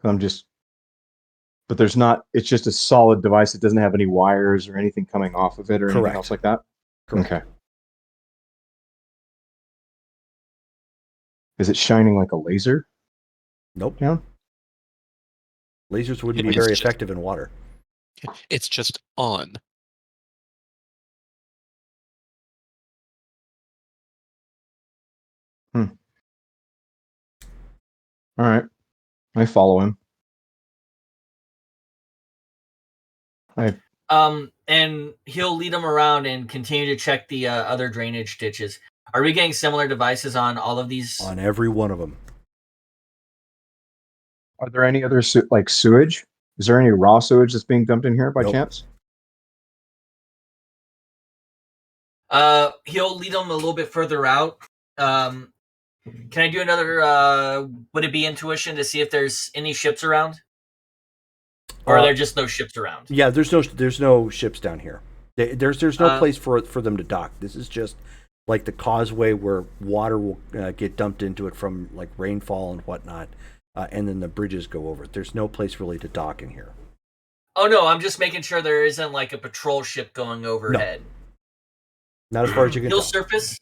But there's not. It's just a solid device. It doesn't have any wires or anything coming off of it or anything else like that. Correct. Okay. Is it shining like a laser? Nope. Yeah. Lasers wouldn't be It's very just- effective in water. It's just on. All right. I follow him. And he'll lead them around and continue to check the other drainage ditches. Are we getting similar devices on all of these? On every one of them. Are there any other sewage? Is there any raw sewage that's being dumped in here by Nope. chance? He'll lead them a little bit further out. Can I do another? Would it be intuition to see if there's any ships around, or are there just no ships around? Yeah, there's no ships down here. There's no place for them to dock. This is just like the causeway where water will get dumped into it from like rainfall and whatnot, and then the bridges go over it. There's no place really to dock in here. Oh no, I'm just making sure there isn't like a patrol ship going overhead. Not as far as you can He'll tell. surface.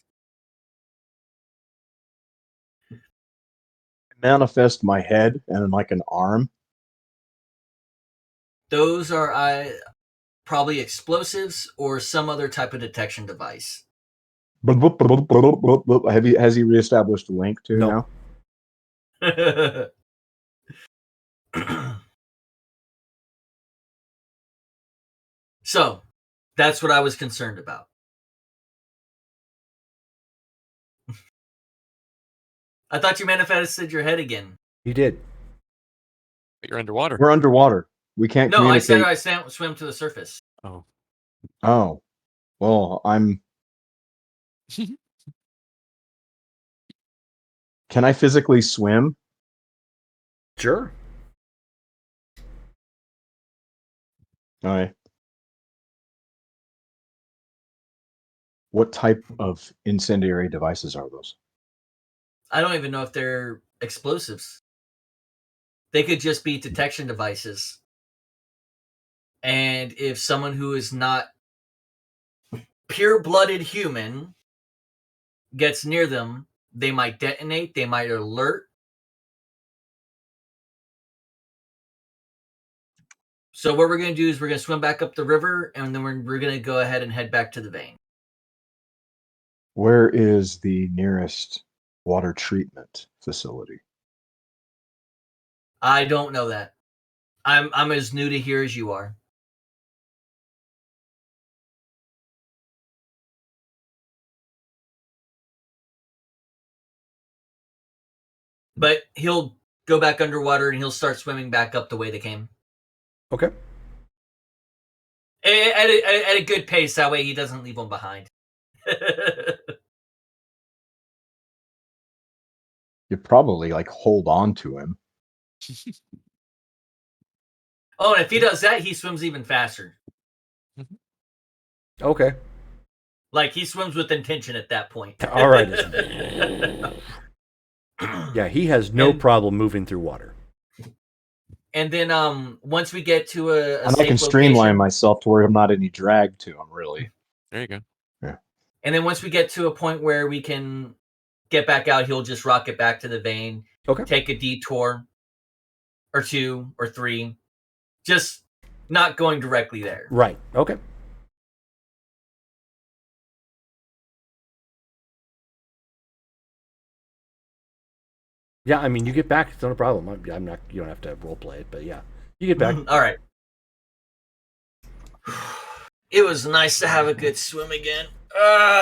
Manifest my head and like an arm. Those are probably explosives or some other type of detection device. Has he reestablished Link too No. now? So, that's what I was concerned about. I thought you manifested your head again. You did. But you're underwater. We're underwater. We can't No, I communicate. said I swim to the surface. Oh. Oh, well, I'm. Can I physically swim? Sure. All right. What type of incendiary devices are those? I don't even know if they're explosives. They could just be detection devices. And if someone who is not pure-blooded human gets near them, they might detonate, they might alert. So what we're going to do is we're going to swim back up the river, and then we're going to go ahead and head back to the vein. Where is the nearest water treatment facility? I don't know that. I'm as new to here as you are. But he'll go back underwater and he'll start swimming back up the way they came. Okay. At a good pace, that way he doesn't leave them behind. You probably like hold on to him. Oh, and if he does that, he swims even faster. Okay. Like he swims with intention at that point. All right. Yeah, he has no problem moving through water. And then once we get to a And safe I can streamline location, myself to where I'm not any drag to him, really. There you go. Yeah. and then once we get to a point where we can get back out, he'll just rocket back to the vein. Okay. Take a detour or 2 or 3. Just not going directly there. Right. Okay. Yeah, I mean, you get back. It's not a problem. I'm not. You don't have to role play it, but yeah, you get back. All right. It was nice to have a good swim again.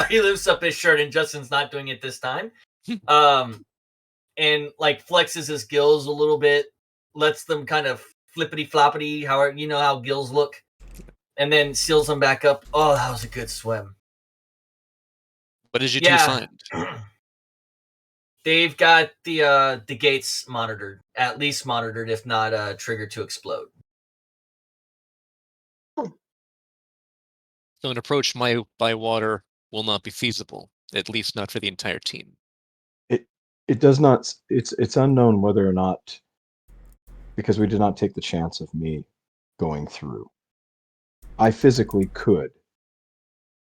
He lifts up his shirt, and Justin's not doing it this time. And like flexes his gills a little bit, lets them kind of flippity floppity, how you know how gills look, and then seals them back up. Oh, that was a good swim. What did you two find? They've got the gates monitored, at least monitored, if not triggered to explode. So an approach by water will not be feasible, at least not for the entire team. It does not. It's unknown whether or not, because we did not take the chance of me going through. I physically could,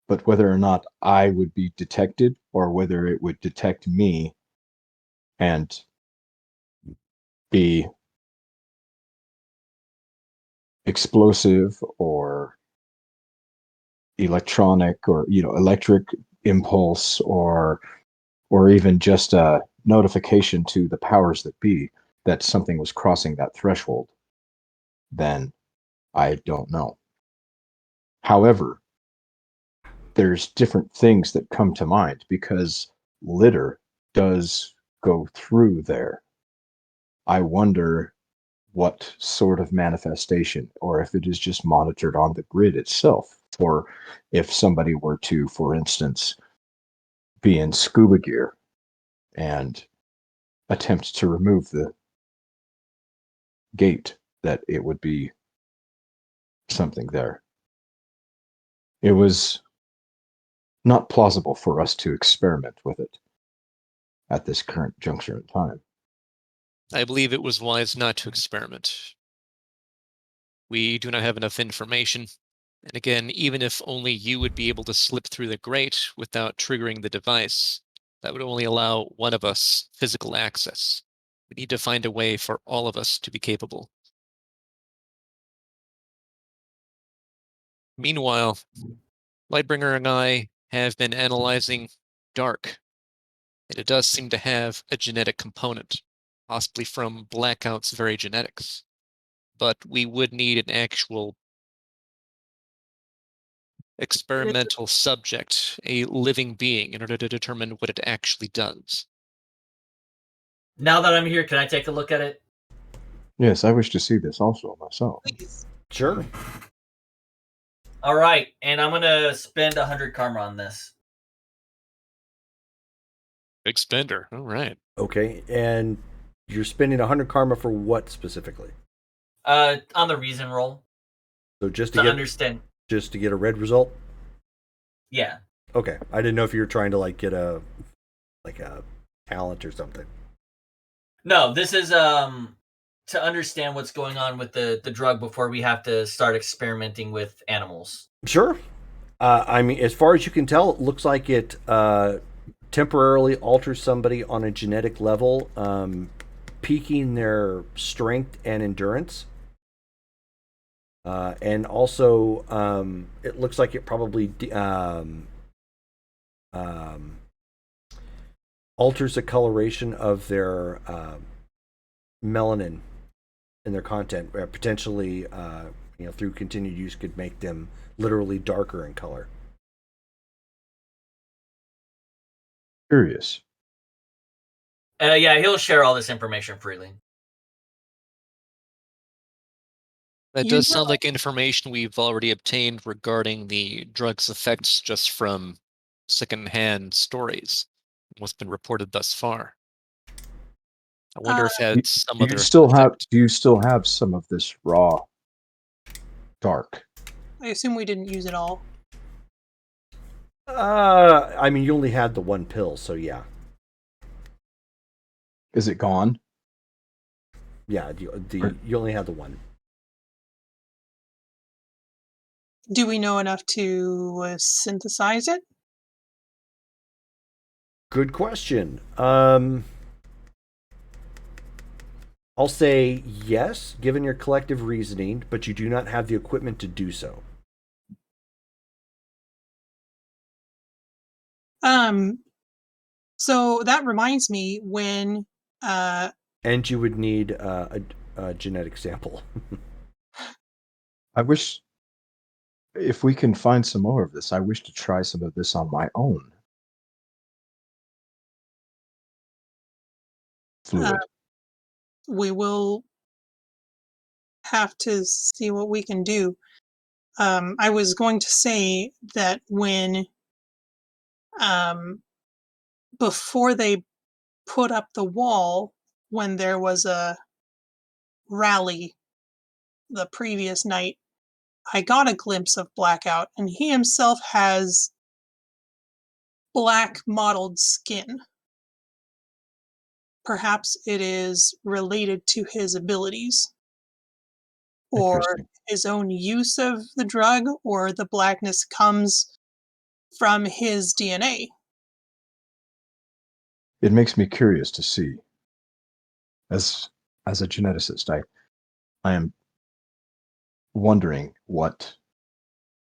but whether or not I would be detected or whether it would detect me and be explosive or electronic or electric impulse or even just a notification to the powers that be that something was crossing that threshold, then I don't know. However, there's different things that come to mind because litter does go through there. I wonder what sort of manifestation, or if it is just monitored on the grid itself, or if somebody were to, for instance, be in scuba gear and attempt to remove the gate, that it would be something there. It was not plausible for us to experiment with it at this current juncture in time. I believe it was wise not to experiment. We do not have enough information. And again, even if only you would be able to slip through the grate without triggering the device, that would only allow one of us physical access. We need to find a way for all of us to be capable. Meanwhile, Lightbringer and I have been analyzing dark, and it does seem to have a genetic component, possibly from Blackout's very genetics. But we would need an actual experimental subject, a living being, in order to determine what it actually does. Now that I'm here, can I take a look at it? Yes, I wish to see this also myself. Please. Sure. All right, and I'm gonna spend 100 karma on this. Big spender. All right. Okay, and you're spending 100 karma for what specifically? On the reason roll So just to understand. just to get a red result? Yeah. Okay, I didn't know if you were trying to like get a talent or something. No, this is to understand what's going on with the drug before we have to start experimenting with animals. Sure. I mean, as far as you can tell, it looks like it temporarily alters somebody on a genetic level, peaking their strength and endurance. And also, it looks like it probably alters the coloration of their melanin in their content. Potentially, through continued use, could make them literally darker in color. Curious. Yeah, he'll share all this information freely. That You does know- sound like information we've already obtained regarding the drug's effects just from secondhand stories, what's been reported thus far. I wonder if Do that's some do other you still have effect. do you still have some of this raw dark? I assume we didn't use it all. I mean, you only had the one pill, so yeah. Is it gone? Yeah, you only had the one. Do we know enough to synthesize it? Good question. I'll say yes, given your collective reasoning, but you do not have the equipment to do so. So that reminds me when And you would need a genetic sample. I wish if we can find some more of this, I wish to try some of this on my own fluid. we will have to see what we can do. I was going to say that when before they put up the wall, when there was a rally the previous night, I got a glimpse of Blackout, and he himself has black mottled skin. Perhaps it is related to his abilities, or Interesting. his own use of the drug, or the blackness comes from his DNA. It makes me curious to see. As a geneticist, I am wondering what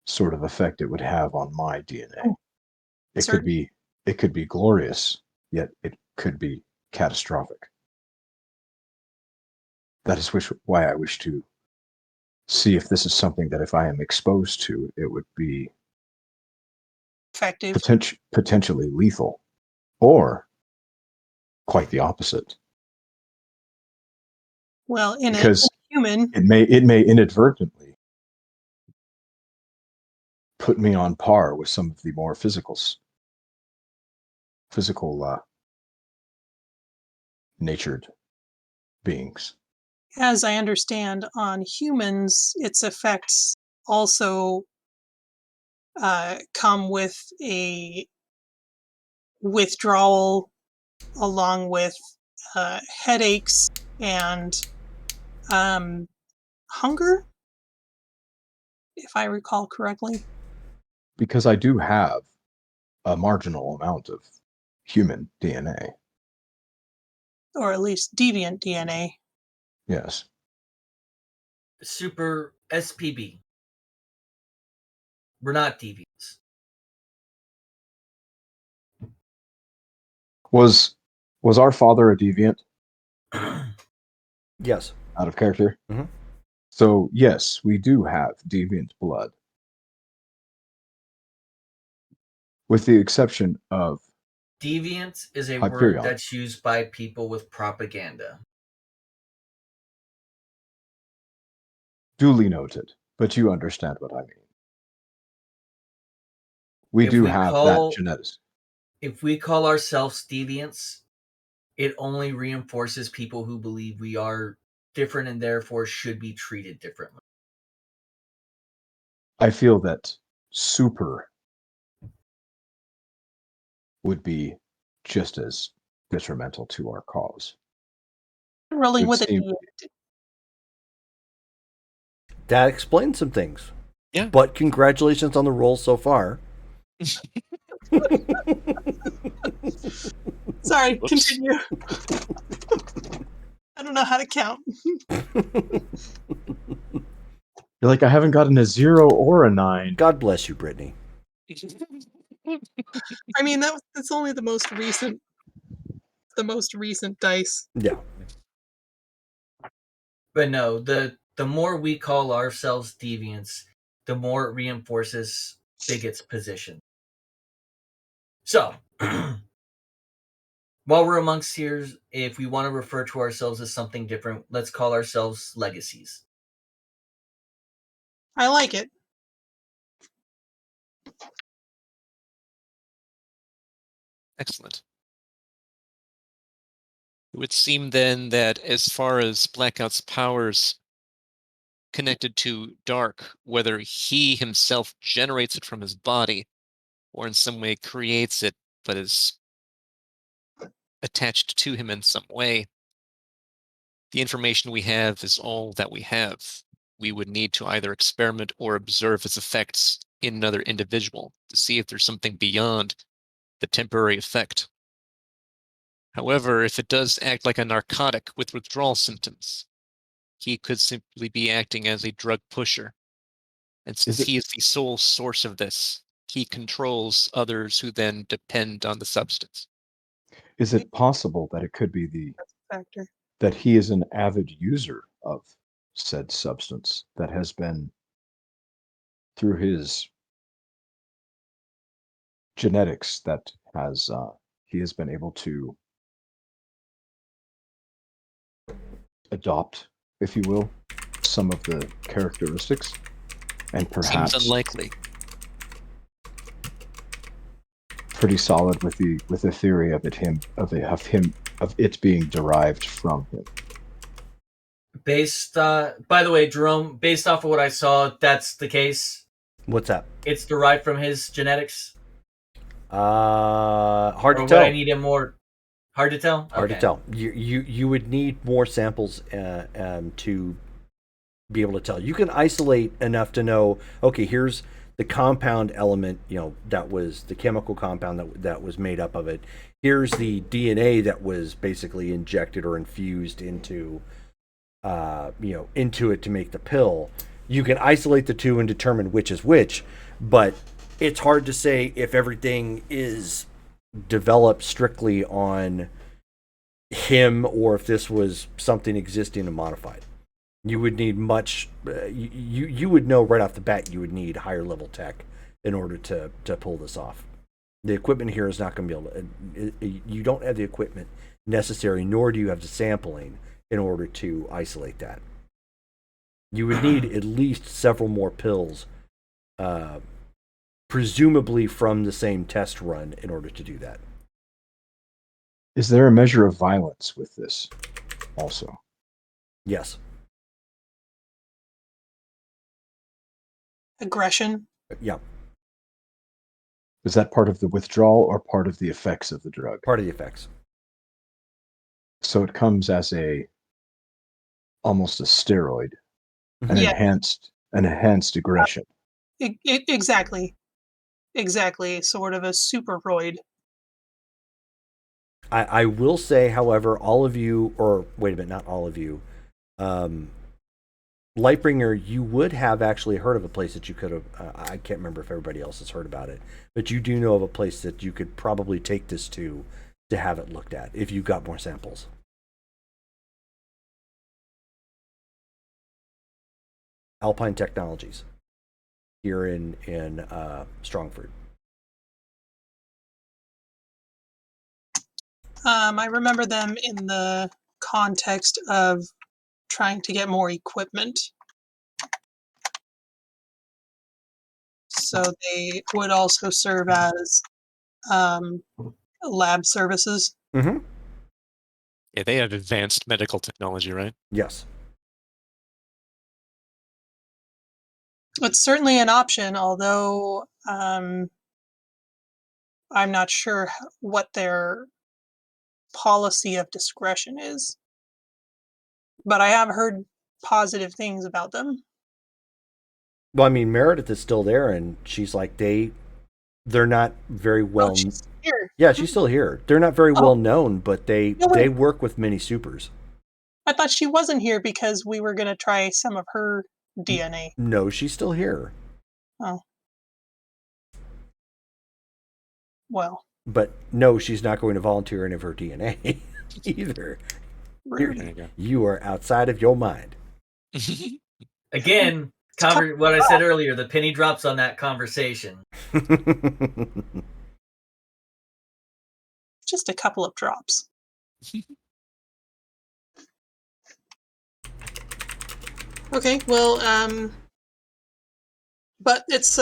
sort of effect it would have on my DNA. Oh, It Sir, could be glorious, yet it could be catastrophic. That is why I wish to see if this is something that if I am exposed to, it would be effective. potentially lethal, or quite the opposite. Well, in a Because human, it may inadvertently put me on par with some of the more physical natured beings. as I understand, on humans, its effects also come with a withdrawal along with headaches and hunger, if I recall correctly. Because I do have a marginal amount of human DNA. Or at least deviant DNA. Yes. Super SPB. We're not deviants. Was our father a deviant Yes. out of character? Mhm. So yes, we do have deviant blood, with the exception of Deviant is a word Hyperion. that's used by people with propaganda. Duly noted, but you understand what I mean. We If do we have that call genetics. if we call ourselves deviants, it only reinforces people who believe we are different and therefore should be treated differently. I feel that super would be just as detrimental to our cause. It Rolling would with it. seem That explains some things. Yeah. But congratulations on the roll so far. Sorry, Whoops. continue. I don't know how to count. you're like, I haven't gotten a 0 or a 9. God bless you, Brittany. I mean, that's only the most recent dice. Yeah. But no, the more we call ourselves deviants, the more it reinforces Bigot's position. So, while we're amongst here, if we want to refer to ourselves as something different, let's call ourselves legacies. I like it. Excellent. It would seem then that as far as Blackout's powers connected to dark, whether he himself generates it from his body or in some way creates it, but is attached to him in some way, the information we have is all that we have. We would need to either experiment or observe its effects in another individual to see if there's something beyond the temporary effect. However, if it does act like a narcotic with withdrawal symptoms, he could simply be acting as a drug pusher. And since he is the sole source of this, he controls others who then depend on the substance. Is it possible that it could be Factor. that he is an avid user of said substance that has been through his genetics that has he has been able to adopt, if you will, some of the characteristics, and perhaps Seems unlikely. pretty solid with the theory of it being derived from him. By the way, Jerome, based off of what I saw, that's the case. What's that? It's derived from his genetics. Hard Or to would tell. I need him more? Hard to tell. Hard to Okay. tell. You would need more samples to be able to tell. You can isolate enough to know. Okay, here's the compound element. That was the chemical compound that was made up of it. Here's the DNA that was basically injected or infused into into it to make the pill. You can isolate the two and determine which is which, but it's hard to say if everything is developed strictly on him or if this was something existing and modified. You would need much. You would know right off the bat. You would need higher level tech in order to pull this off. The equipment here is not going to be able to. You don't have the equipment necessary, nor do you have the sampling in order to isolate that. You would need at least several more pills, presumably from the same test run, in order to do that. Is there a measure of violence with this also? Yes. Aggression. Yeah. Is that part of the withdrawal or part of the effects of the drug? Part of the effects. So it comes as almost a steroid, an Yeah. enhanced aggression. Exactly. Sort of a superroid. I will say, however, all of you, or wait a minute, not all of you, Lightbringer, you would have actually heard of a place that you could have, I can't remember if everybody else has heard about it, but you do know of a place that you could probably take this to to have it looked at if you've got more samples. Alpine Technologies here in Strongford. I remember them in the context of trying to get more equipment. So they would also serve as lab services. Mm-hmm. Yeah, they have advanced medical technology, right? Yes. It's certainly an option, although I'm not sure what their policy of discretion is. But I have heard positive things about them. Well, I mean, Meredith is still there, and she's like, they're not very well. Oh, she's here. Yeah, she's still here. They're not very well Oh. known, but they No way. work with many supers. I thought she wasn't here because we were going to try some of her DNA. No, she's still here. Oh. Well, But no, she's not going to volunteer any of her DNA either. rude. There you go. You are outside of your mind. Again, what I said earlier, the penny drops on that conversation. Just a couple of drops. Okay, well, but it's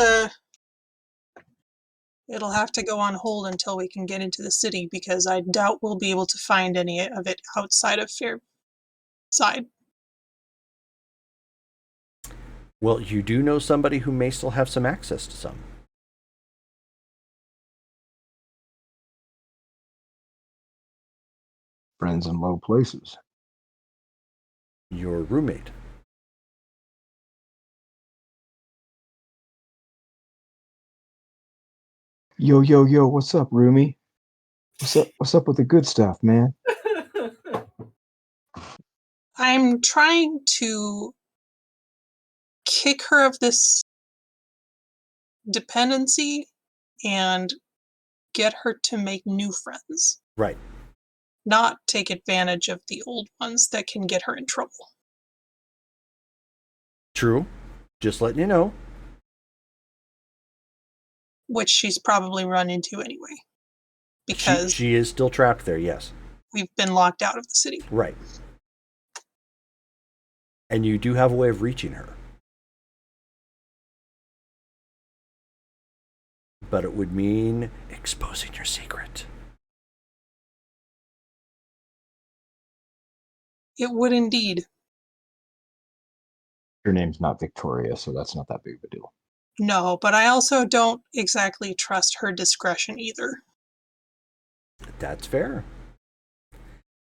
it'll have to go on hold until we can get into the city because I doubt we'll be able to find any of it outside of Fairside. Well, you do know somebody who may still have some access to some. Friends in low places. Your roommate. Yo, yo, yo, what's up, roomie? What's up with the good stuff, man? I'm trying to kick her of this dependency and get her to make new friends. Right. Not take advantage of the old ones that can get her in trouble. True. Just letting you know. Which she's probably run into anyway. Because She is still trapped there, yes. we've been locked out of the city. Right. And you do have a way of reaching her. But it would mean exposing your secret. It would indeed. Your name's not Victoria, so that's not that big of a deal. No, but I also don't exactly trust her discretion either. That's fair.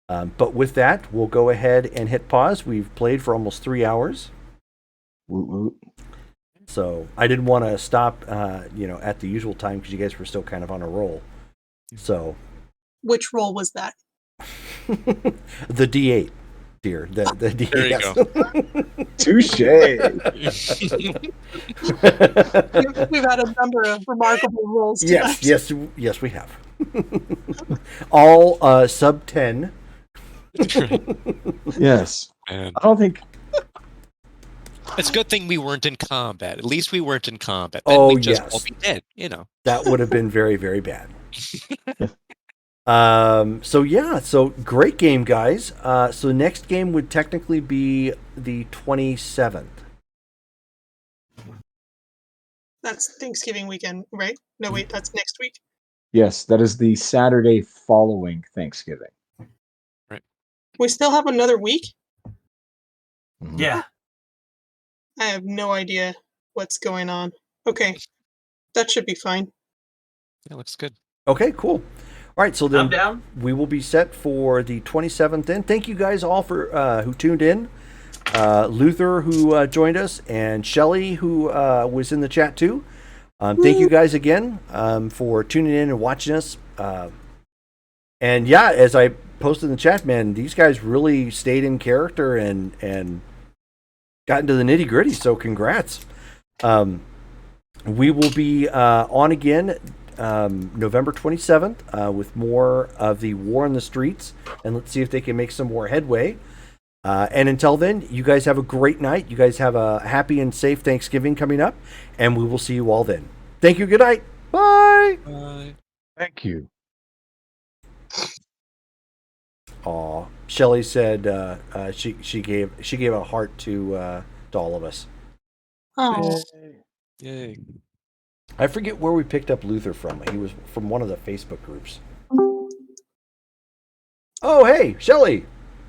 But with that, we'll go ahead and hit pause. We've played for almost 3 hours. Woot woot. So I didn't want to stop, at the usual time because you guys were still kind of on a roll. So Which role was that? the D8, dear. The D8. There you go. Touche. We've had a number of remarkable roles tonight. Yes, we have. All sub 10. Yes. Man. I don't think. It's a good thing we weren't in combat. At least we weren't in combat. Oh, Then we'd just yes. all be dead, you know. That would have been very, very bad. So great game, guys. So next game would technically be the 27th. That's Thanksgiving weekend, right? No, wait, that's next week. Yes, that is the Saturday following Thanksgiving. We still have another week? Mhm. Yeah. I have no idea what's going on. Okay, that should be fine. That looks good. Okay, cool. All right, so I'm then down. we will be set for the 27th. Then thank you guys all for who tuned in. Luther, who joined us, and Shelly, who was in the chat too. Thank you guys again for tuning in and watching us. And yeah, as I posted in the chat, man, these guys really stayed in character and got into the nitty gritty. So congrats. We will be on again November 27th with more of the War in the Streets, and let's see if they can make some more headway. And until then, you guys have a great night. You guys have a happy and safe Thanksgiving coming up, and we will see you all then. Thank you. Good night. Bye. Thank you. Aw, Shelly said she gave a heart to all of us. Oh, Yay. I forget where we picked up Luther from. He was from one of the Facebook groups. Oh, hey, Shelly.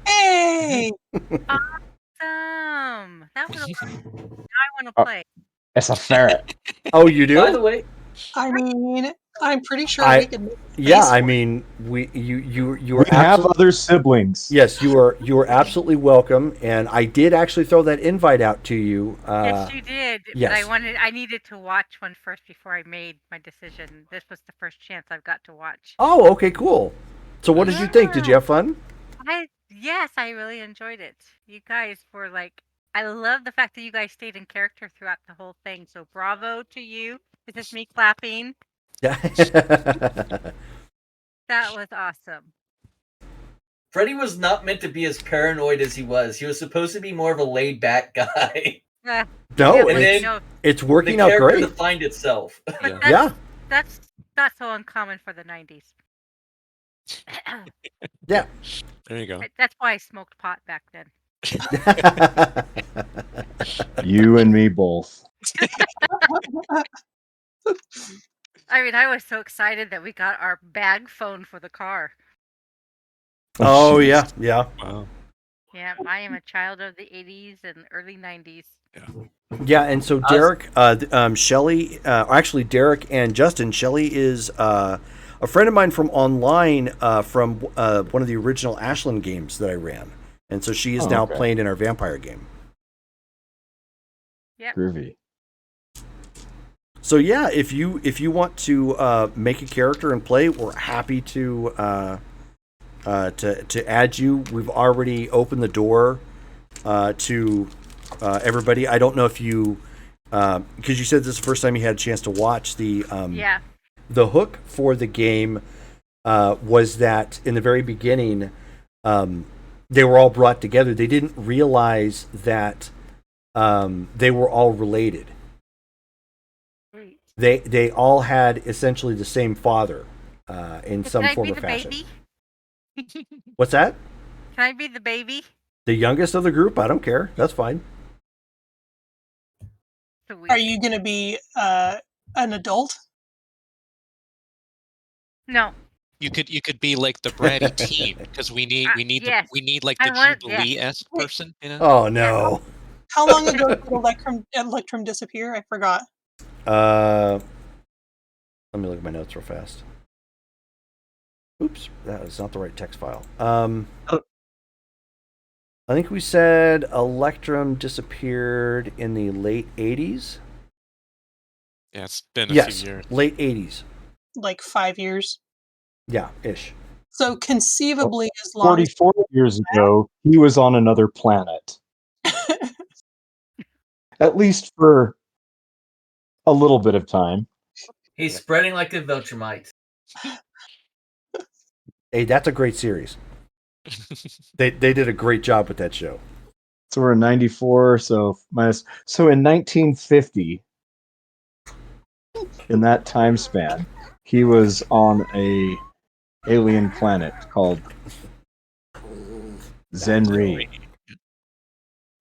hey! Awesome. That was a now I want to play. It's a ferret. Oh, you do? By the way, I mean, I'm pretty sure I- we could. Make Yeah, space I for it. mean, you We were have absolutely, other siblings. yes, you are absolutely welcome, and I did actually throw that invite out to you. Yes, you did. yes. But I needed to watch one first before I made my decision. This was the first chance I've got to watch. Oh, okay, cool. So, what did you think? Did you have fun? Yes, I really enjoyed it. You guys were like, I love the fact that you guys stayed in character throughout the whole thing. So bravo to you. This is me clapping. Yeah. That was awesome. Freddy was not meant to be as paranoid as he was. He was supposed to be more of a laid back guy. Uh, No, yeah, and but, then you know, it's The working out character great. defined itself. but Yeah. that's not so uncommon for the 90s. Yeah. There you go. That's why I smoked pot back then. You and me both. I mean, I was so excited that we got our bag phone for the car. Oh, jeez. yeah, yeah. Wow. Yeah, I am a child of the 80s and early 90s. Yeah, and so Derek, Shelly, actually Derek and Justin, Shelly is a friend of mine from online from one of the original Ashland games that I ran. And so she is Oh, now okay. playing in our vampire game. Yep. Groovy. So yeah, if you want to make a character and play, we're happy to add you. We've already opened the door to everybody. I don't know if you because you said this is the first time you had a chance to watch the Yeah. the hook for the game was that in the very beginning they were all brought together. They didn't realize that they were all related. Great. They all had essentially the same father in some Can I form be or the fashion. baby? What's that? Can I be the baby? The youngest of the group? I don't care. That's fine. Sweet. Are you going to be an adult? No. You could be like the bratty teen because we need yes. we need like I the want- Jubilee-esque person, you know? Oh no. How long ago did Electrum disappear? I forgot. Let me look at my notes real fast. Oops, that is not the right text file. I think we said Electrum disappeared in the late 80s. Yeah, it's been a Yes, few years. late 80s. Like 5 years. Yeah, ish. So conceivably, as long as 44 years ago, he was on another planet. At least for a little bit of time. He's spreading like a Viltrumite. Hey, that's a great series. They did a great job with that show. So we're in 94, so in 1950, in that time span, he was on a alien planet called Zenri.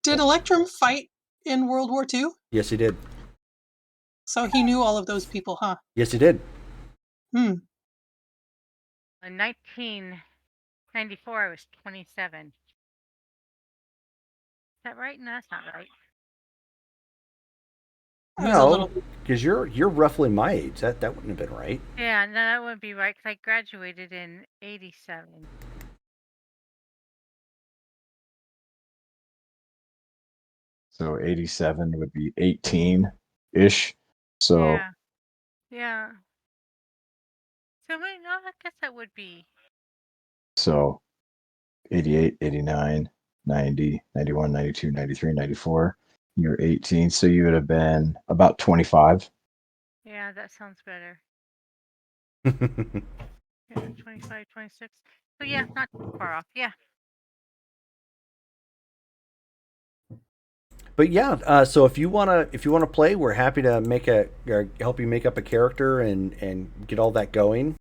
did Electrum fight in World War II? Yes, he did. So he knew all of those people, huh? Yes, he did. Hmm. In 1994, I was 27. Is that right? No, that's not right. I was a little. No, because you're roughly my age. That wouldn't have been right. Yeah, no, that wouldn't be right because I graduated in 87. So 87 would be 18-ish. So Yeah. Yeah. So wait, no, I guess that would be. so 88, 89, 90, 91, 92, 93, 94. You're 18, so you would have been about 25. Yeah, that sounds better. Yeah, 25, 26. So yeah, not too far off. Yeah. But yeah, so if you wanna play, we're happy to make or help you make up a character and get all that going.